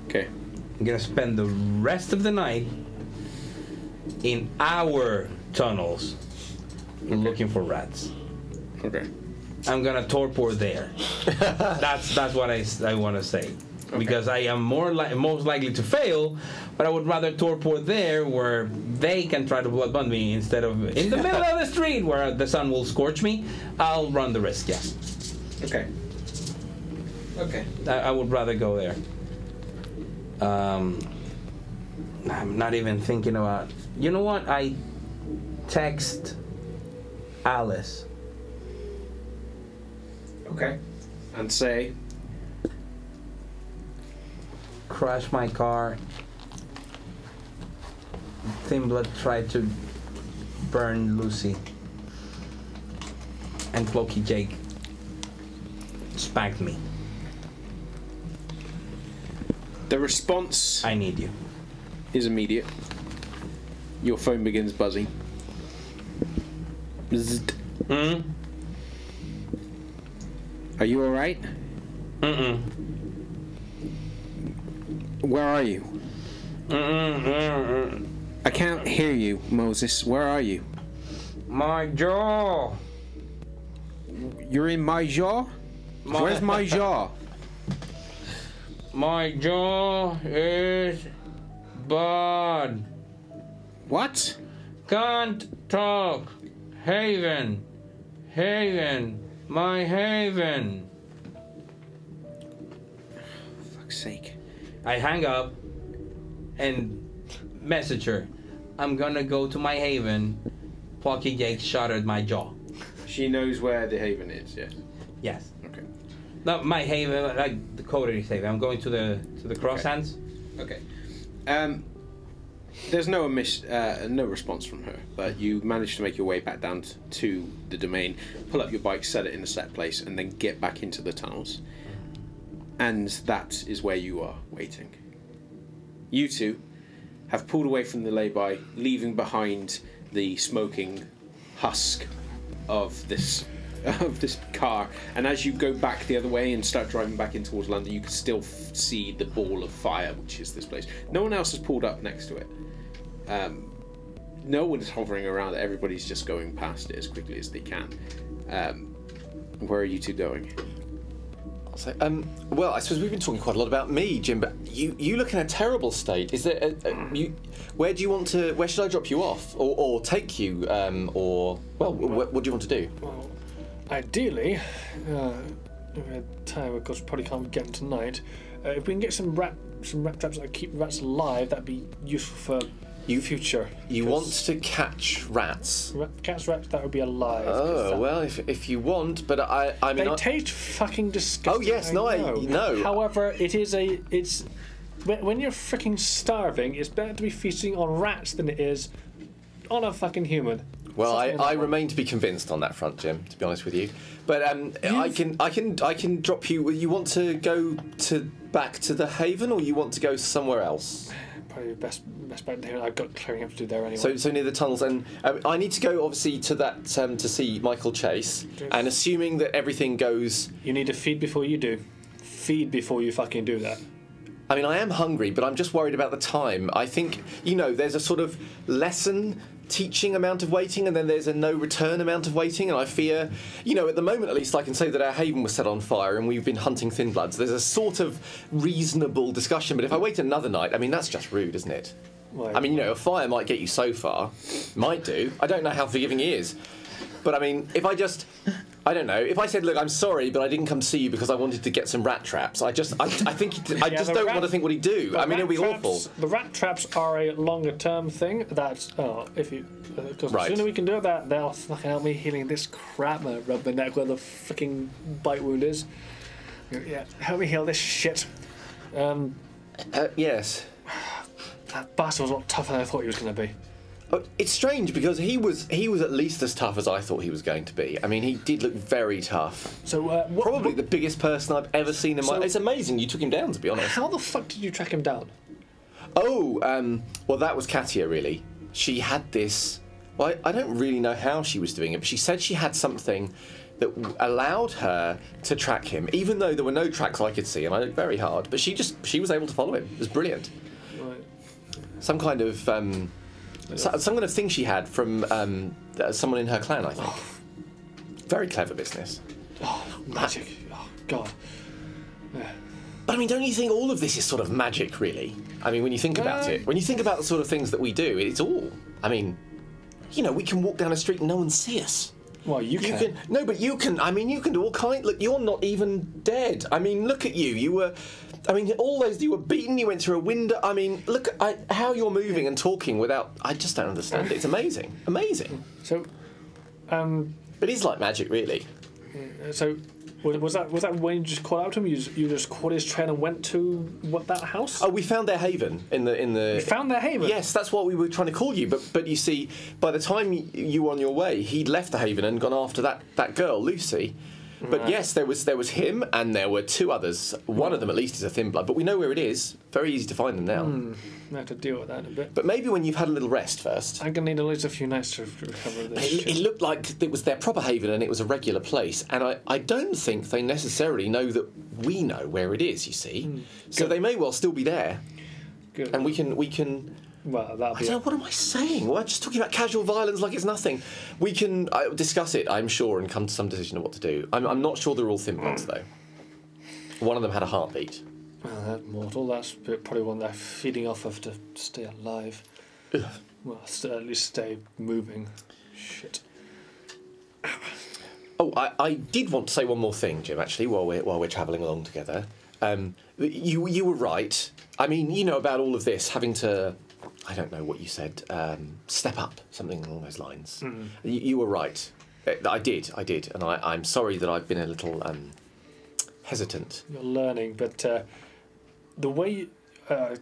Okay. I'm gonna spend the rest of the night in our tunnels looking for rats. Okay. I'm gonna torpor there. That's what I want to say. Okay. Because I am most likely to fail, but I would rather torpor there where they can try to bloodbond me instead of in the middle of the street where the sun will scorch me. I'll run the risk, yeah. Okay. Okay. I would rather go there. I'm not even thinking about... You know what? I text Alice. Okay. And say... Crash my car. Thin Blood tried to burn Lucy. And Plucky Jake spanked me. The response... I need you. ...is immediate. Your phone begins buzzing. Bzzzt. Mm-hmm. Are you alright? Mm-mm. Where are you? Mm-mm. I can't hear you, Moses. Where are you? My jaw. You're in my jaw? Where's my jaw? My jaw is bad. What? Can't talk. Haven. Haven. My haven. Fuck's sake. I hang up and message her. I'm gonna go to my haven. Plucky Jake shot at my jaw. She knows where the haven is, yes? Yes. Okay. Not my haven, like the coteries haven. I'm going to the cross hands. Okay. There's no response from her, but you manage to make your way back down to the domain, pull up your bike, set it in a set place, and then get back into the tunnels. And that is where you are waiting. You two have pulled away from the lay-by, leaving behind the smoking husk of this car. And as you go back the other way and start driving back in towards London, you can still see the ball of fire, which is this place. No one else has pulled up next to it. No one's hovering around it. Everybody's just going past it as quickly as they can. Where are you two going? So, well, I suppose we've been talking quite a lot about me, Jim, but you look in a terrible state. Is there where do you want to? Where should I drop you off, or take you, or what do you want to do? Well, ideally, time of course probably can't get them tonight. If we can get some rat traps that keep rats alive, that'd be useful for future. You want to catch rats? Catch rats that would be alive. Oh well, if you want, but I mean they taste fucking disgusting. Oh yes, I know. However, it's when you're freaking starving, it's better to be feasting on rats than it is on a fucking human. Well, I remain to be convinced on that front, Jim. To be honest with you, but I can drop you. You want to go back to the Haven, or you want to go somewhere else? probably the best bet here. I've got clearing up to do there anyway. So near the tunnels, and I need to go obviously to that to see Michael Chase. And assuming that everything goes, you need to feed before you do. Feed before you fucking do that. I mean, I am hungry, but I'm just worried about the time. I think, you know, there's a sort of lesson teaching amount of waiting, and then there's a no return amount of waiting, and I fear, you know, at the moment at least I can say that our haven was set on fire and we've been hunting thin bloods. There's a sort of reasonable discussion, but if I wait another night, I mean, that's just rude, isn't it? Well, I mean, you know, a fire might get you so far. Might do. I don't know how forgiving he is. But I mean, if I don't know, if I said, look, I'm sorry, but I didn't come to see you because I wanted to get some rat traps, I think, I just don't want to think what he'd do. I mean, it'll be awful. The rat traps are a longer term thing. That's, if you, because the sooner we can do that, they'll fucking help me healing this crap. I rub my neck where the freaking bite wound is. Yeah, help me heal this shit. Yes. That bastard was a lot tougher than I thought he was going to be. Oh, it's strange because he was at least as tough as I thought he was going to be. I mean, he did look very tough. So probably the biggest person I've ever seen in my. It's amazing you took him down, to be honest. How the fuck did you track him down? Oh, well, that was Katia. Really, she had this. Well, I don't really know how she was doing it, but she said she had something that allowed her to track him, even though there were no tracks I could see, and I looked very hard. But she was able to follow him. It was brilliant. Right. Some kind of some kind of thing she had from someone in her clan, I think. Oh. Very clever business. Oh, magic. Oh, God. Yeah. But I mean, don't you think all of this is sort of magic, really? I mean, when you think about it. When you think about the sort of things that we do, it's all... I mean, you know, we can walk down a street and no one see us. Well, you can. No, but you can... I mean, you can do all kinds... Look, you're not even dead. I mean, look at you. You were... I mean, all those... You were beaten, you went through a window. I mean, look at how you're moving and talking without... I just don't understand it. It's amazing. Amazing. So, It is like magic, really. So, was that when you just caught out to him? You just caught his trail and went to that house? Oh, we found their haven in the. You found their haven? Yes, that's what we were trying to call you. But you see, by the time you were on your way, he'd left the haven and gone after that girl, Lucy. But Right. yes, there was him and there were two others. One of them, at least, is a thin blood. But we know where it is. Very easy to find them now. I have to deal with that in a bit. But maybe when you've had a little rest first. I'm gonna need at least a few nights to recover this. It looked like it was their proper haven and it was a regular place. And I don't think they necessarily know that we know where it is, you see. So they may well still be there. Good. And we can. Well, that'll be. What am I saying? Well, I'm just talking about casual violence like it's nothing. We can discuss it, I'm sure, and come to some decision of what to do. I'm not sure they're all thin bloods, though. One of them had a heartbeat. Well, that mortal. That's probably one they're feeding off of to stay alive. Ugh. Well, at least stay moving. Shit. Oh, I did want to say one more thing, Jim. Actually, while we're travelling along together, you were right. I mean, you know about all of this having to. I don't know what you said. Step up, something along those lines. You were right. I did, and I'm sorry that I've been a little hesitant. You're learning, but the way I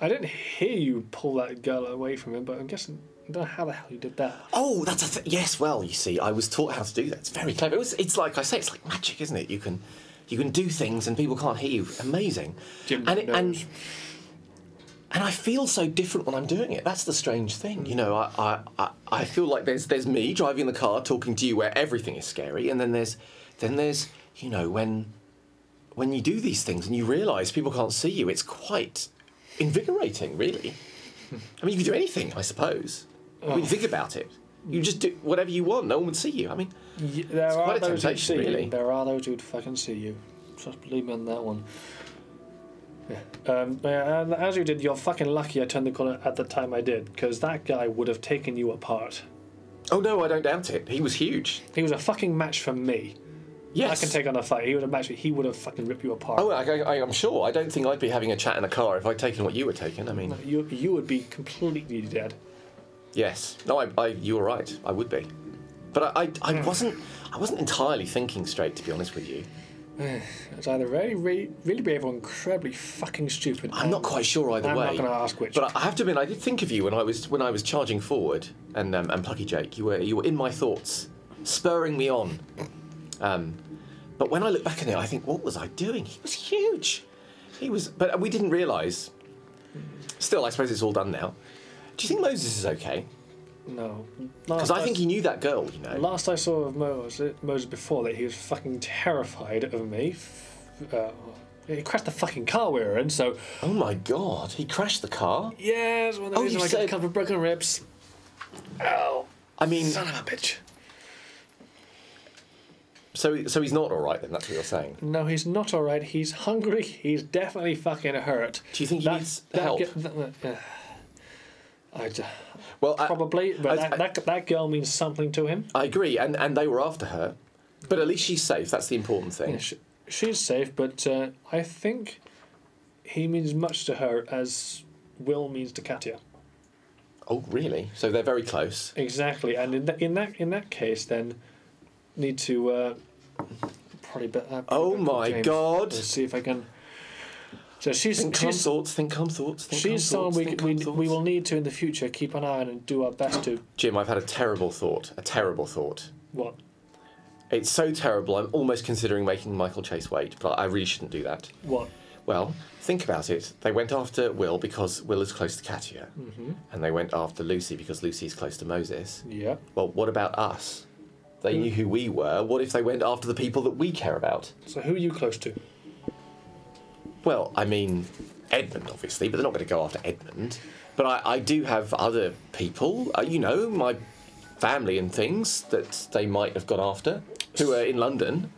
didn't hear you pull that girl away from him, but I'm guessing I don't know how the hell you did that. Oh, that's a yes. Well, you see, I was taught how to do that. It's very clever. It's like I say, it's like magic, isn't it? You can do things and people can't hear you. Amazing. And I feel so different when I'm doing it. That's the strange thing. You know, I feel like there's me driving the car talking to you where everything is scary, and then there's you know when you do these things and you realise people can't see you, it's quite invigorating, really. I mean, you can do anything, I suppose. When you think about it, you just do whatever you want. No one would see you. I mean, there it's are quite a those who'd temptation, see really. you. There are those who'd fucking see you. Just believe me on that one. Yeah. And as you did, you're fucking lucky I turned the corner at the time I did, because that guy would have taken you apart. Oh no, I don't doubt it. He was huge. He was a fucking match for me. Yes. I can take on a fight. He would have fucking ripped you apart. Oh, I'm sure. I don't think I'd be having a chat in a car if I'd taken what you were taking. I mean, No, you would be completely dead. Yes. No, you were right. I would be. But I wasn't entirely thinking straight, to be honest with you. It's either really brave or incredibly fucking stupid. I'm not quite sure either way. I'm not going to ask which. But I have to admit, I did think of you when I was charging forward, and Plucky Jake, you were in my thoughts, spurring me on. But when I look back at it, I think, what was I doing? He was huge. But we didn't realise. Still, I suppose it's all done now. Do you think Moses is okay? No. Because I think he knew that girl, you know. Last I saw of Moses before that, he was fucking terrified of me. He crashed the fucking car we were in, so... Oh my god, he crashed the car? Yeah, it's one of those you I said... got a couple of broken ribs. Ow. I mean... Son of a bitch. So he's not alright then, that's what you're saying? No, he's not alright. He's hungry. He's definitely fucking hurt. Do you think he needs help? Well, probably, but that girl means something to him. I agree, and they were after her. But at least she's safe, that's the important thing. Yeah, she's safe, but I think he means much to her as Will means to Katia. Oh, really? So they're very close. Exactly, and in that case, then need to probably. Oh my god! Let's see if I can. So think calm thoughts. She's someone we will need to in the future keep an eye on and do our best to. Jim, I've had a terrible thought. What? It's so terrible. I'm almost considering making Michael Chase wait, but I really shouldn't do that. What? Well, think about it. They went after Will because Will is close to Katia, and they went after Lucy because Lucy is close to Moses. Yeah. Well, what about us? They knew who we were. What if they went after the people that we care about? So who are you close to? Well, I mean, Edmund, obviously, but they're not going to go after Edmund. But I do have other people, you know, my family and things that they might have gone after, who are in London.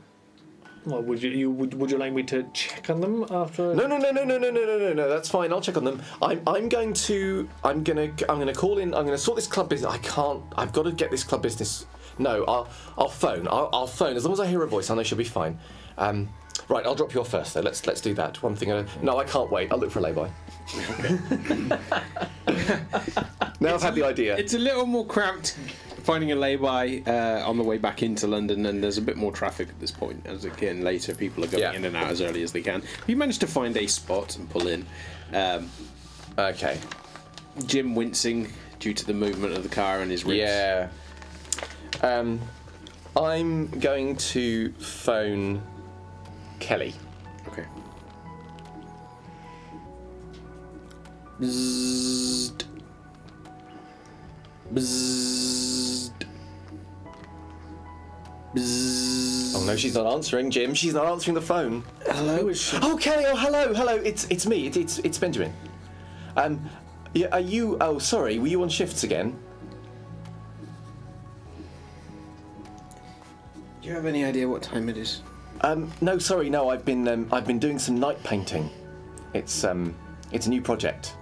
Well, would you like me to check on them after? No. That's fine. I'll check on them. I'm gonna call in. I'm gonna sort this club business. I've got to get this club business. No, I'll phone. I'll phone. As long as I hear a voice, I know she'll be fine. Right, I'll drop you off first, though. Let's do that. One thing. No, I can't wait. I'll look for a lay-by. Now I've had the idea. It's a little more cramped finding a lay-by on the way back into London, and there's a bit more traffic at this point. As again, later people are going in and out as early as they can. You managed to find a spot and pull in. Okay. Jim wincing due to the movement of the car and his ribs. Yeah. I'm going to phone Kelly. Okay. Bzzzt. Bzzzt. Bzzzt. Oh no, she's not answering, Jim. She's not answering the phone. Hello, is she? Oh, Kelly. Oh, hello. It's me. It's Benjamin. Yeah, are you? Oh, sorry. Were you on shifts again? Do you have any idea what time it is? No, sorry. No, I've been doing some night painting. It's a new project.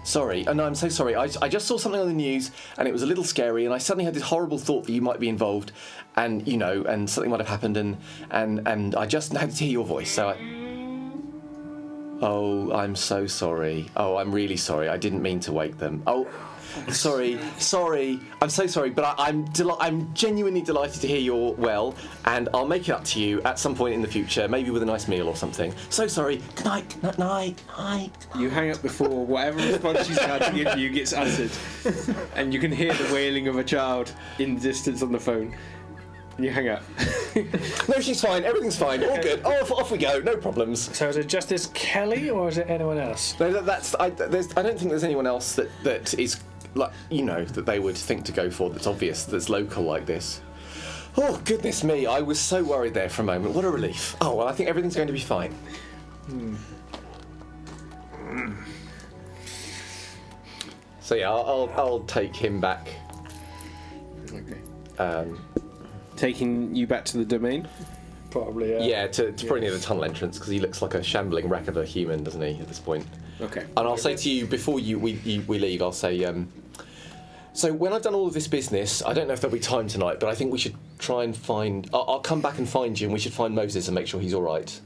Sorry. Oh, no, I'm so sorry. I just saw something on the news and it was a little scary, and I suddenly had this horrible thought that you might be involved, and you know, and something might have happened, and I just had to hear your voice. So Oh, I'm so sorry. Oh, I'm really sorry. I didn't mean to wake them. Oh, sorry. I'm so sorry, but I'm genuinely delighted to hear you're well, and I'll make it up to you at some point in the future, maybe with a nice meal or something. So sorry. Good night. You hang up before whatever response she's about to give you gets answered, and you can hear the wailing of a child in the distance on the phone. You hang up. No, she's fine. Everything's fine. All good. Off we go. No problems. So is it just this Kelly, or is it anyone else? No, I don't think there's anyone else that is, like, you know, that they would think to go for that's obvious, that's local like this. Oh, goodness me. I was so worried there for a moment. What a relief. Oh, well, I think everything's going to be fine. So, yeah, I'll take him back. Okay. Taking you back to the domain? Probably, yeah. Yeah, to probably near the tunnel entrance, because he looks like a shambling wreck of a human, doesn't he, at this point? Okay. And I'll say to you, before we leave, I'll say, so when I've done all of this business, I don't know if there'll be time tonight, but I think we should try and find... I'll come back and find you, and we should find Moses and make sure he's all right.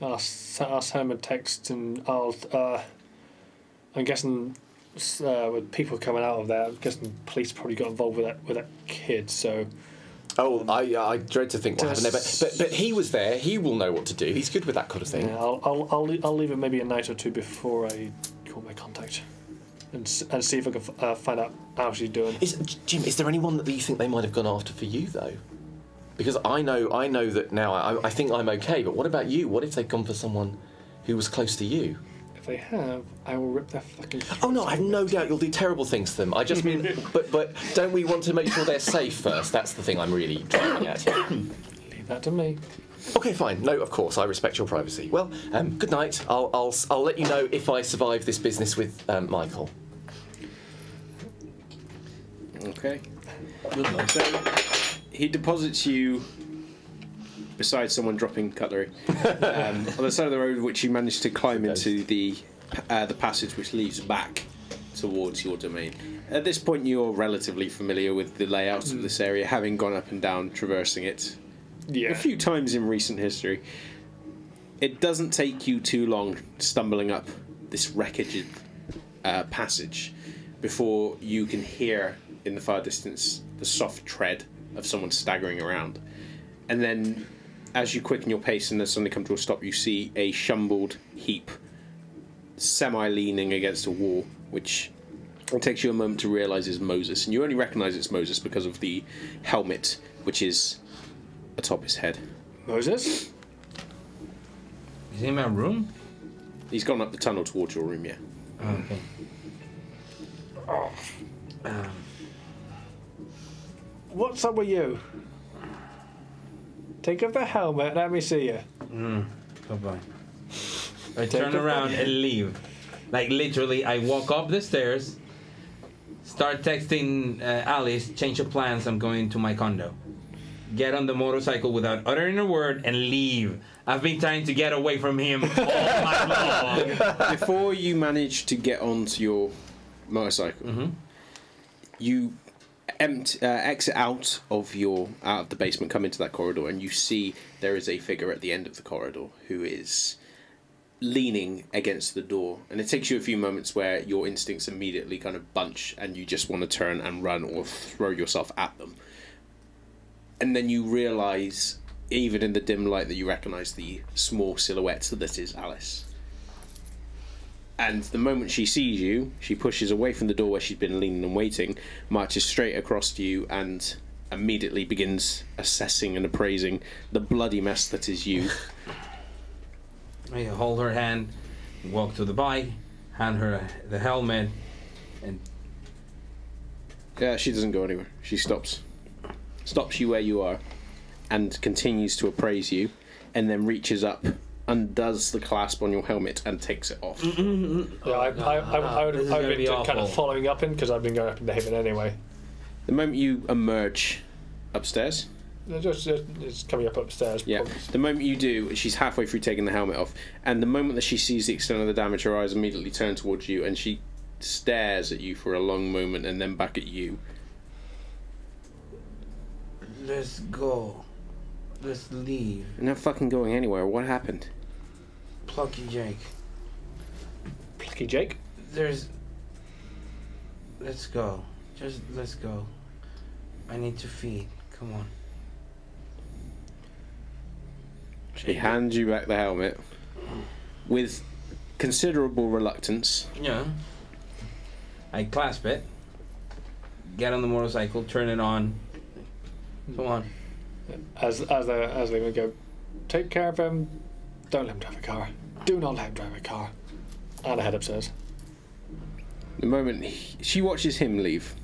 I'll send him a text, and I'm guessing... with people coming out of there, I'm guessing police probably got involved with that kid. So, I dread to think what happened there. But he was there. He will know what to do. He's good with that kind of thing. Yeah, I'll leave it maybe a night or two before I call my contact and see if I can find out how she's doing. Jim, is there anyone that you think they might have gone after for you though? Because I know that now. I think I'm okay. But what about you? What if they've gone for someone who was close to you? they have, I will rip their fucking. Oh no, I have no doubt you'll do terrible things to them. I just mean, but don't we want to make sure they're safe first? That's the thing I'm really driving at here. Leave that to me. Okay, fine. No, of course, I respect your privacy. Well, good night. I'll let you know if I survive this business with Michael. Okay. Good night. So he deposits you beside someone dropping cutlery on the side of the road, which you manage to climb into the passage which leads back towards your domain. At this point, you're relatively familiar with the layouts of this area, having gone up and down, traversing it a few times in recent history. It doesn't take you too long stumbling up this wreckage passage before you can hear in the far distance the soft tread of someone staggering around. And then as you quicken your pace and then suddenly come to a stop, you see a shumbled heap semi-leaning against a wall, which it takes you a moment to realise is Moses. And you only recognise it's Moses because of the helmet, which is atop his head. Moses? Is he in my room? He's gone up the tunnel towards your room, yeah. Oh, okay. What's up with you? Take off the helmet, let me see you. Bye-bye. I turn around and leave. Like, literally, I walk up the stairs, start texting Alice, change of plans, I'm going to my condo. Get on the motorcycle without uttering a word and leave. I've been trying to get away from him all night long. Before you manage to get onto your motorcycle, you exit out of the basement, come into that corridor, and you see there is a figure at the end of the corridor who is leaning against the door. And it takes you a few moments where your instincts immediately kind of bunch and you just want to turn and run or throw yourself at them. And then you realise, even in the dim light, that you recognise the small silhouette that is Alice. And the moment she sees you, she pushes away from the door where she's been leaning and waiting, marches straight across to you, and immediately begins assessing and appraising the bloody mess that is you. I hold her hand, walk to the bike, hand her the helmet, and... Yeah, she doesn't go anywhere. She stops you where you are, and continues to appraise you, and then reaches up, undoes the clasp on your helmet, and takes it off. Yeah, I would have been kind of following up in, because I've been going up in the haven anyway. The moment you emerge upstairs... It's coming up upstairs. Yeah. The moment you do, she's halfway through taking the helmet off, and the moment that she sees the extent of the damage, her eyes immediately turn towards you, and she stares at you for a long moment, and then back at you. Let's go. Let's leave. I'm not fucking going anywhere. What happened? Plucky Jake. Plucky Jake? Let's go. Just let's go. I need to feed. Come on. She hands you back the helmet with considerable reluctance. Yeah. I clasp it, get on the motorcycle, turn it on. Come on. As they would go, take care of him. Don't let him drive a car. Do not let him drive a car. And I head upstairs. The moment she watches him leave,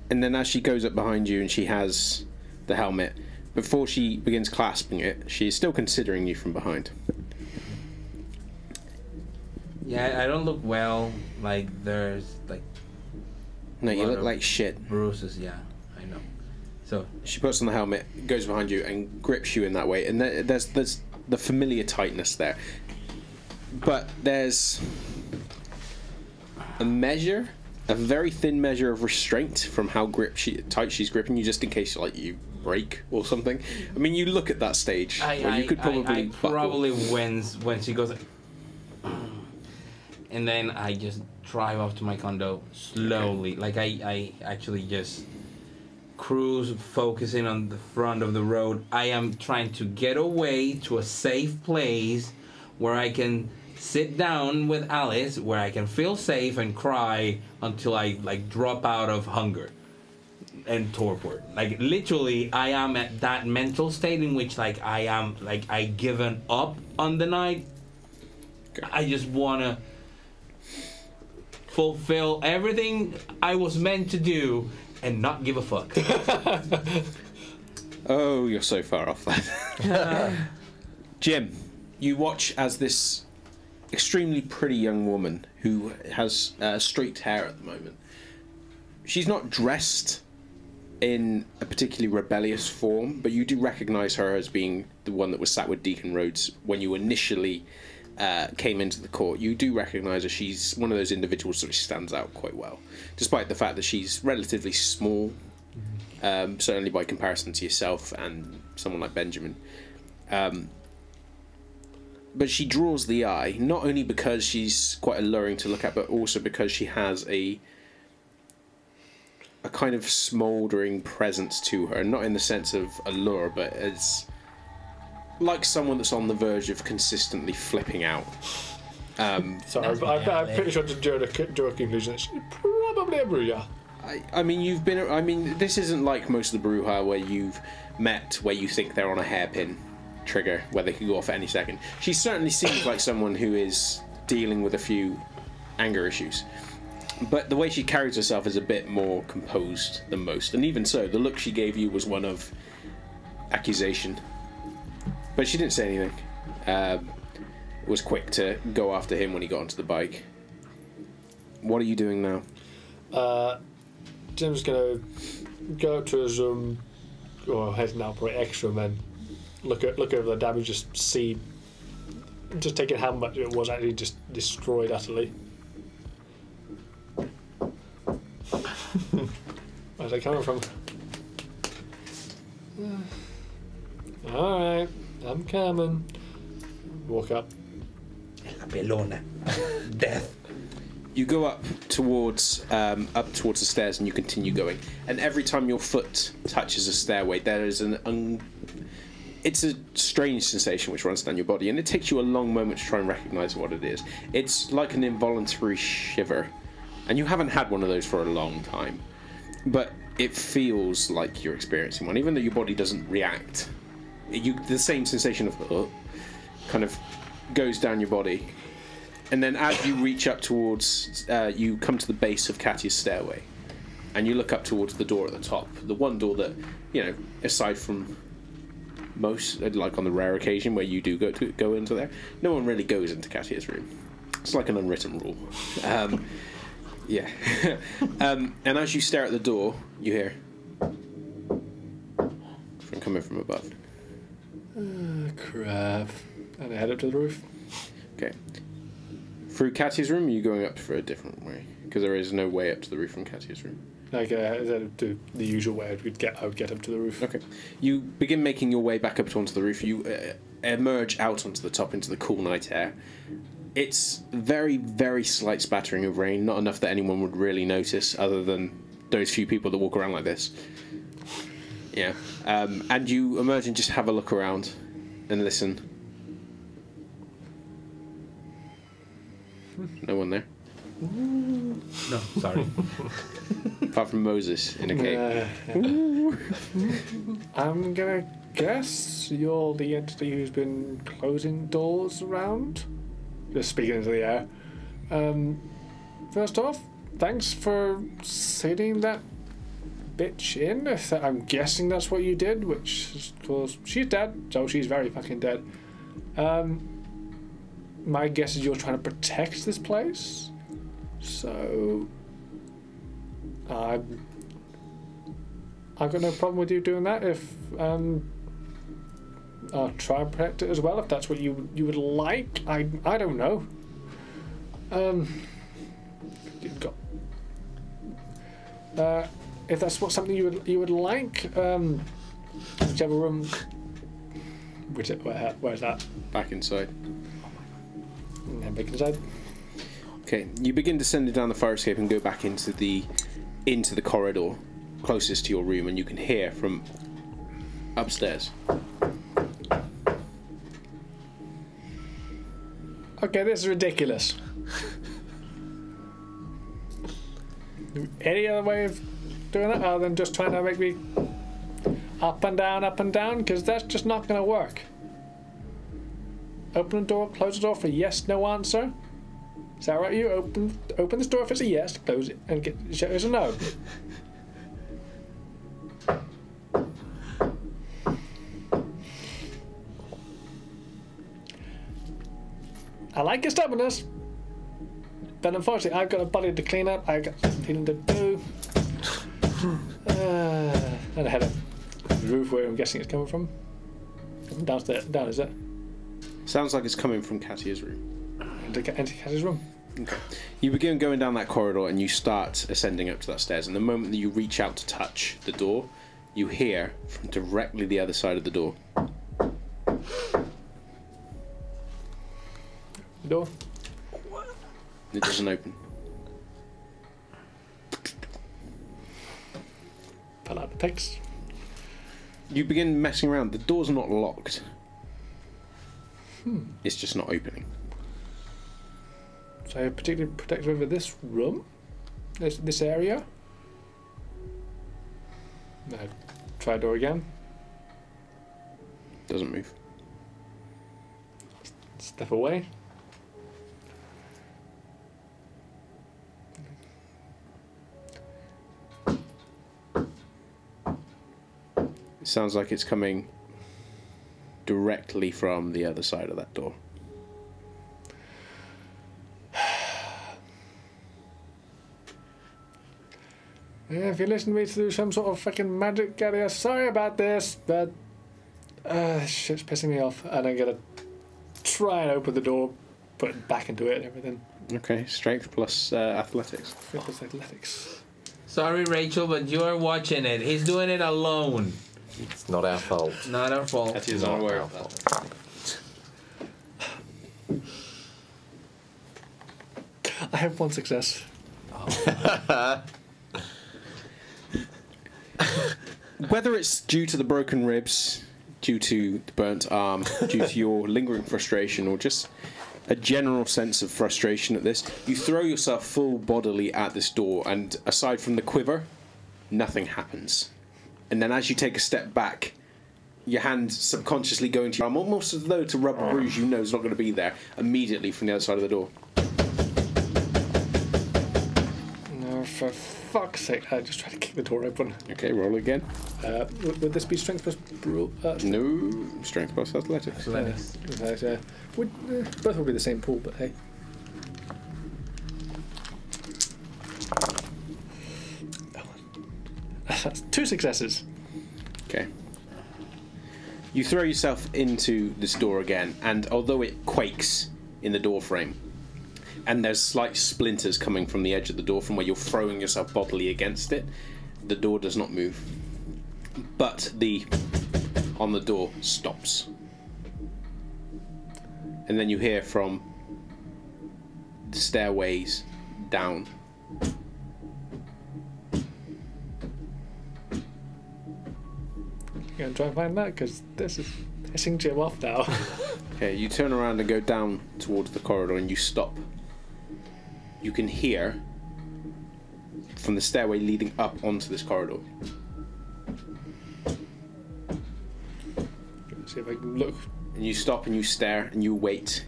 and then as she goes up behind you and she has the helmet, before she begins clasping it, she is still considering you from behind. Yeah, I don't look well. Like, there's, like... No, you look like shit. Bruises, yeah, I know. So she puts on the helmet, goes behind you, and grips you in that way. And there's the familiar tightness there. But there's a very thin measure of restraint from how tight she's gripping you, just in case you break or something. I mean, you look at that stage where you could probably when she goes, and then I just drive off to my condo slowly. Okay. Like I actually just cruise, focusing on the front of the road. I am trying to get away to a safe place where I can sit down with Alice, where I can feel safe and cry until I drop out of hunger and torpor. Like, literally, I am at that mental state in which I given up on the night. I just want to fulfill everything I was meant to do and not give a fuck. Oh, you're so far off that. Jim, you watch as this extremely pretty young woman who has streaked hair at the moment. She's not dressed in a particularly rebellious form, but you do recognise her as being the one that was sat with Deacon Rhodes when you initially came into the court. You do recognise her. She's one of those individuals that stands out quite well, despite the fact that she's relatively small, certainly by comparison to yourself and someone like Benjamin. But she draws the eye, not only because she's quite alluring to look at, but also because she has a kind of smouldering presence to her, not in the sense of allure, but as like someone that's on the verge of consistently flipping out. Sorry, I'm pretty sure to draw a conclusion that she's probably a Bruja. I mean, this isn't like most of the Bruja where you've met where you think they're on a hairpin trigger where they could go off at any second. She certainly seems like someone who is dealing with a few anger issues. But the way she carries herself is a bit more composed than most. And even so, the look she gave you was one of accusation. But she didn't say anything. Was quick to go after him when he got onto the bike. What are you doing now? Jim's going to go up to his room, or heading out for X room, and look over the damage, just taking how much it was actually just destroyed utterly. Where's that coming from? Alright, I'm coming. Walk up. La pelona. Death. You go up towards the stairs and you continue going. And every time your foot touches a stairway, there is it's a strange sensation which runs down your body, and it takes you a long moment to try and recognise what it is. It's like an involuntary shiver. And you haven't had one of those for a long time. But it feels like you're experiencing one, even though your body doesn't react. The same sensation of kind of goes down your body. And then as you reach up towards, you come to the base of Katia's stairway. And you look up towards the door at the top. The one door that, aside from most, like on the rare occasion where you do go into there, no one really goes into Katia's room. It's like an unwritten rule. Yeah. And as you stare at the door, you hear coming from above. Crap. And I head up to the roof. Okay. Through Katia's room, or are you going up for a different way? Because there is no way up to the roof from Katia's room. Like the usual way I would get up to the roof. Okay. You begin making your way back up onto the roof. You emerge out onto the top into the cool night air. It's very, very slight spattering of rain, not enough that anyone would really notice other than those few people that walk around like this. Yeah. And you emerge and just have a look around and listen. No one there? No, sorry. Apart from Moses in a cave. I'm gonna guess you're the entity who's been closing doors around? Just speaking into the air. First off, thanks for sitting that bitch in. I'm guessing that's what you did, which is because she's dead, so she's very fucking dead. My guess is you're trying to protect this place. So I've got no problem with you doing that. If I'll try and protect it as well, if that's what you would like. I don't know. If that's something you would like, whichever room. Where's that? Back inside. Yeah, back inside. Okay, you begin descending down the fire escape and go back into the corridor closest to your room, and you can hear from upstairs. Okay, this is ridiculous. Any other way of doing that other than just trying to make me up and down, because that's just not going to work. open the door, close the door for yes, no answer? Is that right? You open this door if it's a yes, close it, and shut it as a no. I like your stubbornness, but unfortunately I've got a body to clean up, I've got something to do. And I had a roof where I'm guessing it's coming from. Downstairs, down, is it? Sounds like it's coming from Katia's room. Into Katia's room. Okay. You begin going down that corridor and you start ascending up to that stairs, and the moment that you reach out to touch the door, you hear from directly the other side of the door. Door? It doesn't open. Pull out the picks. You begin messing around. The door's not locked. It's just not opening. So I particularly protected over this room? This area? No. Try door again. Doesn't move. Step away. It sounds like it's coming directly from the other side of that door. Yeah, if you listen to me through some sort of fucking magic carrier, sorry about this, but this shit's pissing me off, and I'm gonna try and open the door, put it back into it and everything. Okay, strength plus athletics. Plus athletics. Sorry, Rachel, but you're watching it. He's doing it alone. It's not our fault. Not our fault. Katia's unaware of that. I have one success. Whether it's due to the broken ribs, due to the burnt arm, due to your lingering frustration, or just a general sense of frustration at this, you throw yourself full bodily at this door, and aside from the quiver, nothing happens. And then as you take a step back, your hand subconsciously going to your arm, almost as though to rub a bruise you know is not going to be there, immediately from the other side of the door. No, for fuck's sake, I just tried to kick the door open. Okay, roll again. Would this be strength plus No, strength plus athletics. Both would be the same pool, but hey. That's 2 successes. Okay. You throw yourself into this door again, and although it quakes in the door frame, and there's slight splinters coming from the edge of the door from where you're throwing yourself bodily against it, the door does not move. But the on the door stops. And then you hear from the stairways down. You gonna try and find that? Because this is pissing Jim off now. Okay, you turn around and go down towards the corridor and you stop. You can hear from the stairway leading up onto this corridor. See if I can look. And you stop and you stare and you wait.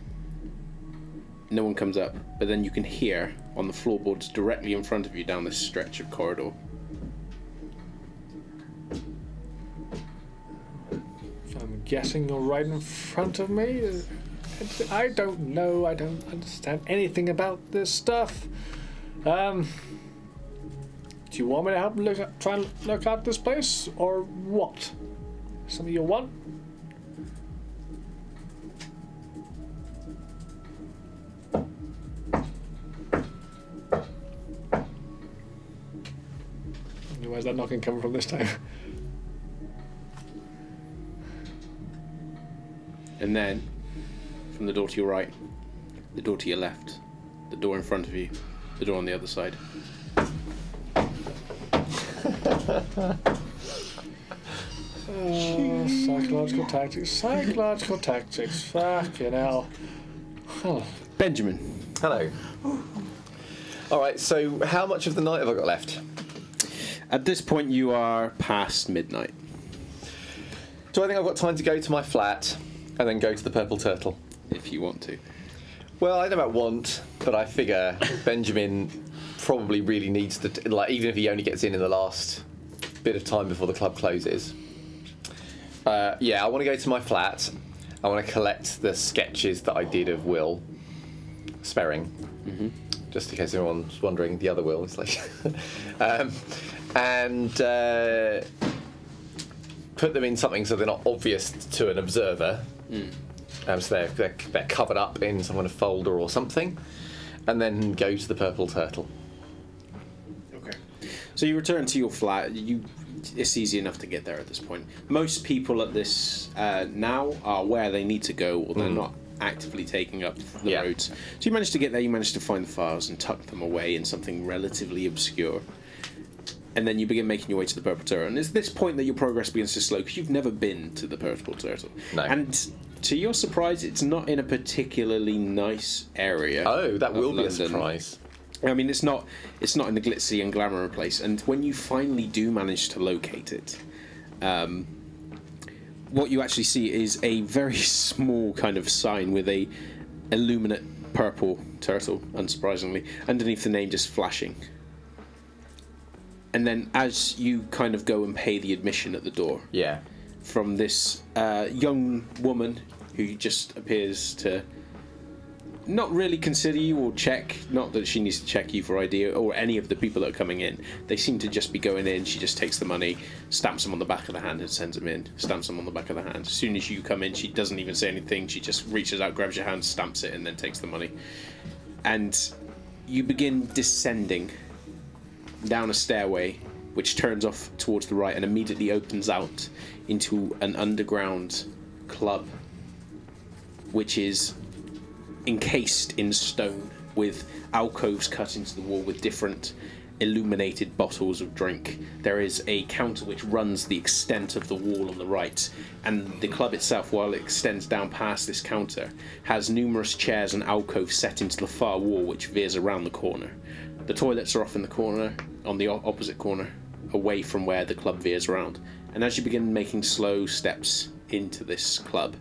No one comes up, but then you can hear on the floorboards directly in front of you down this stretch of corridor. I'm guessing you're right in front of me. I don't know. I don't understand anything about this stuff. Do you want me to help try and look out this place, or what? Something you want? Where's that knocking coming from this time? And then, from the door to your right, the door to your left, the door in front of you, the door on the other side. Psychological tactics. Psychological tactics. Fucking hell. Oh. Benjamin. Hello. Alright, so how much of the night have I got left? At this point, you are past midnight. Do I think I've got time to go to my flat and then go to the Purple Turtle? if you want to. Well, I don't know about want, but I figure Benjamin probably really needs to, like, even if he only gets in the last bit of time before the club closes. Yeah, I want to go to my flat. I want to collect the sketches that I did of Will Sperring, just in case anyone's wondering. The other Will is like, and put them in something so they're not obvious to an observer. So they're covered up in some kind of folder or something, and then go to the Purple Turtle. Okay. So you return to your flat. It's easy enough to get there at this point. Most people at this now are where they need to go, or they're not actively taking up the roads. So you manage to get there, you manage to find the files and tuck them away in something relatively obscure. And then you begin making your way to the Purple Turtle. And it's this point that your progress begins to slow, because you've never been to the Purple Turtle. No. And to your surprise, it's not in a particularly nice area. Oh, that will be London. a surprise. I mean, it's not in the glitzy and glamour place. And when you finally do manage to locate it, what you actually see is a very small kind of sign with a illuminate purple turtle, unsurprisingly, underneath the name just flashing. And then as you kind of go and pay the admission at the door, from this young woman who just appears to not really consider you or check, not that she needs to check you for ID or any of the people that are coming in. They seem to just be going in. She just takes the money, stamps them on the back of the hand and sends them in. Stamps them on the back of the hand. As soon as you come in, she doesn't even say anything. She just reaches out, grabs your hand, stamps it, and then takes the money. And you begin descending down a stairway which turns off towards the right and immediately opens out into an underground club, which is encased in stone with alcoves cut into the wall with different illuminated bottles of drink. There is a counter which runs the extent of the wall on the right, and the club itself, while it extends down past this counter, has numerous chairs and alcoves set into the far wall which veers around the corner. The toilets are off in the corner, on the opposite corner, away from where the club veers around. And as you begin making slow steps into this club,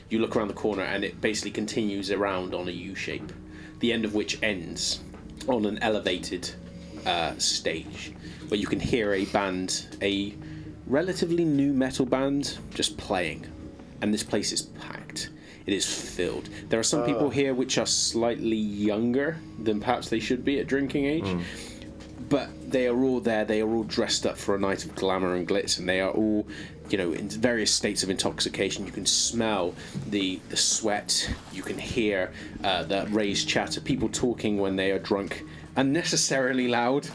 you look around the corner and it basically continues around on a U shape, the end of which ends on an elevated stage where you can hear a band, a relatively new metal band, just playing. And this place is packed. It is filled. There are some people here which are slightly younger than perhaps they should be at drinking age. But they are all there, they are all dressed up for a night of glamour and glitz, and they are all, you know, in various states of intoxication. You can smell the sweat, you can hear the raised chatter, people talking when they are drunk, unnecessarily loud,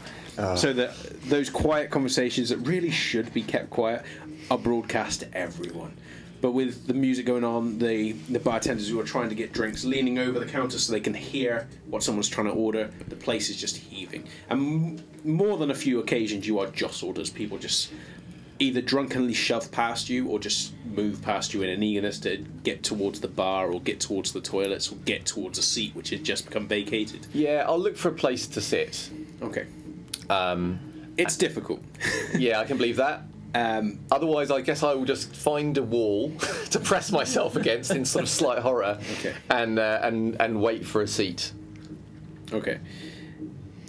so that those quiet conversations that really should be kept quiet are broadcast to everyone. But with the music going on, the bartenders who are trying to get drinks leaning over the counter so they can hear what someone's trying to order, the place is just heaving. And more than a few occasions you are jostled as people just either drunkenly shove past you or just move past you in an eagerness to get towards the bar or get towards the toilets or get towards a seat which has just become vacated. Yeah, I'll look for a place to sit. Okay. It's difficult. Yeah, I can believe that. Otherwise, I guess I will just find a wall to press myself against in sort of slight horror, and wait for a seat. Okay.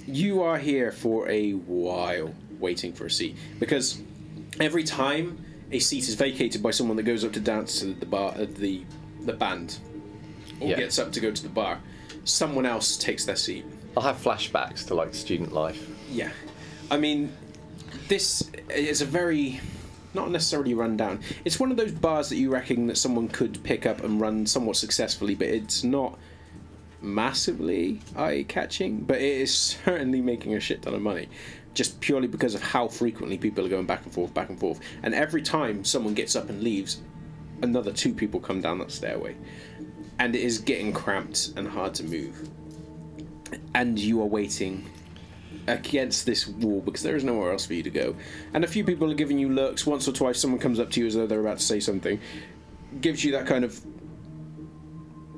You are here for a while waiting for a seat, because every time a seat is vacated by someone that goes up to dance to the bar, the band, or gets up to go to the bar, someone else takes their seat. I'll have flashbacks to like student life. Yeah, I mean, this is a very, not necessarily run down. It's one of those bars that you reckon that someone could pick up and run somewhat successfully, but it's not massively eye-catching, but it is certainly making a shit ton of money, just purely because of how frequently people are going back and forth, back and forth. And every time someone gets up and leaves, another two people come down that stairway. And it is getting cramped and hard to move. And you are waiting against this wall because there is nowhere else for you to go. And a few people are giving you looks. Once or twice someone comes up to you as though they're about to say something, gives you that kind of,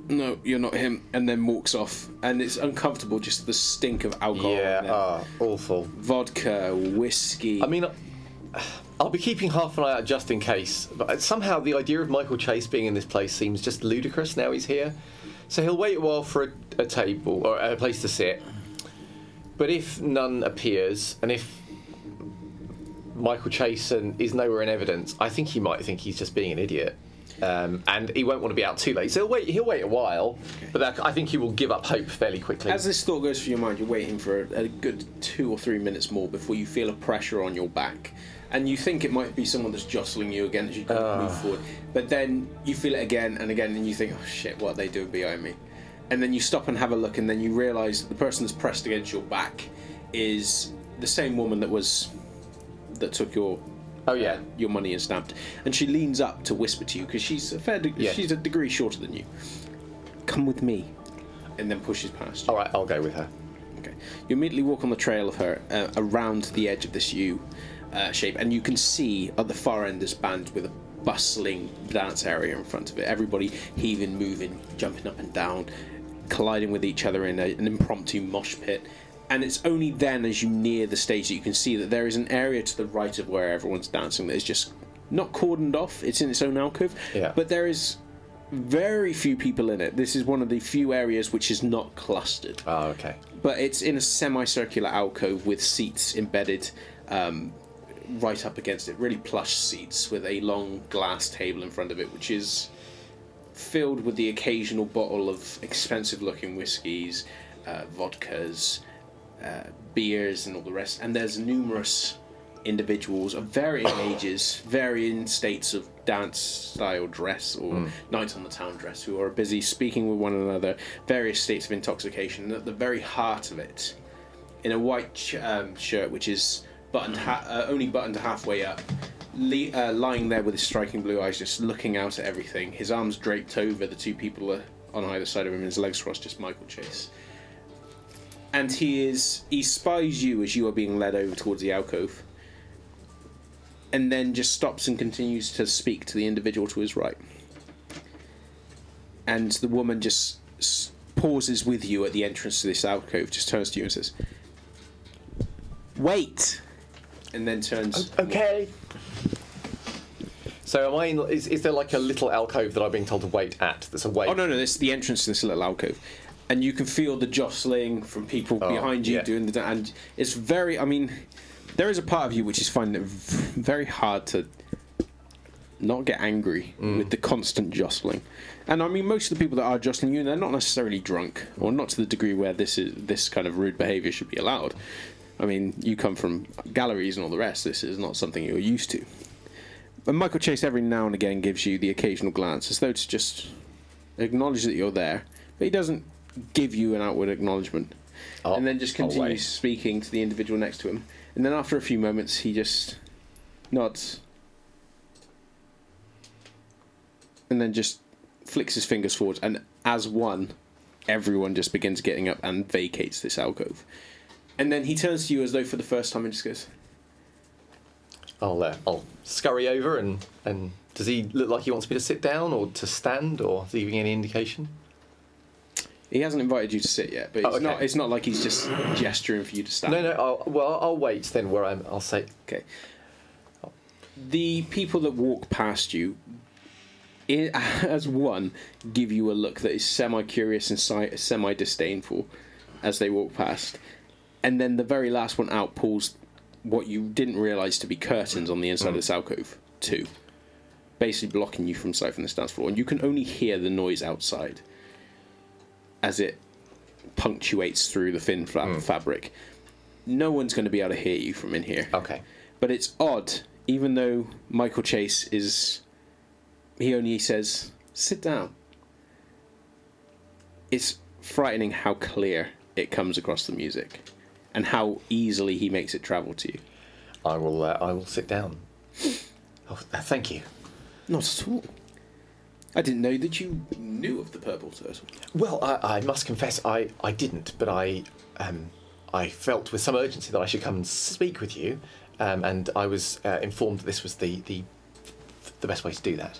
no, you're not him, and then walks off. And it's uncomfortable, just the stink of alcohol. Yeah, awful. Vodka, whiskey. I mean, I'll be keeping half an eye out just in case, but somehow the idea of Michael Chase being in this place seems just ludicrous now he's here. So he'll wait a while for a table or a place to sit. But if none appears, and if Michael Chase is nowhere in evidence, I think he might think he's just being an idiot. And he won't want to be out too late. So he'll wait a while, but I think he will give up hope fairly quickly. As this thought goes through your mind, you're waiting for a good 2 or 3 minutes more before you feel a pressure on your back. And you think it might be someone that's jostling you again as you move forward. But then you feel it again and again, and you think, oh shit, what are they doing behind me? And then you stop and have a look, and then you realise that the person that's pressed against your back is the same woman that took your money and stamped. And she leans up to whisper to you, because she's a degree shorter than you. Come with me. And then pushes past you. All right, I'll go with her. Okay. You immediately walk on the trail of her around the edge of this U shape, and you can see at the far end this band with a bustling dance area in front of it. Everybody heaving, moving, jumping up and down, colliding with each other in an impromptu mosh pit. And it's only then, as you near the stage, that you can see that there is an area to the right of where everyone's dancing that is just not cordoned off. It's in its own alcove. Yeah. But there is very few people in it. This is one of the few areas which is not clustered. Oh, okay. But it's in a semicircular alcove with seats embedded right up against it. Really plush seats with a long glass table in front of it, which is filled with the occasional bottle of expensive-looking whiskies, vodkas, beers and all the rest, and there's numerous individuals of varying ages, varying states of dance style dress or night on the town dress, who are busy speaking with one another, various states of intoxication, and at the very heart of it, in a white shirt which is only buttoned halfway up, lying there with his striking blue eyes, just looking out at everything, his arms draped over the two people on either side of him and his legs crossed, just Michael Chase. And he spies you as you are being led over towards the alcove, and then just stops and continues to speak to the individual to his right. And the woman just pauses with you at the entrance to this alcove, just turns to you and says, "Wait!" And then turns... Okay. So am I in, is there like a little alcove that I'm being told to wait at that's away? Oh, no, it's the entrance to this little alcove. And you can feel the jostling from people behind you doing the... And it's very... I mean, there is a part of you which is finding it very hard to not get angry with the constant jostling. And I mean, most of the people that are jostling you, they're not necessarily drunk, or not to the degree where this kind of rude behaviour should be allowed. I mean, you come from galleries and all the rest. This is not something you're used to. But Michael Chase every now and again gives you the occasional glance, as though to just acknowledge that you're there. But he doesn't give you an outward acknowledgement. And then just continues speaking to the individual next to him. And then after a few moments, he just nods. And then just flicks his fingers forwards. And as one, everyone just begins getting up and vacates this alcove. And then he turns to you as though for the first time and just goes... I'll scurry over and does he look like he wants me to sit down or to stand, or is he giving any indication? He hasn't invited you to sit yet, but it's not like he's just gesturing for you to stand. No. I'll wait then where I'll say. Okay. The people that walk past you, as one, give you a look that is semi-curious and semi-disdainful as they walk past, and then the very last one out pulls what you didn't realise to be curtains on the inside of this alcove, too. Basically blocking you from sight from this dance floor. And you can only hear the noise outside as it punctuates through the thin fabric. No one's going to be able to hear you from in here. Okay. But it's odd, even though Michael Chase he only says, "Sit down." It's frightening how clear it comes across the music. And how easily he makes it travel to you. I will sit down. Oh, thank you. Not at all. I didn't know that you knew of the Purple Turtle. Well, I must confess I didn't, but I felt with some urgency that I should come and speak with you, and I was informed that this was the best way to do that.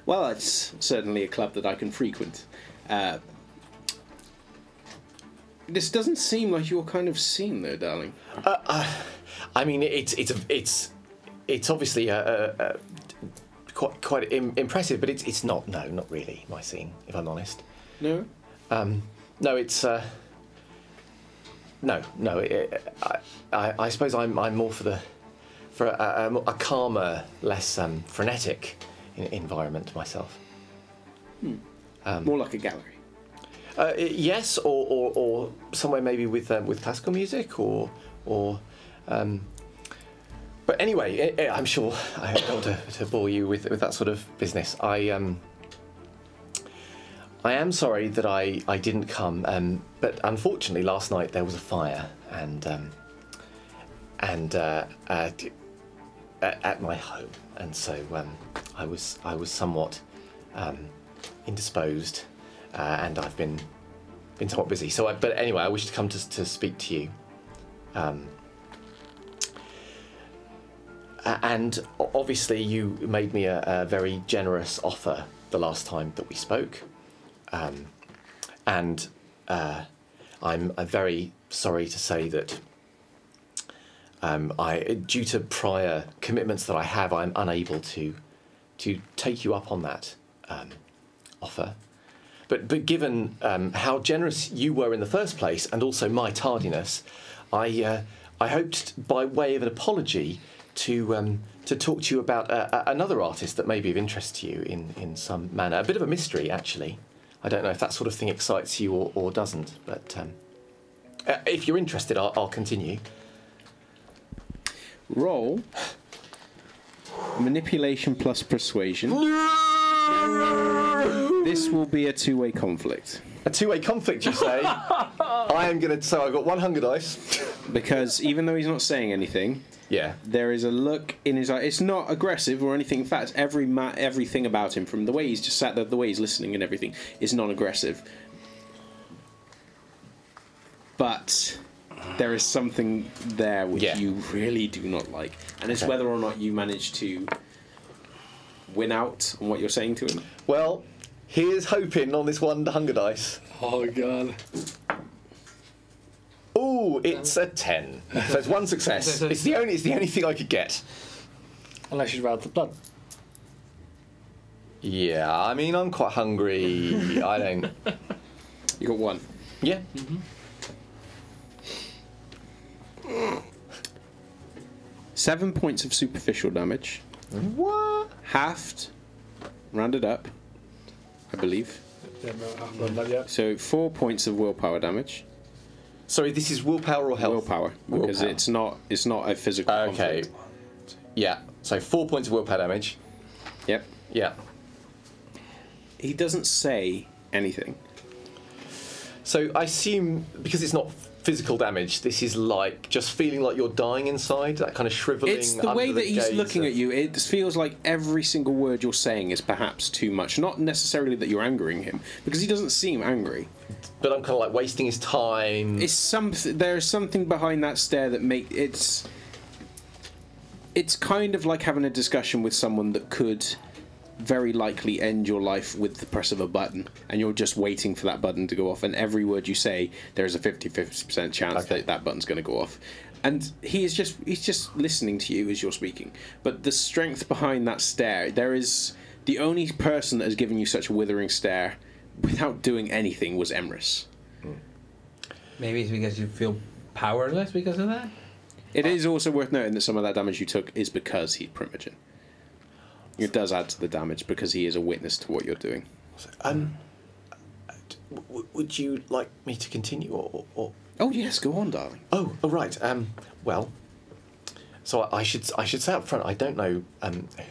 Well, it's certainly a club that I can frequent. This doesn't seem like your kind of scene, though, darling. I mean, it's obviously quite impressive, but it's not. No, not really my scene, if I'm honest. No. No, it's no. I suppose I'm more for a calmer, less frenetic environment myself. More like a gallery. Yes, or somewhere maybe with classical music, or. But anyway, I'm sure I don't want to bore you with that sort of business. I am sorry that I didn't come, but unfortunately last night there was a fire, and at my home, and so I was somewhat indisposed, and I've been somewhat busy. So, but anyway, I wish to come to speak to you, and obviously you made me a very generous offer the last time that we spoke. And I'm very sorry to say that due to prior commitments that I have, I'm unable to take you up on that offer. But given how generous you were in the first place, and also my tardiness, I hoped by way of an apology to talk to you about another artist that may be of interest to you in some manner. A bit of a mystery, actually. I don't know if that sort of thing excites you or doesn't, but if you're interested, I'll continue. Roll manipulation plus persuasion. This will be a two-way conflict. A two-way conflict, you say? I am going to... So I've got one hunger dice. Because even though he's not saying anything... Yeah. There is a look in his eye. It's not aggressive or anything. In fact, everything about him, from the way he's just sat there, the way he's listening and everything, is non-aggressive. But there is something there which you really do not like. And it's whether or not you manage to win out on what you're saying to him. Well, here's hoping on this one hunger dice. Oh, God. Ooh, it's a 10. So it's one success. It's the only thing I could get. Unless you'd rather the blood. Yeah, I mean, I'm quite hungry. I don't... You got one? Yeah. 7 points of superficial damage. What? Halved. Rounded up, I believe. Yeah, no, I haven't done that yet. So 4 points of willpower damage. Sorry, this is willpower or health? Willpower, because it's not a physical conflict. Yeah, so 4 points of willpower damage. Yep. Yeah. He doesn't say anything. So I assume, because it's not physical damage, this is like just feeling like you're dying inside, that kind of shriveling. It's the way that he's looking at you. It feels like every single word you're saying is perhaps too much. Not necessarily that you're angering him, because he doesn't seem angry. But I'm kind of like wasting his time. It's something. There's something behind that stare that it's kind of like having a discussion with someone that could very likely end your life with the press of a button, and you're just waiting for that button to go off, and every word you say, there's a 50% chance that button's going to go off. And he's just listening to you as you're speaking. But the strength behind that stare, there is... The only person that has given you such a withering stare without doing anything was Emrys. Maybe it's because you feel powerless because of that? It is also worth noting that some of that damage you took is because he's Primogen. It does add to the damage because he is a witness to what you're doing. Would you like me to continue, or? Oh yes, go on, darling. Oh, right. Well, so I should say up front, I don't know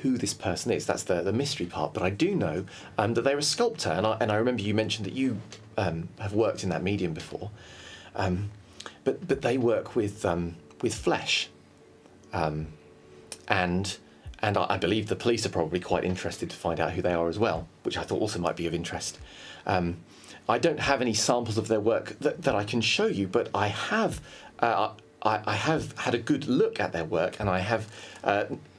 who this person is. That's the mystery part. But I do know that they're a sculptor, and I remember you mentioned that you have worked in that medium before. But they work with flesh, and I believe the police are probably quite interested to find out who they are as well, which I thought also might be of interest. I don't have any samples of their work that I can show you, but I have had a good look at their work, and I have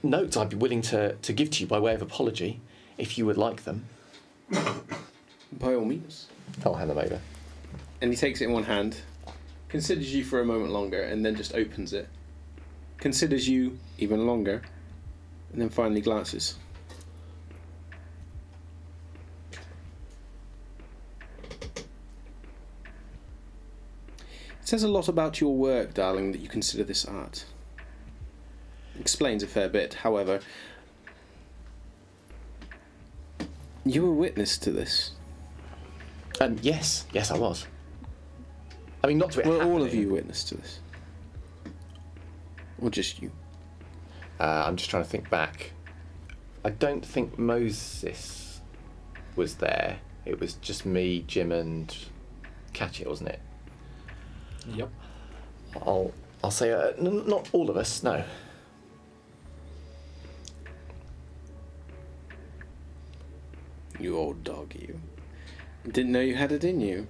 notes I'd be willing to give to you by way of apology, if you would like them. By all means. I'll hand them over. And he takes it in one hand, considers you for a moment longer, and then just opens it. Considers you even longer, and then finally glances. says a lot about your work, darling, that you consider this art. Explains a fair bit, however. You were witness to this. Yes, I was. I mean, not to it Were happening. all of you witness to this? Or just you? I'm just trying to think back. I don't think Moses was there. It was just me, Jim, and Katia, wasn't it? Yep. I'll say not all of us. No. You old dog, you. Didn't know you had it in you.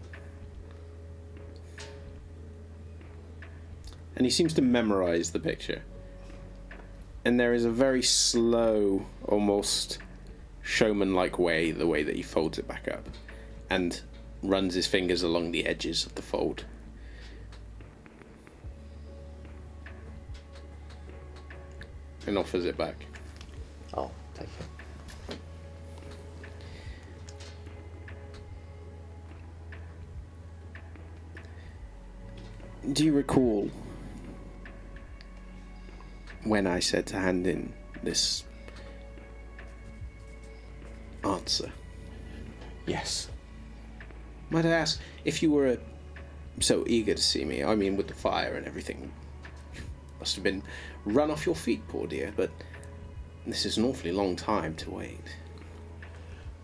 And he seems to memorize the picture. And there is a very slow, almost showman-like way, the way that he folds it back up. And runs his fingers along the edges of the fold. And offers it back. I'll take it. Do you recall when I said to hand in this answer? Yes. Might I ask if you were so eager to see me? I mean, with the fire and everything, must have been run off your feet, poor dear. But this is an awfully long time to wait.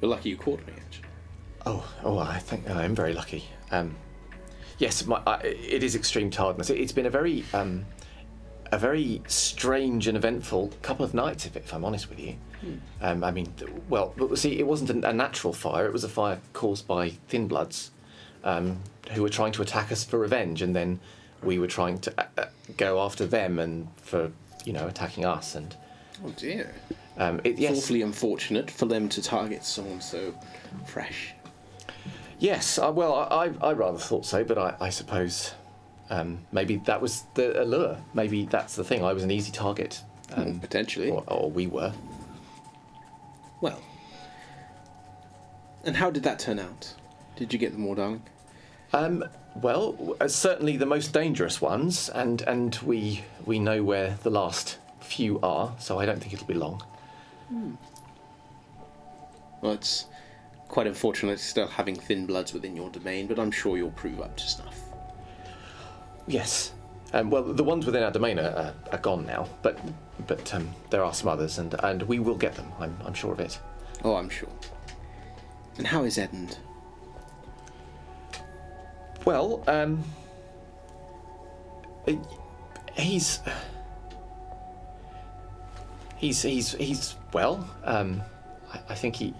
You're lucky you caught me, actually. Oh, I think I am very lucky. Yes, it is extreme tiredness. It's been a very strange and eventful couple of nights, if I'm honest with you. I mean, well, see, it wasn't a natural fire. It was a fire caused by Thin Bloods, who were trying to attack us for revenge, and then we were trying to go after them and for, attacking us. And oh dear, yes. It's awfully unfortunate for them to target someone so fresh. Yes, well, I rather thought so, but I suppose maybe that was the allure. Maybe that's the thing. I was an easy target. Potentially. Or we were. Well. And how did that turn out? Did you get them all, darling? Well, certainly the most dangerous ones, and we know where the last few are, so I don't think it'll be long. Well, it's quite unfortunate still having Thin Bloods within your domain, but I'm sure you'll prove up to snuff. Yes. Well, the ones within our domain are gone now, but there are some others, and we will get them. I'm sure of it. Oh, I'm sure. And how is Edmund? Well, he's well. I think he.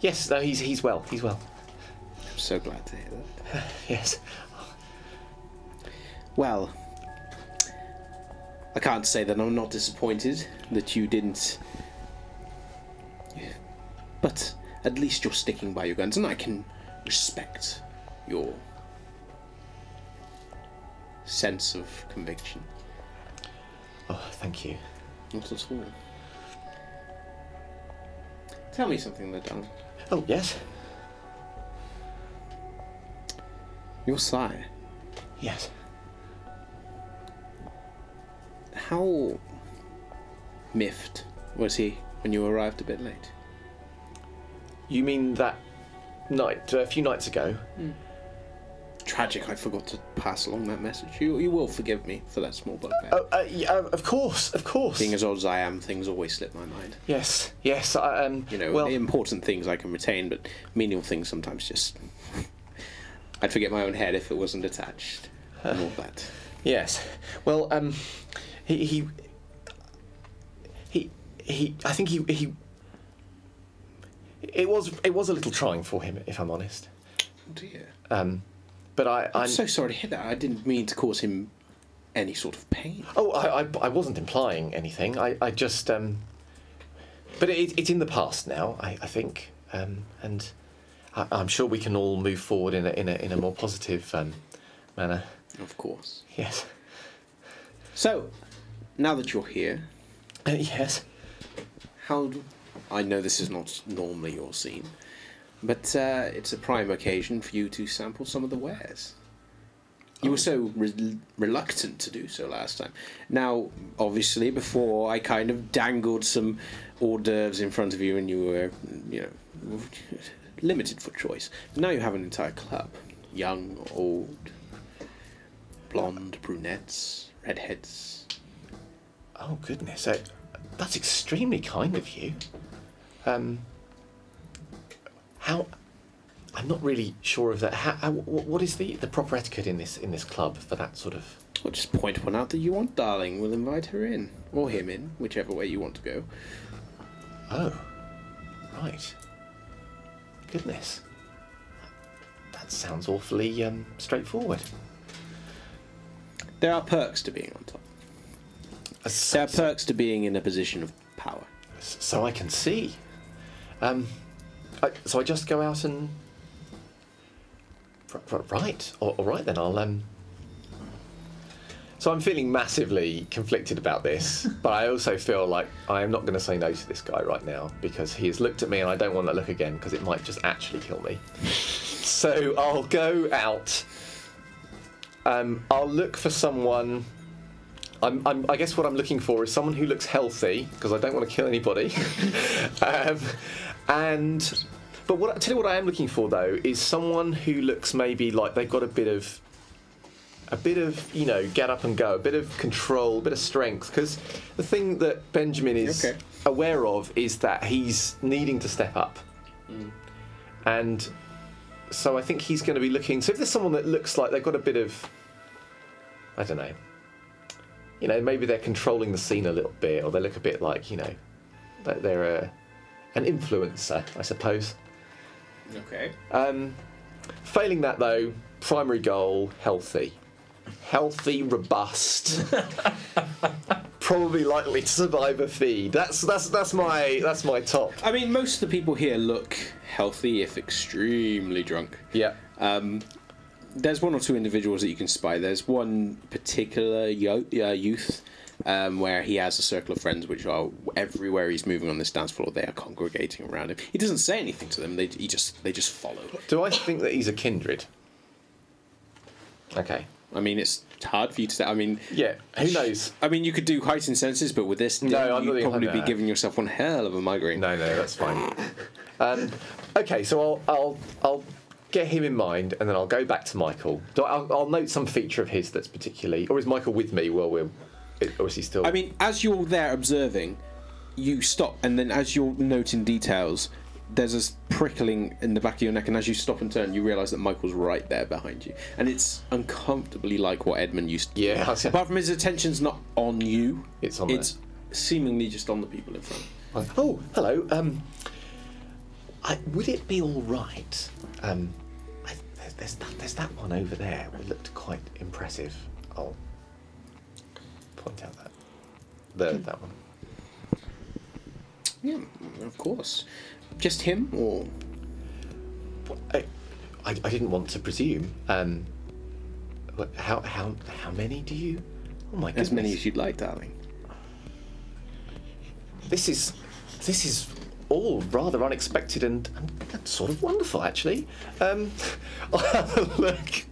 Yes, no, he's well. He's well. I'm so glad to hear that. Yes. Well, I can't say that I'm not disappointed that you didn't. But at least you're sticking by your guns, and I can respect your sense of conviction. Oh, thank you. Not at all. Tell me something, though, darling. Oh, yes? Your sire. Yes. How miffed was he when you arrived a bit late? You mean that night, a few nights ago? Tragic, I forgot to pass along that message. You will forgive me for that small bugbear. Oh, yeah, of course. Being as old as I am, things always slip my mind. Yes. The important things I can retain, but menial things sometimes just... I'd forget my own head if it wasn't attached. And all that. Yes. Well, he I think he it was a little trying for him, if I'm honest. Oh dear. But I'm so sorry to hear that. I didn't mean to cause him any sort of pain. Oh, I wasn't implying anything. I just but it's in the past now, I think, and I'm sure we can all move forward in a more positive manner. Of course. Yes. So, now that you're here, yes. I know this is not normally your scene, but it's a prime occasion for you to sample some of the wares. You were so reluctant to do so last time. Now, obviously, before I kind of dangled some hors d'oeuvres in front of you and you were, limited for choice. Now you have an entire club. Young, old, blonde, brunettes, redheads. Oh, goodness. That's extremely kind of you. How... I'm not really sure of that. What is the proper etiquette in this club for that sort of... Well, just point one out that you want, darling. We'll invite her in. Or him in, whichever way you want to go. Oh. Right. Goodness. That sounds awfully straightforward. There are perks to being on top. There are perks to being in a position of power. So I can see. So I just go out and... Right. All right then. I'll. So I'm feeling massively conflicted about this, but I also feel like I am not going to say no to this guy right now because he has looked at me and I don't want to look again because it might just actually kill me. So I'll go out. I'll look for someone. I guess what I'm looking for is someone who looks healthy because I don't want to kill anybody. But I tell you what I am looking for though is someone who looks maybe like they've got a bit of get up and go, a bit of control, a bit of strength. Because the thing that Benjamin is aware of is that he's needing to step up, and so I think he's going to be looking. So if there's someone that looks like they've got a bit of, I don't know, maybe they're controlling the scene a little bit, or they look a bit like that they're an influencer, I suppose. Okay. Failing that though, primary goal, healthy, robust, probably likely to survive a feed. That's my top. I mean, most of the people here look healthy, if extremely drunk. Yeah. There's one or two individuals that you can spy. There's one particular youth. Where he has a circle of friends which are everywhere he's moving on this dance floor, they are congregating around him. He doesn't say anything to them, they just follow. Do I think that he's a kindred? Okay. I mean, it's hard for you to say. I mean... Yeah, who knows? I mean, you could do heightened senses, but with this, you'd probably be giving yourself one hell of a migraine. No, that's fine. Okay, so I'll get him in mind, and then I'll go back to Michael. I'll note some feature of his that's particularly... Or is Michael with me while we're... Or is he still... I mean, as you're there observing, you stop, and then as you're noting details, there's a prickling in the back of your neck, and as you stop and turn, you realise that Michael's right there behind you. And it's uncomfortably like what Edmund used to do. Yeah. Apart from his attention's not on you, it's seemingly just on the people in front. Oh, hello. Would it be all right? There's that one over there. It looked quite impressive. I'll point out that one. Yeah, of course. Just him, or I didn't want to presume. How many do you? Oh my goodness! As many as you'd like, darling. This is all rather unexpected and sort of wonderful, actually. I'll have a look.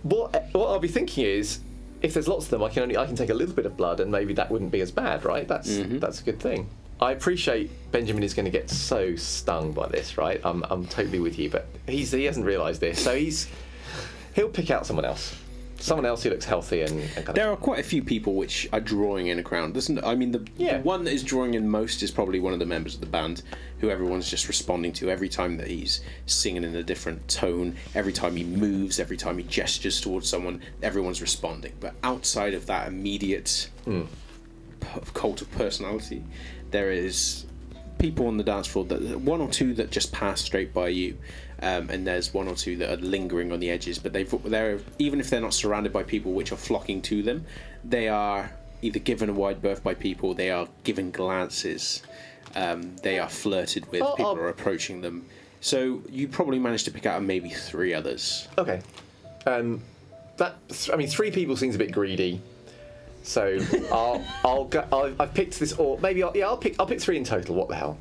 What I'll be thinking is, if there's lots of them, I can take a little bit of blood, and maybe that wouldn't be as bad, right? That's a good thing. I appreciate Benjamin is going to get so stung by this, right? I'm totally with you, but he hasn't realised this, so he'll pick out someone else who looks healthy and kind of... There are quite a few people which are drawing in a crowd. The one that is drawing in most is probably one of the members of the band, who everyone's just responding to every time that he's singing in a different tone, every time he moves, every time he gestures towards someone, everyone's responding. But outside of that immediate cult of personality, there is people on the dance floor, one or two that just pass straight by you, and there's one or two that are lingering on the edges, but they're even if they're not surrounded by people which are flocking to them, they are either given a wide berth by people, they are given glances, they are flirted with, people are approaching them. So you probably managed to pick out maybe 3 others. Okay. 3 people seems a bit greedy. So I've picked this, or maybe I'll pick 3 in total. What the hell?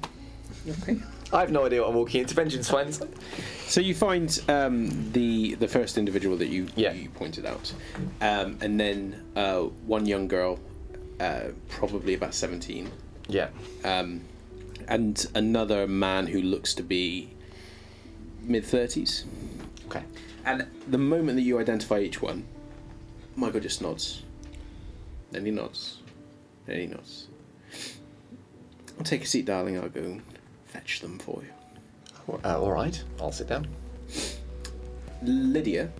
Okay. I have no idea what I'm walking into. Benjamin's fine. So you find the first individual that you pointed out, and then one young girl, probably about 17. Yeah. And another man who looks to be mid-30s. Okay. And the moment that you identify each one, Michael just nods. Then he nods. Then he nods. I'll take a seat, darling. I'll go fetch them for you. All right. I'll sit down. Lydia,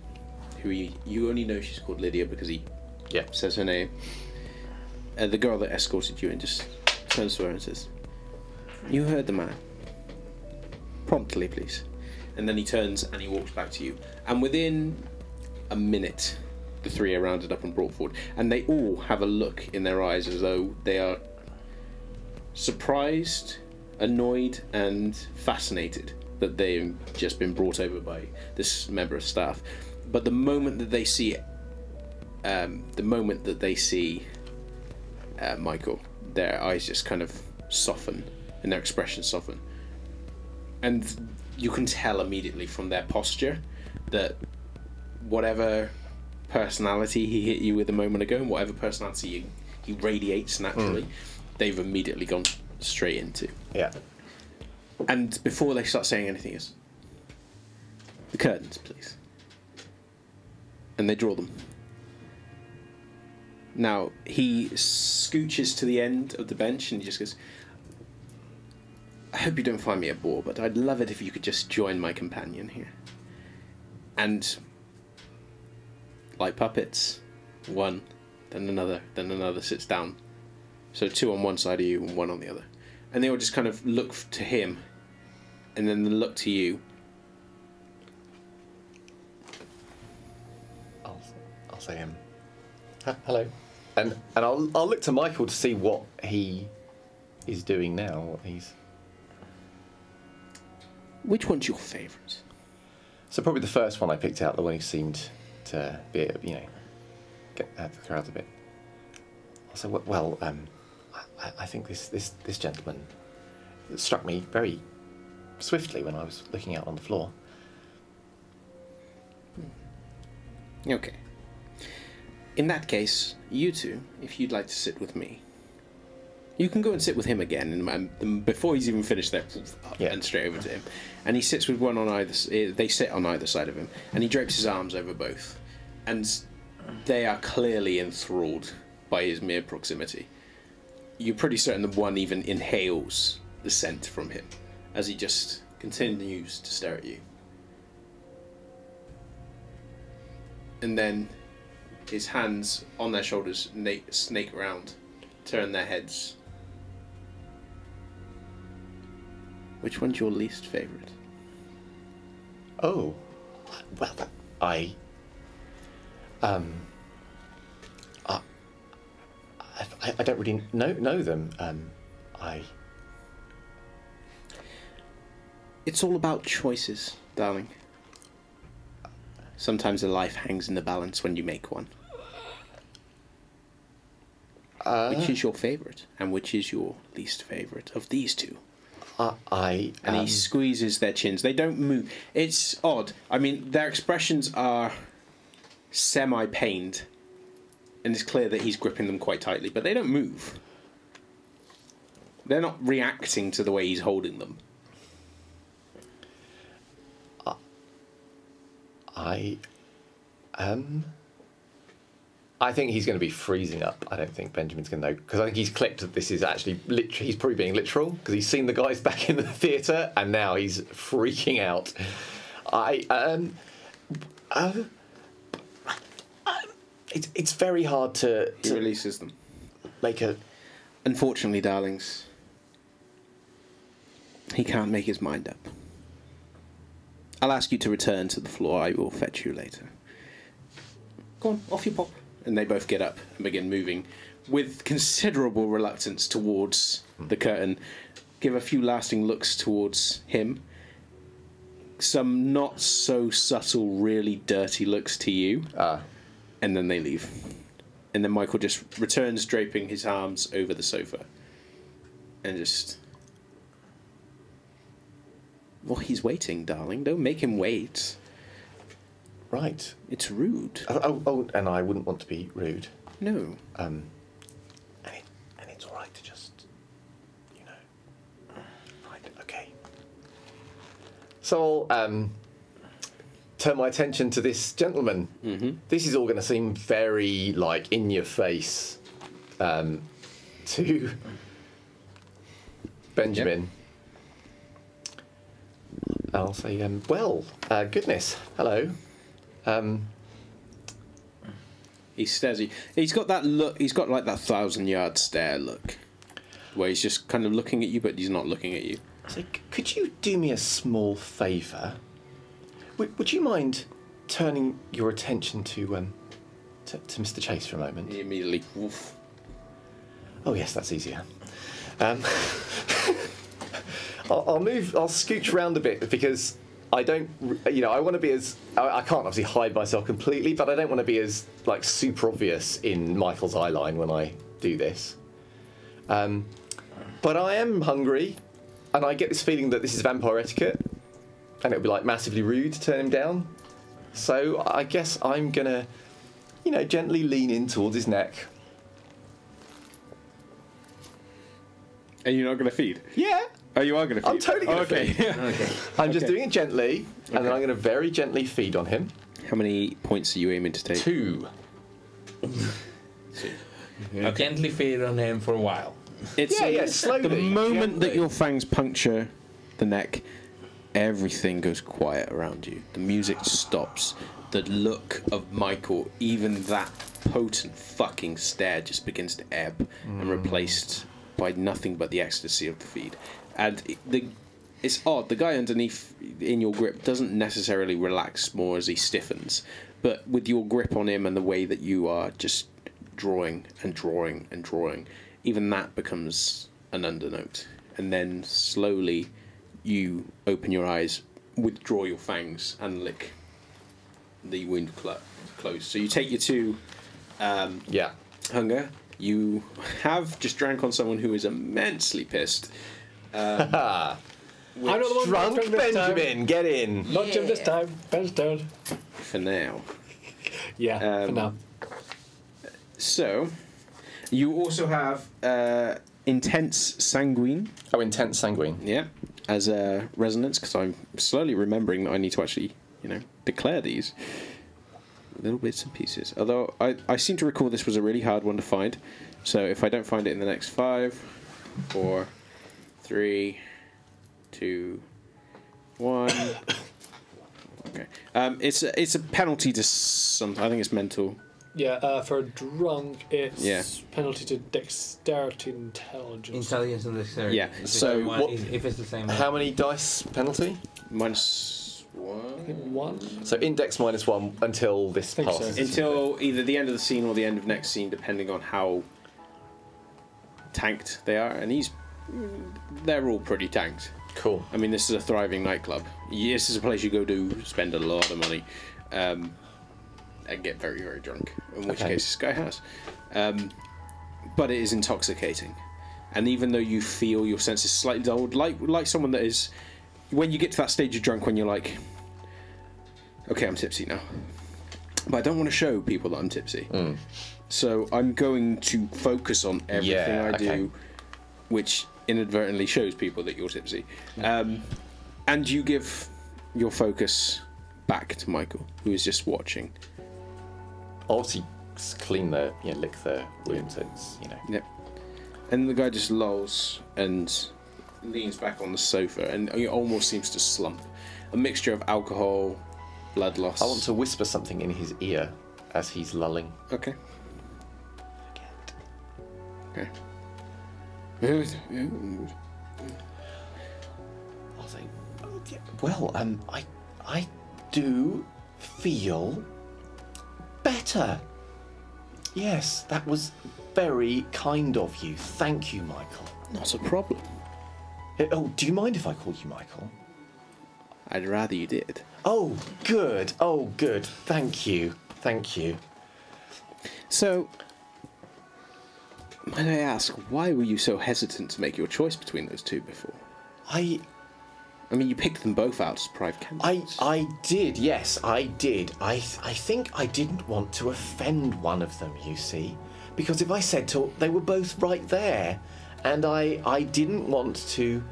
who you only know she's called Lydia because he says her name. The girl that escorted you in just turns to her and says, "You heard the man. Promptly, please." And then he turns and he walks back to you. And within a minute, the three are rounded up and brought forward. And they all have a look in their eyes as though they are surprised, annoyed, and fascinated that they've just been brought over by this member of staff. But the moment that they see Michael, their eyes just kind of soften and their expressions soften. And you can tell immediately from their posture that whatever personality he hit you with a moment ago and whatever personality he radiates naturally, they've immediately gone straight into. Yeah. And before they start saying anything else, the curtains, please. And they draw them. Now, he scooches to the end of the bench and he just goes, "I hope you don't find me a bore, but I'd love it if you could just join my companion here." And like puppets, one, then another sits down. So two on one side of you and one on the other. And they all just kind of look to him and then look to you. I'll say hello. And I'll look to Michael to see what he is doing now, what he's... Which one's your favourite? So probably the first one I picked out, the one who seemed to be, get the crowd a bit. Also, well, I think this gentleman struck me very swiftly when I was looking out on the floor. Okay. In that case, you two, if you'd like to sit with me, you can go and sit with him again, and before he's even finished, they're up and straight over to him. And he sits with one on either. They sit on either side of him, and he drapes his arms over both, and they are clearly enthralled by his mere proximity. You're pretty certain that one even inhales the scent from him as he just continues to stare at you. And then his hands on their shoulders snake around, turn their heads. Which one's your least favourite? Oh, well, I don't really know them. It's all about choices, darling. Sometimes a life hangs in the balance when you make one. Which is your favourite, and which is your least favourite of these two? And he squeezes their chins. They don't move. It's odd. I mean, their expressions are semi-pained, and it's clear that he's gripping them quite tightly, but they don't move. They're not reacting to the way he's holding them. I think he's going to be freezing up. I don't think Benjamin's going to know, because I think he's clicked that this is actually literally. He's probably being literal because he's seen the guys back in the theatre and now he's freaking out. It's very hard to He releases them. Make a. Unfortunately, darlings, he can't make his mind up. I'll ask you to return to the floor. I will fetch you later. Go on, off you pop. And they both get up and begin moving with considerable reluctance towards the curtain. Give a few lasting looks towards him. Some not so subtle, really dirty looks to you. And then they leave. And then Michael just returns, draping his arms over the sofa. And just... Well, he's waiting, darling. Don't make him wait. Right. It's rude. Oh, and I wouldn't want to be rude. No. And it's all right to just, you know. Right. Okay. So I'll turn my attention to this gentleman. Mm-hmm. This is all going to seem very like in your face to Benjamin. Yep. I'll say, well, goodness, hello. He stares at you. He's got that look. He's got like that 1,000-yard stare look, where he's just kind of looking at you, but he's not looking at you. So, could you do me a small favour? Would you mind turning your attention to Mr. Chase for a moment? He immediately. Woof. Oh yes, that's easier. I'll move. I'll scooch around a bit because I don't. You know, I want to be as. I can't obviously hide myself completely, but I don't want to be as like super obvious in Michael's eye line when I do this. But I am hungry, and I get this feeling that this is vampire etiquette, and it would be like massively rude to turn him down. So I guess I'm gonna, you know, gently lean in towards his neck. And you're not going to feed? Yeah. Oh, you are going to feed? I'm totally going to feed. Okay. I'm just doing it gently, and then I'm going to very gently feed on him. How many points are you aiming to take? 2. Gently feed on him for a while. It's slowly. The moment that gently. your fangs puncture the neck, everything goes quiet around you. The music stops. The look of Michael, even that potent fucking stare, just begins to ebb and replaced by nothing but the ecstasy of the feed. And it's odd. The guy underneath in your grip doesn't necessarily relax more as he stiffens, but with your grip on him and the way that you are just drawing and drawing and drawing, even that becomes an undernote. And then slowly you open your eyes, withdraw your fangs, and lick the wound close. So you take your 2 hunger. You have just drank on someone who is immensely pissed. I'm not the one Drunk drunk this Benjamin, time. get in. Not Jim this time. Ben's turn. For now. Yeah, for now. So, you also have Intense Sanguine. Oh, Intense Sanguine. Yeah, as a resonance, because I'm slowly remembering that I need to actually, declare these. Little bits and pieces. Although, I seem to recall this was a really hard one to find. So, if I don't find it in the next 5, 4, 3, 2, 1... Okay. It's a penalty to some... I think it's mental. Yeah, for a drunk, it's penalty to dexterity intelligence. Intelligence and dexterity. Yeah. So What, if it's the same. How many dice penalty? -1. I think 1. So index -1 until this Think so. passes. Until either the end of the scene or the end of next scene, depending on how tanked they are. And they're all pretty tanked. Cool. I mean, this is a thriving nightclub. This is a place you go to spend a lot of money and get very, very drunk, in which case this guy has. But it is intoxicating. And even though you feel your senses slightly dulled, like someone that is... When you get to that stage of drunk when you're like, okay, I'm tipsy now. But I don't want to show people that I'm tipsy. So I'm going to focus on everything I do, which inadvertently shows people that you're tipsy. And you give your focus back to Michael, who is just watching. Obviously, clean lick the wound, so it's, Yep. And the guy just lolls and leans back on the sofa, and he almost seems to slump. A mixture of alcohol, blood loss. I want to whisper something in his ear as he's lulling. Okay. Okay. I'll say, well, I do feel better. Yes, that was very kind of you. Thank you, Michael. Not a problem. Oh, do you mind if I call you Michael? I'd rather you did. Oh, good. Oh, good. Thank you. Thank you. So, might I ask, why were you so hesitant to make your choice between those two before? I mean, you picked them both out as private candidates. I did, yes, I did. I think I didn't want to offend one of them, you see. Because if I said to... They were both right there. And I didn't want to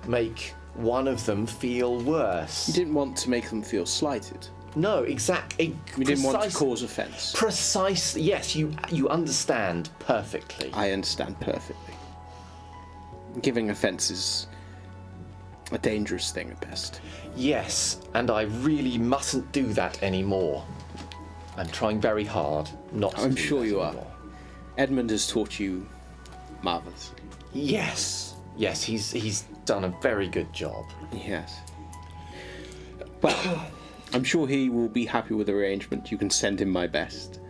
make one of them feel worse. You didn't want to make them feel slighted. No, exactly. You didn't want to cause offence. Precisely, yes, you understand perfectly. I understand perfectly. Giving offence is a dangerous thing at best. Yes, and I really mustn't do that anymore. I'm trying very hard not to. I'm do sure that you anymore. are. Edmund has taught you marvellous. Yes, he's done a very good job. Yes. Well, I'm sure he will be happy with the arrangement. You can send him my best.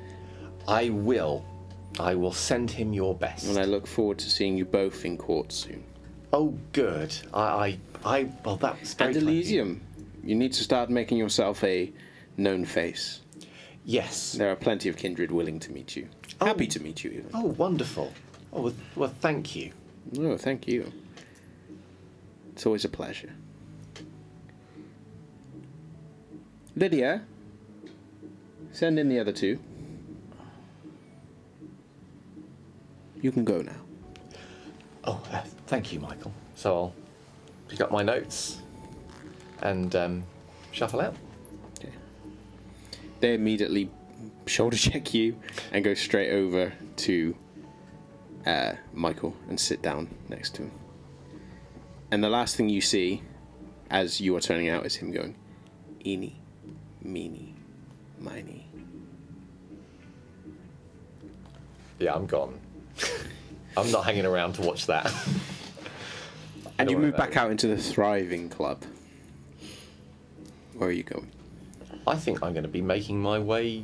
I will. I will send him your best. And I look forward to seeing you both in court soon. Oh, good. Well, that's very And Elysium, you need to start making yourself a known face. Yes. There are plenty of kindred willing to meet you. Happy to meet you, even. Oh, wonderful. Oh, well, thank you. No, thank you. It's always a pleasure. Lydia, send in the other two. You can go now. Oh, thank you, Michael. So I'll pick up my notes and shuffle out. Okay. They immediately shoulder check you and go straight over to Michael and sit down next to him. And the last thing you see as you are turning out is him going, eeny, meeny, miny. Yeah, I'm gone. I'm not hanging around to watch that. And you move back out into the thriving club. Where are you going? I think I'm going to be making my way...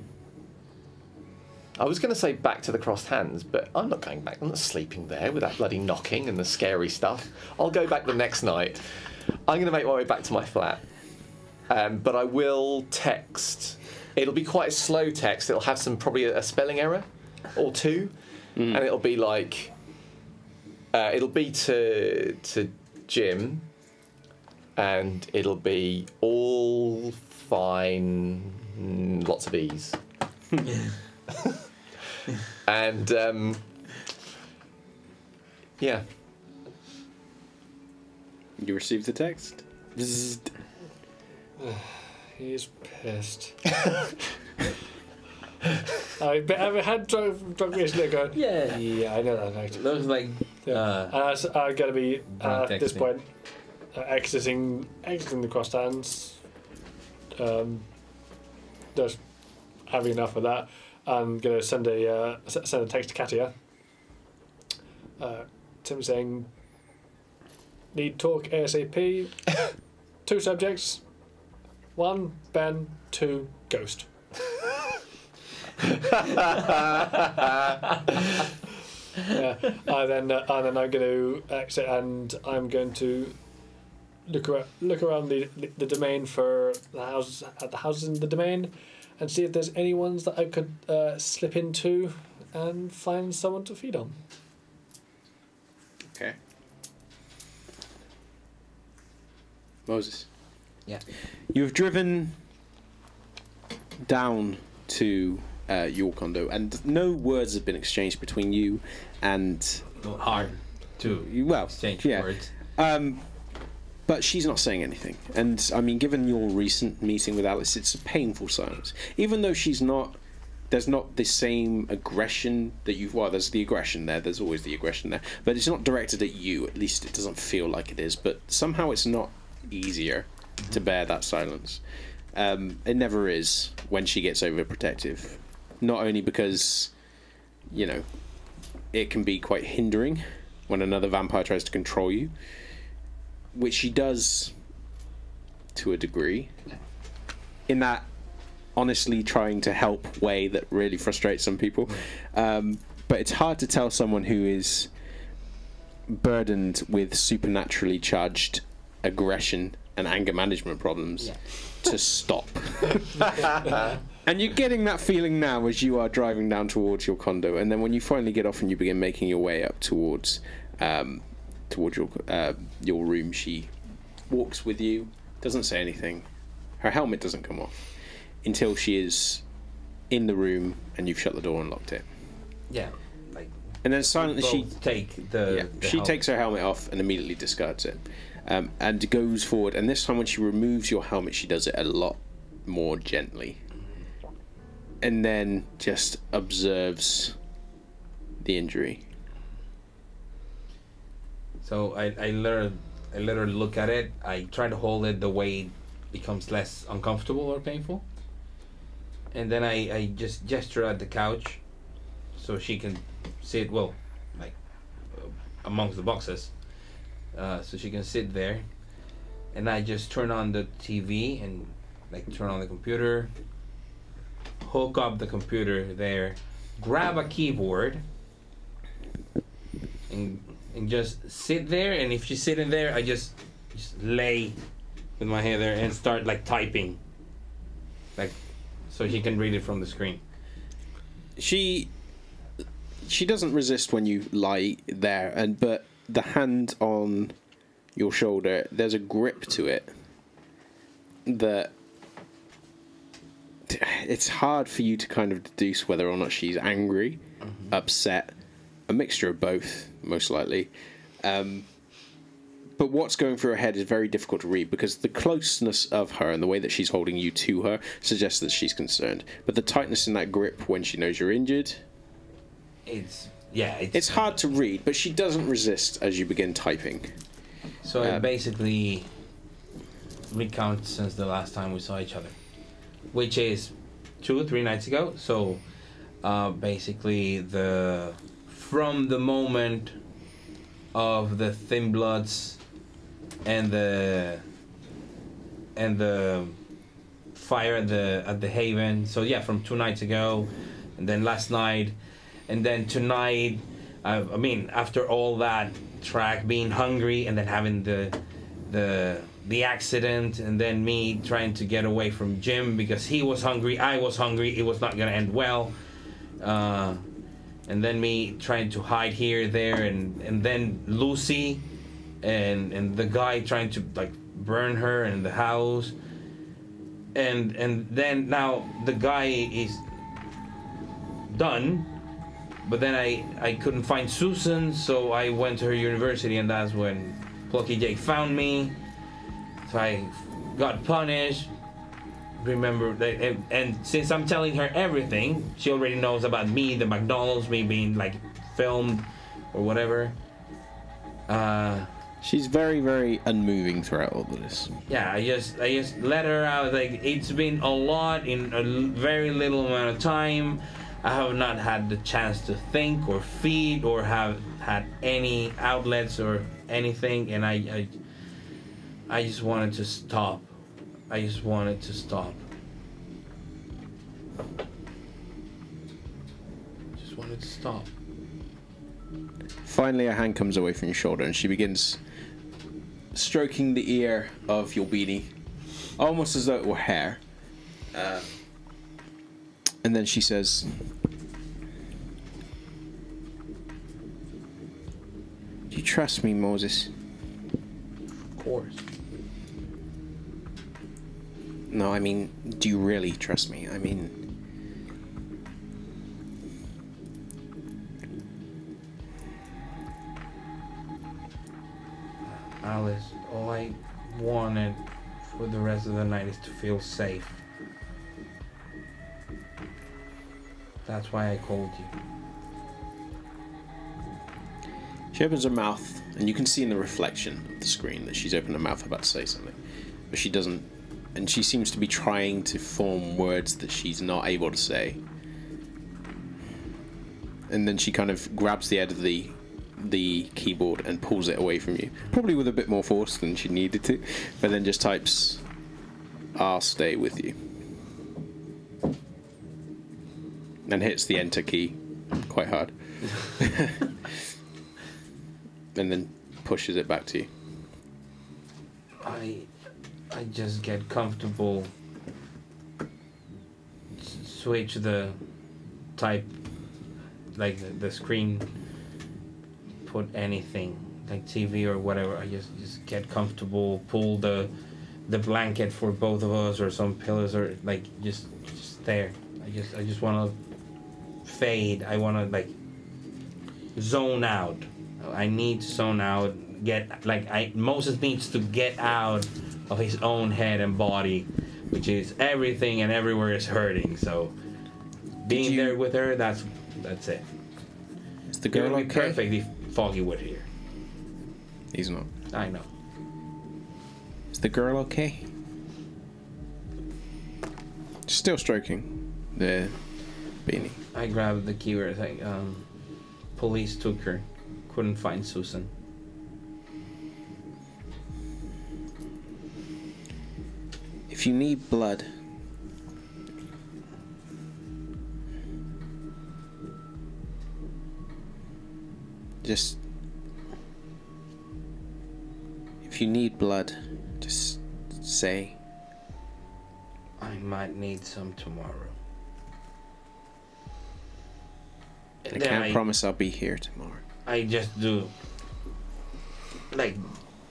I was going to say back to the Crossed Hands, but I'm not going back. I'm not sleeping there with that bloody knocking and the scary stuff. I'll go back the next night. I'm going to make my way back to my flat. But I will text. It'll be quite a slow text. It'll have probably a spelling error or two. And it'll be like... it'll be to Jim, and it'll be all fine, lots of E's. And yeah. You received the text? He's pissed. I've had drunk recently going, yeah, I know that note. Looks like... I'm going to be, at this texting. point, exiting the Crossed Hands. Just having enough of that. I'm going to send a text to Katia. Tim saying, need talk ASAP. 2 subjects. 1, Ben. 2, Ghost. Yeah, and then I'm going to exit, and I'm going to look around the domain for the houses in the domain, and see if there's any ones that I could slip into and find someone to feed on. Okay. Moses. Yeah. You've driven down to your condo, and no words have been exchanged between you and... Hard to exchange words. But she's not saying anything. And, I mean, given your recent meeting with Alice, it's a painful silence. Even though there's not the same aggression that you've... Well, there's the aggression there. There's always the aggression there. But it's not directed at you. At least it doesn't feel like it is. But somehow it's not easier to bear that silence. It never is when she gets overprotective. Not only because, it can be quite hindering when another vampire tries to control you, which she does to a degree, in that honestly trying to help way that really frustrates some people. But it's hard to tell someone who is burdened with supernaturally charged aggression and anger management problems to stop. And you're getting that feeling now as you are driving down towards your condo, and then when you finally get off and you begin making your way up towards your room, she walks with you, doesn't say anything. Her helmet doesn't come off until she is in the room and you've shut the door and locked it. Yeah, like. And then silently she take the. Yeah, she takes her helmet off and immediately discards it, and goes forward. And this time, when she removes your helmet, she does it a lot more gently, and then just observes the injury. So I let her look at it. I try to hold it the way it becomes less uncomfortable or painful. And then I just gesture at the couch so she can sit, well, like amongst the boxes. So she can sit there. And I just turn on the TV and like turn on the computer, hook up the computer there, grab a keyboard, and just sit there. And if she's sitting there, I just lay with my head there and start like typing, like so she can read it from the screen. She doesn't resist when you lie there, but the hand on your shoulder, there's a grip to it that it's hard for you to kind of deduce whether or not she's angry, upset, a mixture of both, most likely. But what's going through her head is very difficult to read because the closeness of her and the way that she's holding you to her suggests that she's concerned. But the tightness in that grip when she knows you're injured, it's hard to read, but she doesn't resist as you begin typing. So I basically recount since the last time we saw each other, which is 2 or 3 nights ago. So basically from the moment of the Thin Bloods and the fire at the Haven. So yeah, from 2 nights ago, and then last night, and then tonight. I mean, after all that track, being hungry, and then having the accident, and then me trying to get away from Jim because he was hungry, I was hungry, it was not gonna end well. And then me trying to hide here, there, and then Lucy, and the guy trying to like burn her in the house, and then now the guy is done, but then I couldn't find Susan, so I went to her university, and that's when Plucky Jake found me. So I got punished. Remember that, and since I'm telling her everything, she already knows about me, the McDonald's, me being like filmed or whatever. She's very, very unmoving throughout all of this. Yeah, I just let her out. Like, it's been a lot in a very little amount of time. I have not had the chance to think or feed or have had any outlets or anything, and I just wanted to stop. I just wanted to stop. Just wanted to stop. Finally, a hand comes away from your shoulder, and she begins stroking the ear of your beanie, almost as though it were hair. And then she says, "Do you trust me, Moses?" Of course. No, I mean, do you really trust me? I mean... Alice, all I wanted for the rest of the night is to feel safe. That's why I called you. She opens her mouth, and you can see in the reflection of the screen that she's opened her mouth about to say something. But she doesn't, and she seems to be trying to form words that she's not able to say. And then she kind of grabs the end of the keyboard and pulls it away from you. Probably with a bit more force than she needed to, but then just types, "I'll stay with you." And hits the enter key quite hard. And then pushes it back to you. I just get comfortable. Switch the type, like the screen. Put anything like TV or whatever. I just get comfortable, pull the blanket for both of us or some pillows, or like just there. I just want to fade. I want to like zone out. I need to zone out. Moses needs to get out of his own head and body, which is everything and everywhere is hurting. So being there with her, that's it. Is the girl okay? okay? Perfectly Foggywood here. He's not. I know. Is the girl okay? Still stroking the beanie. I grabbed the keyword. Like, police took her. Couldn't find Susan. If you need blood, just say. I might need some tomorrow. I can't promise I'll be here tomorrow. I just do like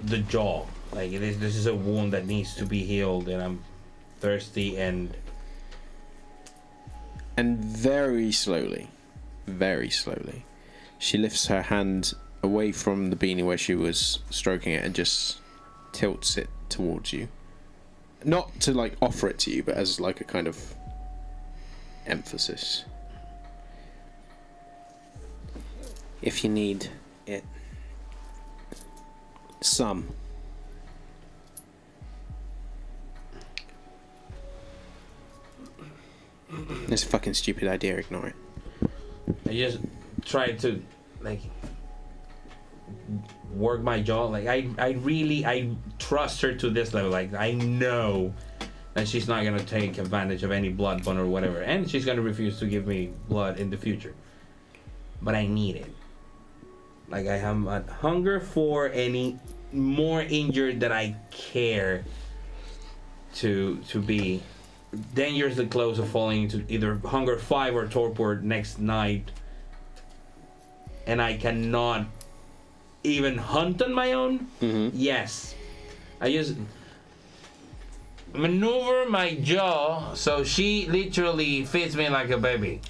the jaw. Like this is a wound that needs to be healed, and I'm thirsty and very slowly, she lifts her hand away from the beanie where she was stroking it and just tilts it towards you. Not to like offer it to you, but as like a kind of emphasis. If you need it. Some. It's a fucking stupid idea, ignore it. I just tried to like work my jaw. Like I trust her to this level. Like I know that she's not gonna take advantage of any blood bond or whatever, and she's gonna refuse to give me blood in the future. But I need it. Like I have a hunger for any more injured that I care to be dangerously close of falling into either hunger 5 or torpid next night, and I cannot even hunt on my own. Yes, I just maneuver my jaw so she literally feeds me like a baby.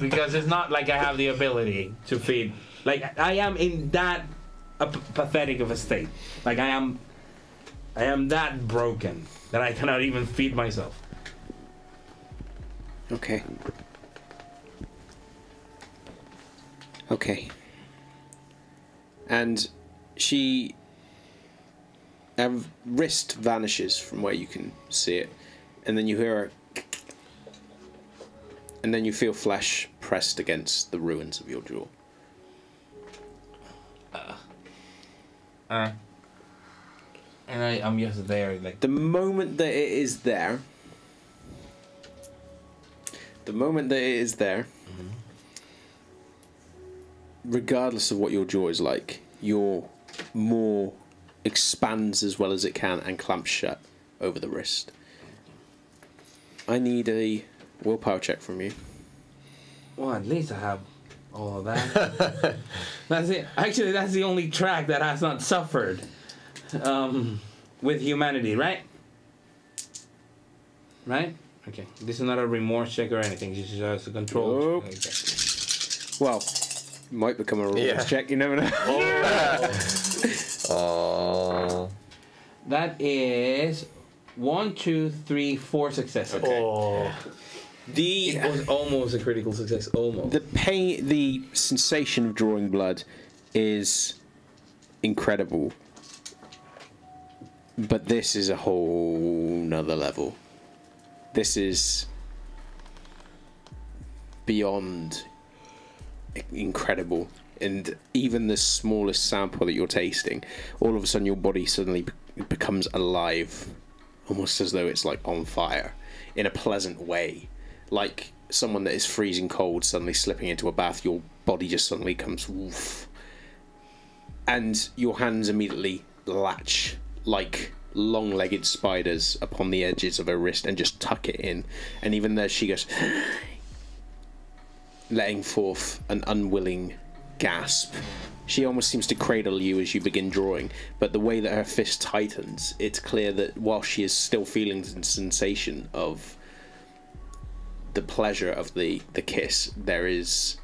Because it's not like I have the ability to feed. Like I am in that pathetic of a state. Like I am that broken that I cannot even feed myself. Okay. Okay. And she... her wrist vanishes from where you can see it. And then you hear her... And then you feel flesh pressed against the ruins of your jaw. And I'm just there, like... The moment that it is there... regardless of what your jaw is like, your maw expands as well as it can and clamps shut over the wrist. I need a willpower check from you. Well, at least I have all of that. That's it. Actually, that's the only track that has not suffered with humanity, right? Right? Okay. This is not a remorse check or anything. This is just a control. Nope. Okay. Well, might become a remorse check. You never know. Oh. That is 1, 2, 3, 4 successes. Okay. Oh. It was almost a critical success. Almost. The pain, the sensation of drawing blood is incredible. But this is a whole nother level. This is beyond incredible. And even the smallest sample that you're tasting, all of a sudden your body suddenly becomes alive. Almost as though it's like on fire. In a pleasant way. Like someone that is freezing cold suddenly slipping into a bath, your body just suddenly comes woof. And your hands immediately latch like long-legged spiders upon the edges of her wrist and just tuck it in. And even there she goes, letting forth an unwilling gasp. She almost seems to cradle you as you begin drawing, but the way that her fist tightens, it's clear that while she is still feeling the sensation of the pleasure of the kiss, there is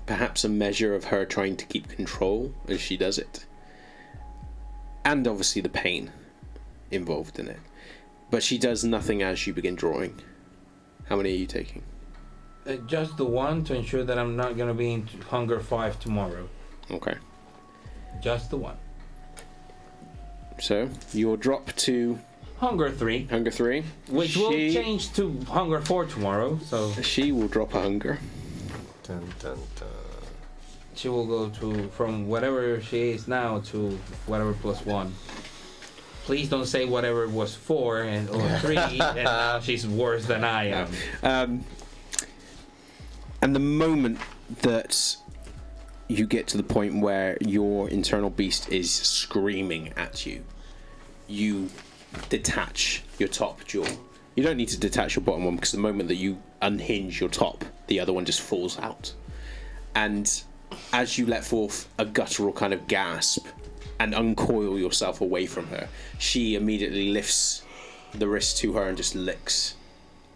perhaps a measure of her trying to keep control as she does it. And obviously the pain involved in it. But she does nothing as you begin drawing. How many are you taking? Just the one to ensure that I'm not going to be in hunger 5 tomorrow. Okay. Just the one. So, you'll drop to... Hunger 3. Hunger 3. Which will change to hunger 4 tomorrow, so... She will drop a hunger. Dun, dun, dun. She will go to from whatever she is now to whatever +1. Please don't say whatever was 4 or 3 and now she's worse than I am. And the moment that you get to the point where your internal beast is screaming at you, you detach your top jaw. You don't need to detach your bottom one because the moment that you unhinge your top, the other one just falls out. And as you let forth a guttural kind of gasp and uncoil yourself away from her, she immediately lifts the wrist to her and just licks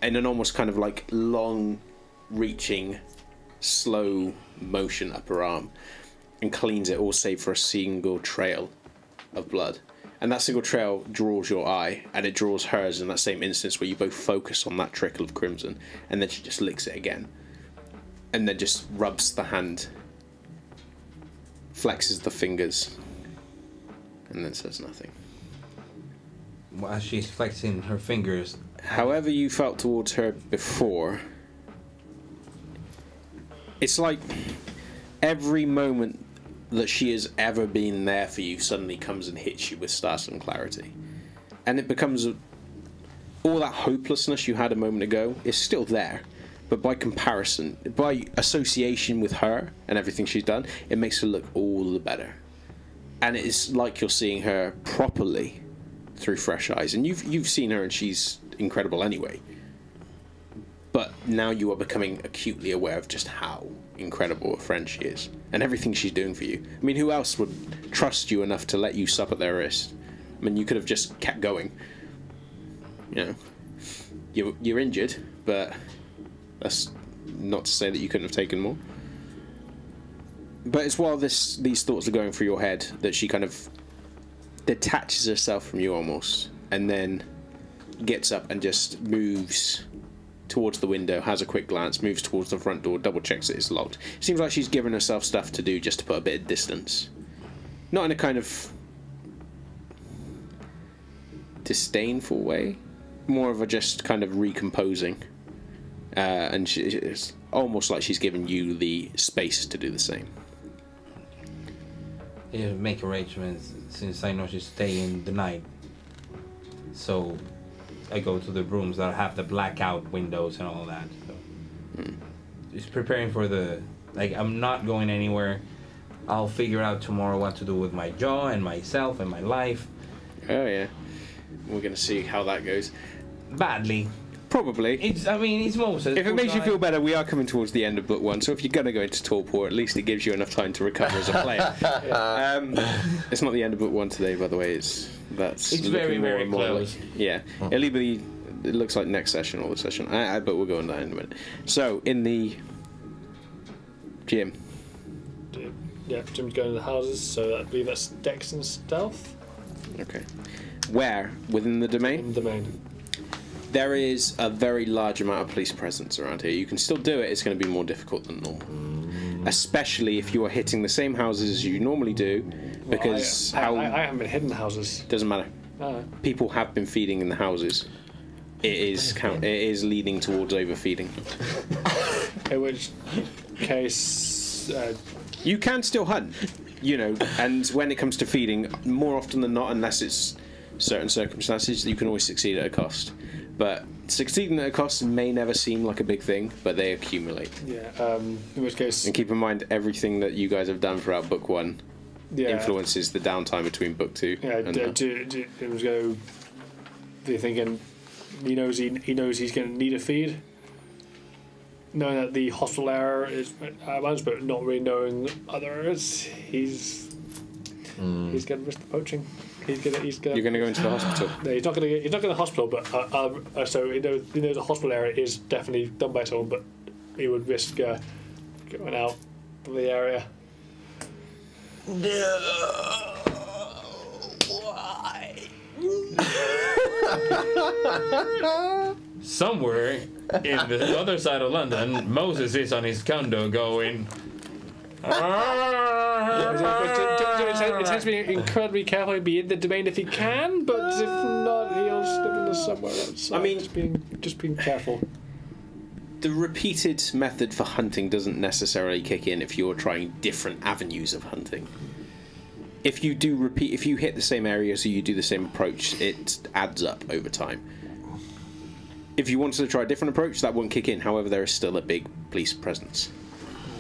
in an almost kind of like long reaching slow motion up her arm and cleans it, all save for a single trail of blood. And that single trail draws your eye, and it draws hers in that same instance where you both focus on that trickle of crimson, and then she just licks it again and then just rubs the hand, flexes the fingers, and then says nothing. As she's flexing her fingers, however you felt towards her before, it's like every moment that she has ever been there for you suddenly comes and hits you with startling clarity. And it becomes all that hopelessness you had a moment ago is still there, but by comparison, by association with her and everything she's done, it makes her look all the better. And it's like you're seeing her properly through fresh eyes. And you've seen her and she's incredible anyway. But now you are becoming acutely aware of just how incredible a friend she is and everything she's doing for you. I mean, who else would trust you enough to let you sup at their wrist? I mean, you could have just kept going. You know, you're injured, but that's not to say that you couldn't have taken more. But it's while these thoughts are going through your head that she kind of detaches herself from you almost, and then gets up and just moves towards the window, has a quick glance, moves towards the front door, double checks that it's locked. Seems like she's given herself stuff to do just to put a bit of distance. Not in a kind of disdainful way, more of a just kind of recomposing. And it's almost like she's given you the space to do the same. Yeah, make arrangements since I know she's staying the night. So I go to the rooms that have the blackout windows and all that. So just preparing for I'm not going anywhere. I'll figure out tomorrow what to do with my jaw and myself and my life. Oh yeah, we're gonna see how that goes. Badly. Probably. It's Moses. If it makes you feel better, we are coming towards the end of book 1, so if you're going to go into torpor, at least it gives you enough time to recover as a player. It's not the end of book 1 today, by the way. It's very, very close. Yeah. It'll be, it looks like next session or the session, but we'll go on that in a minute. So, in the gym. Yeah, Jim's going to the houses, so I believe that's Dex and Stealth. Okay. Where? Within the domain? In the domain. There is a very large amount of police presence around here. You can still do it, it's going to be more difficult than normal. Especially if you are hitting the same houses as you normally do, because I haven't been hitting the houses. Doesn't matter. People have been feeding in the houses. It is leading towards overfeeding. In which case... you can still hunt, and when it comes to feeding, more often than not, unless it's certain circumstances, you can always succeed at a cost. But succeeding at a cost may never seem like a big thing, but they accumulate. Yeah, in which case... And keep in mind, everything that you guys have done throughout book 1 influences the downtime between book 2. Yeah, Jim's go... They're thinking, he knows he's going to need a feed. knowing that the hospital area is managed, but not really knowing others, he's going to risk the poaching. You're going to go into the hospital. No, he's not going to the hospital, but so he knows the hospital area is definitely done by someone, but he would risk going out of the area. No. Why? Somewhere in the other side of London, Moses is on his condo going. It tends to be incredibly careful to be in the domain if he can, but if not, he'll slip into somewhere else. I mean, just being careful. The repeated method for hunting doesn't necessarily kick in if you're trying different avenues of hunting. If you hit the same area, so you do the same approach, it adds up over time. If you wanted to try a different approach, that won't kick in. However, there is still a big police presence.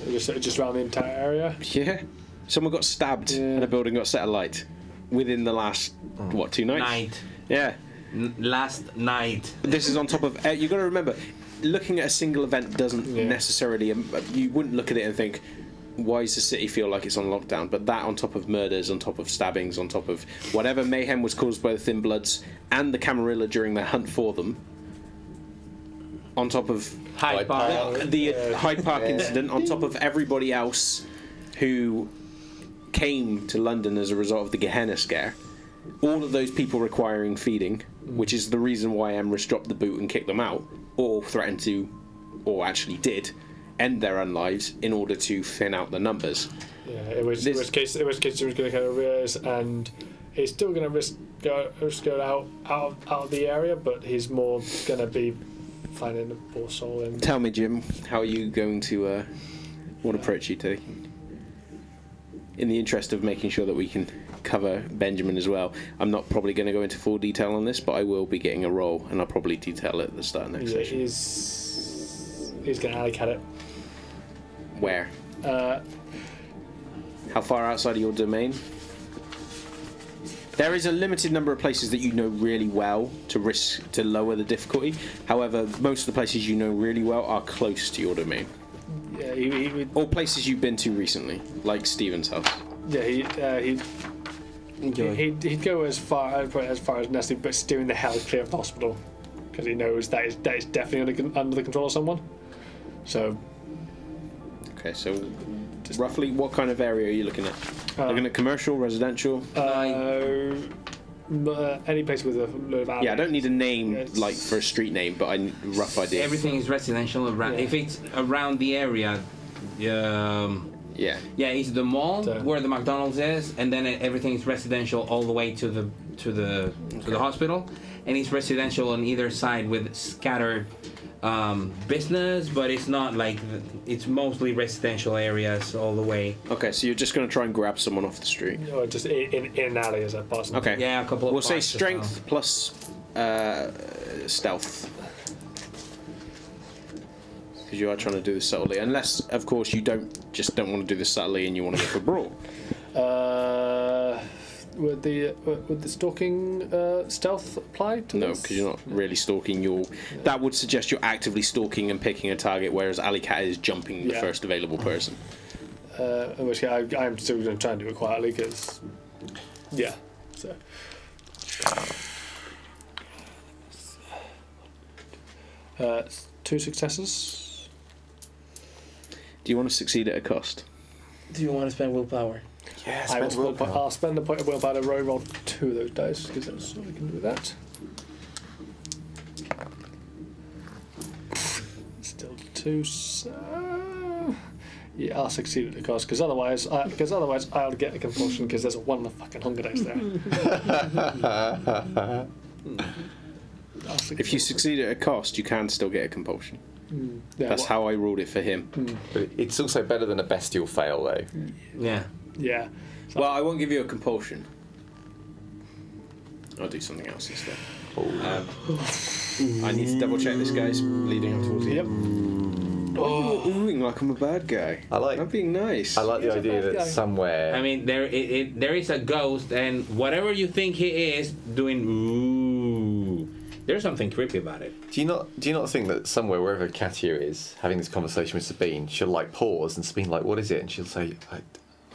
Just around the entire area? Yeah. Someone got stabbed and a building got set alight within the last, 2 nights? Yeah. Last night. This is on top of... you got to remember, looking at a single event doesn't necessarily... you wouldn't look at it and think, why does the city feel like it's on lockdown? But that on top of murders, on top of stabbings, on top of whatever mayhem was caused by the Thin Bloods and the Camarilla during their hunt for them, on top of Hyde Park. the Hyde Park incident, on top of everybody else who came to London as a result of the Gehenna scare, all of those people requiring feeding, which is the reason why Emrys dropped the boot and kicked them out, or threatened to, or actually did, end their own lives in order to thin out the numbers. Yeah, in which case he was going to kind of realise, and he's still going to risk going out of the area, but he's more going to be finding the poor soul. And tell me, Jim, how are you going to what approach you take? In the interest of making sure that we can cover Benjamin as well, I'm not probably going to go into full detail on this, but I will be getting a roll, and I'll probably detail it at the start of next session. He's going to alley cat it. Where? How far outside of your domain? There is a limited number of places that you know really well to lower the difficulty. However, most of the places you know really well are close to your domain. Yeah, he would. Or places you've been to recently, like Stephen's house. Yeah, he'd go as far as Nessie, but steering the hell clear of the hospital, because he knows that is definitely under the control of someone. So. Okay, so roughly what kind of area are you looking at? Looking at commercial, residential? Any place with a load of alleys. Yeah, I don't need a name like for a street name, but I need a rough idea. Everything is residential around. If it's around the area, it's the mall where the McDonald's is, and then everything is residential all the way to the hospital, and it's residential on either side with scattered business, but it's not like it's mostly residential areas all the way. Okay, so you're just going to try and grab someone off the street? Or just in an alley as possible. Okay. Yeah, a couple of. We'll say strength plus stealth, because you are trying to do this subtly. Unless, of course, you don't want to do this subtly and you want to go for brawl. Would the stalking stealth apply to No, this? because you're not really stalking. That would suggest you're actively stalking and picking a target, whereas Alley Cat is jumping the first available person. In which case, I'm still going to try and do it quietly, because so. 2 successes. Do you want to succeed at a cost? Do you want to spend willpower? Yeah, I'll spend a point of willpower to roll 2 of those dice, because that's all we can do with that. Still 2. Yeah, I'll succeed at the cost, because otherwise I'll get a compulsion, because there's a 1 on the fucking hunger dice there. If you succeed at a cost, you can still get a compulsion. That's how I ruled it for him. But it's also better than a bestial fail, though. Yeah. Yeah. Well, I won't give you a compulsion. I'll do something else instead. I need to double check this guy's leading up towards you. Yep. Oh, you're oohing like I'm a bad guy. I'm being nice. I like the idea that somewhere. I mean, there is a ghost, and whatever you think he is doing, ooh, There's something creepy about it. Do you not think that somewhere, wherever Katia is, having this conversation with Sabine, she'll like pause and Sabine like, what is it? And she'll say,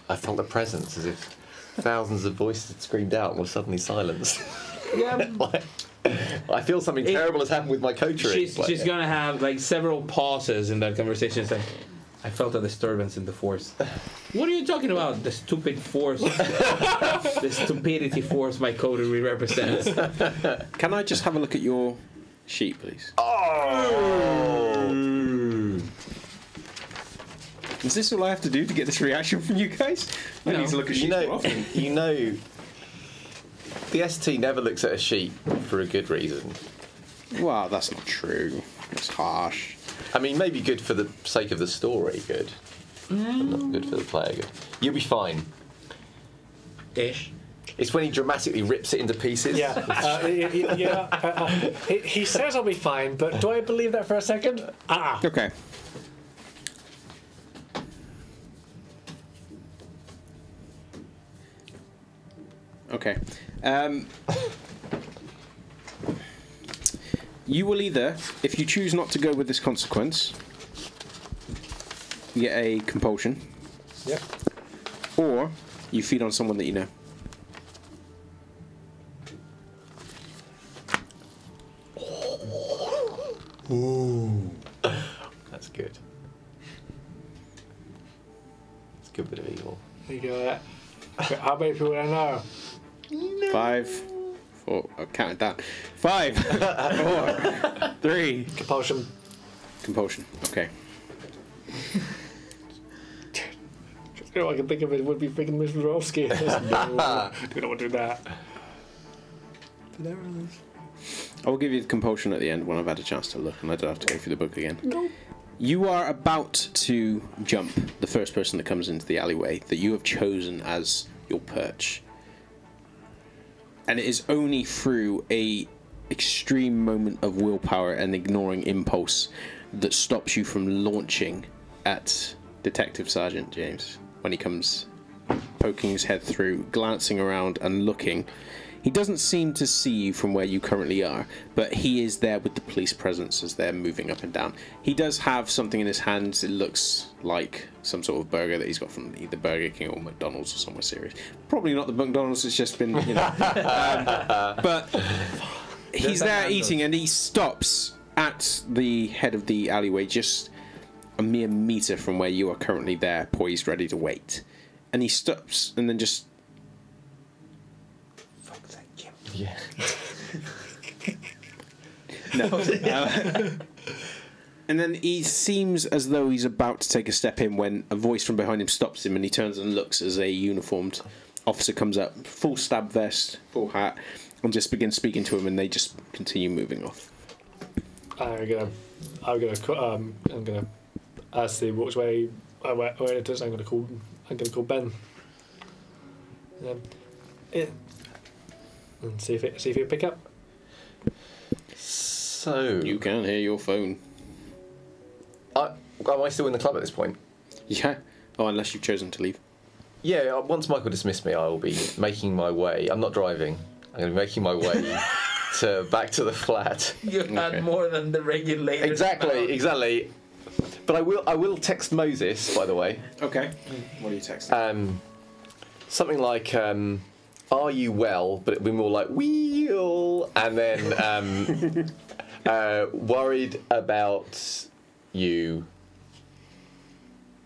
I felt a presence, as if thousands of voices had screamed out and were suddenly silenced. Yeah. Like, I feel something terrible has happened with my coterie. She's gonna have like several pauses in that conversation. It's like, I felt a disturbance in the force. What are you talking about? The stupid force, the stupidity force my coterie represents. Can I just have a look at your sheet, please? Oh! Is this all I have to do to get this reaction from you guys? I need to look at sheets more often. You know, the ST never looks at a sheet for a good reason. Well, that's not true. That's harsh. I mean, maybe good for the sake of the story, good. But not good for the player, good. You'll be fine. Ish. It's when he dramatically rips it into pieces. Yeah. He says I'll be fine, but do I believe that for a second? Okay. Okay. You will either, if you choose not to go with this consequence, you get a compulsion. Yep. Or you feed on someone that you know. Ooh. That's good. It's a good bit of evil. You go. How many people do I know? 5, 4. I'll count it down. 5, 4, 3. Compulsion. Compulsion. Okay. All I can think of it would be freaking Mr. Rolski. No, we don't want to do that. I will give you the compulsion at the end when I've had a chance to look, and I don't have to go through the book again. No. You are about to jump the first person that comes into the alleyway that you have chosen as your perch. And it is only through a extreme moment of willpower and ignoring impulse that stops you from launching at Detective Sergeant James when he comes poking his head through, glancing around and looking. He doesn't seem to see you from where you currently are, but he is there with the police presence as they're moving up and down. He does have something in his hands. It looks like some sort of burger that he's got from either Burger King or McDonald's or somewhere serious. Probably not the McDonald's, it's just been, you know. But he's there eating, and he stops at the head of the alleyway, just a mere meter from where you are currently there, poised, ready to wait. And he stops and then just... Yeah. No. And then he seems as though he's about to take a step in when a voice from behind him stops him, and he turns and looks as a uniformed officer comes up, full stab vest, full hat, and just begins speaking to him, and they just continue moving off. I'm gonna as he walks away, where it is, I'm gonna call Ben. And see if he'll pick up. So you can hear your phone. Am I still in the club at this point? Yeah. Oh, unless you've chosen to leave. Yeah. Once Michael dismissed me, I will be making my way. I'm not driving. I'm going to be making my way back to the flat. You had more than the regulator. Exactly. But I will text Moses, by the way. Okay. What are you texting? Something like. Are you well? But it'll be more like wheel, and then worried about you,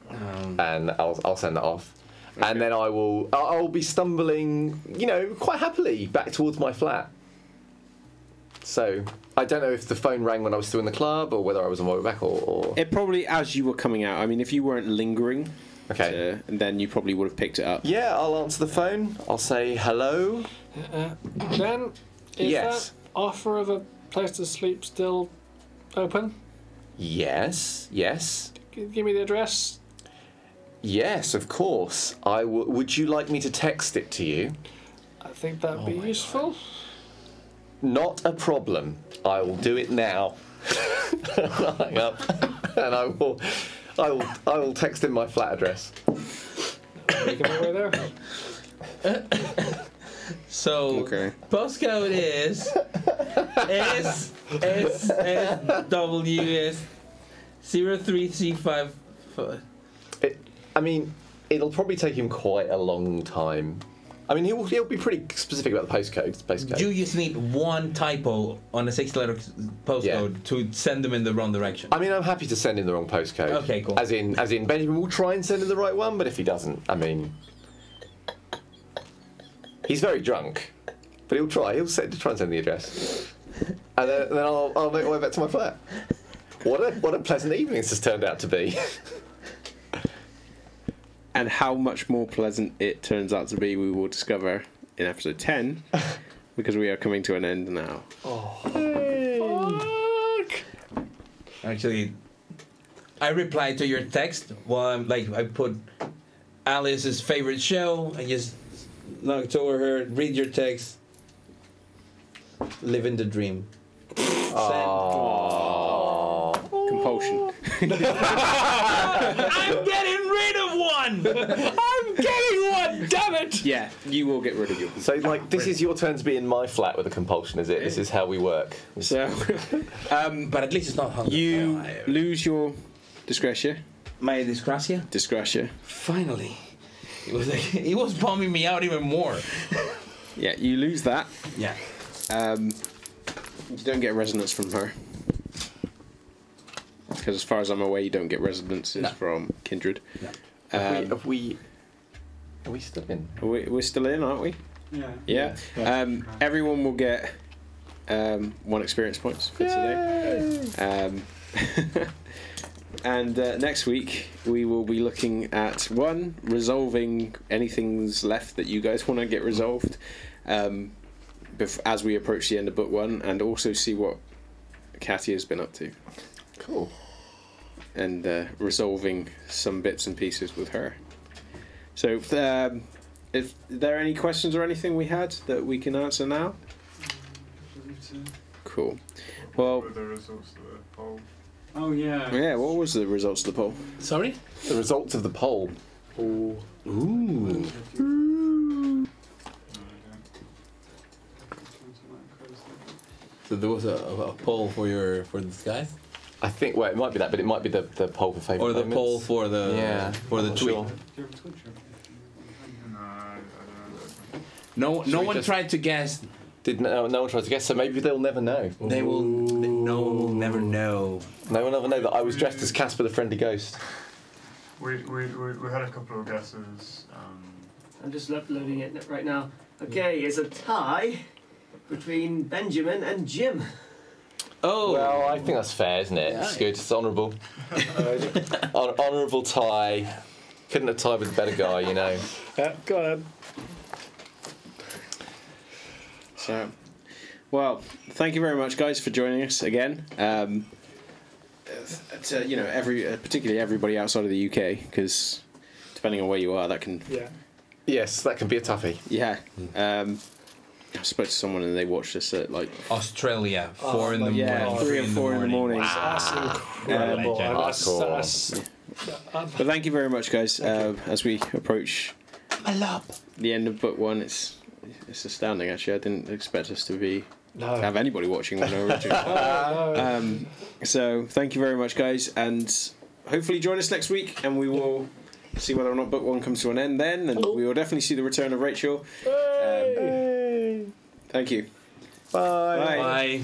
and I'll send that off, okay. And then I'll be stumbling, quite happily back towards my flat. So I don't know if the phone rang when I was still in the club, or whether I was on my way back, or... It probably as you were coming out. I mean, if you weren't lingering. Okay. And then you probably would have picked it up. Yeah, I'll answer the phone. I'll say hello. Ben, is yes. that offer of a place to sleep still open? Yes. Give me the address. Yes, of course. Would you like me to text it to you? I think that'd be useful. Not a problem. I will do it now. I'll hang up, and I will text him my flat address. Making my way there. So postcode is SSWS 0335. I mean, it'll probably take him quite a long time. I mean, he'll be pretty specific about the postcode. You just need one typo on a 6-letter postcode to send them in the wrong direction. I mean, I'm happy to send him the wrong postcode. Okay, cool. As in, Benjamin will try and send him the right one, but if he doesn't, I mean, he's very drunk, but he'll try. He'll try and send the address, and then I'll make my way back to my flat. What a pleasant evening this has turned out to be. And how much more pleasant it turns out to be, we will discover in episode 10, because we are coming to an end now. Fuck! Actually, I replied to your text while I put Alice's favorite show. I just knocked over her, read your text, living the dream. Compulsion. I'm getting rid of one! I'm getting one, damn it! Yeah, you will get rid of your. So, this is your turn to be in my flat with a compulsion, is it? This is how we work. So, but at least it's not hunger. You lose your discretion. My disgracia? Disgracia. Finally. He was bombing me out even more. Yeah, you lose that. Yeah. You don't get resonance from her. Because as far as I'm aware, you don't get resonances from Kindred. No. Are we still in? We're still in, aren't we? Yeah. Yeah. Everyone will get 1 experience points for today. And next week we will be looking at resolving anything's left that you guys want to get resolved as we approach the end of book 1, and also see what Katia's been up to. Cool. And resolving some bits and pieces with her. So, if there are any questions or anything we had that we can answer now? Cool. Well. What were the results of the poll? Oh yeah. Yeah. What was the results of the poll? Sorry? The results of the poll. Ooh. So there was a poll for this guy? I think. Well, it might be that, but it might be the poll for favourite. Or the moments. poll for the tweet. Sure. No one tried to guess. No one tried to guess, so maybe they'll never know. They will. No one will never know. No one will ever know that I was dressed as Casper the Friendly Ghost. We had a couple of guesses. I'm just loading it right now. Okay, it's a tie between Benjamin and Jim. Oh. Well, I think that's fair, isn't it? It's good. It's honourable. Honourable tie. Couldn't have tied with a better guy, you know. Yeah, go ahead. So, well, thank you very much, guys, for joining us again. Particularly everybody outside of the UK, because depending on where you are, that can. Yeah. Yes, that can be a toughie. Yeah. I spoke to someone and they watched us at Australia, 4 in the morning. Yeah, 3 and 4 in the morning. That's incredible. But thank you very much, guys. As we approach the end of book 1, it's astounding. Actually, I didn't expect us to have anybody watching when originally. So thank you very much, guys, and hopefully join us next week, and we will see whether or not book 1 comes to an end then, and we will definitely see the return of Rachel. Thank you. Bye. Bye. Bye.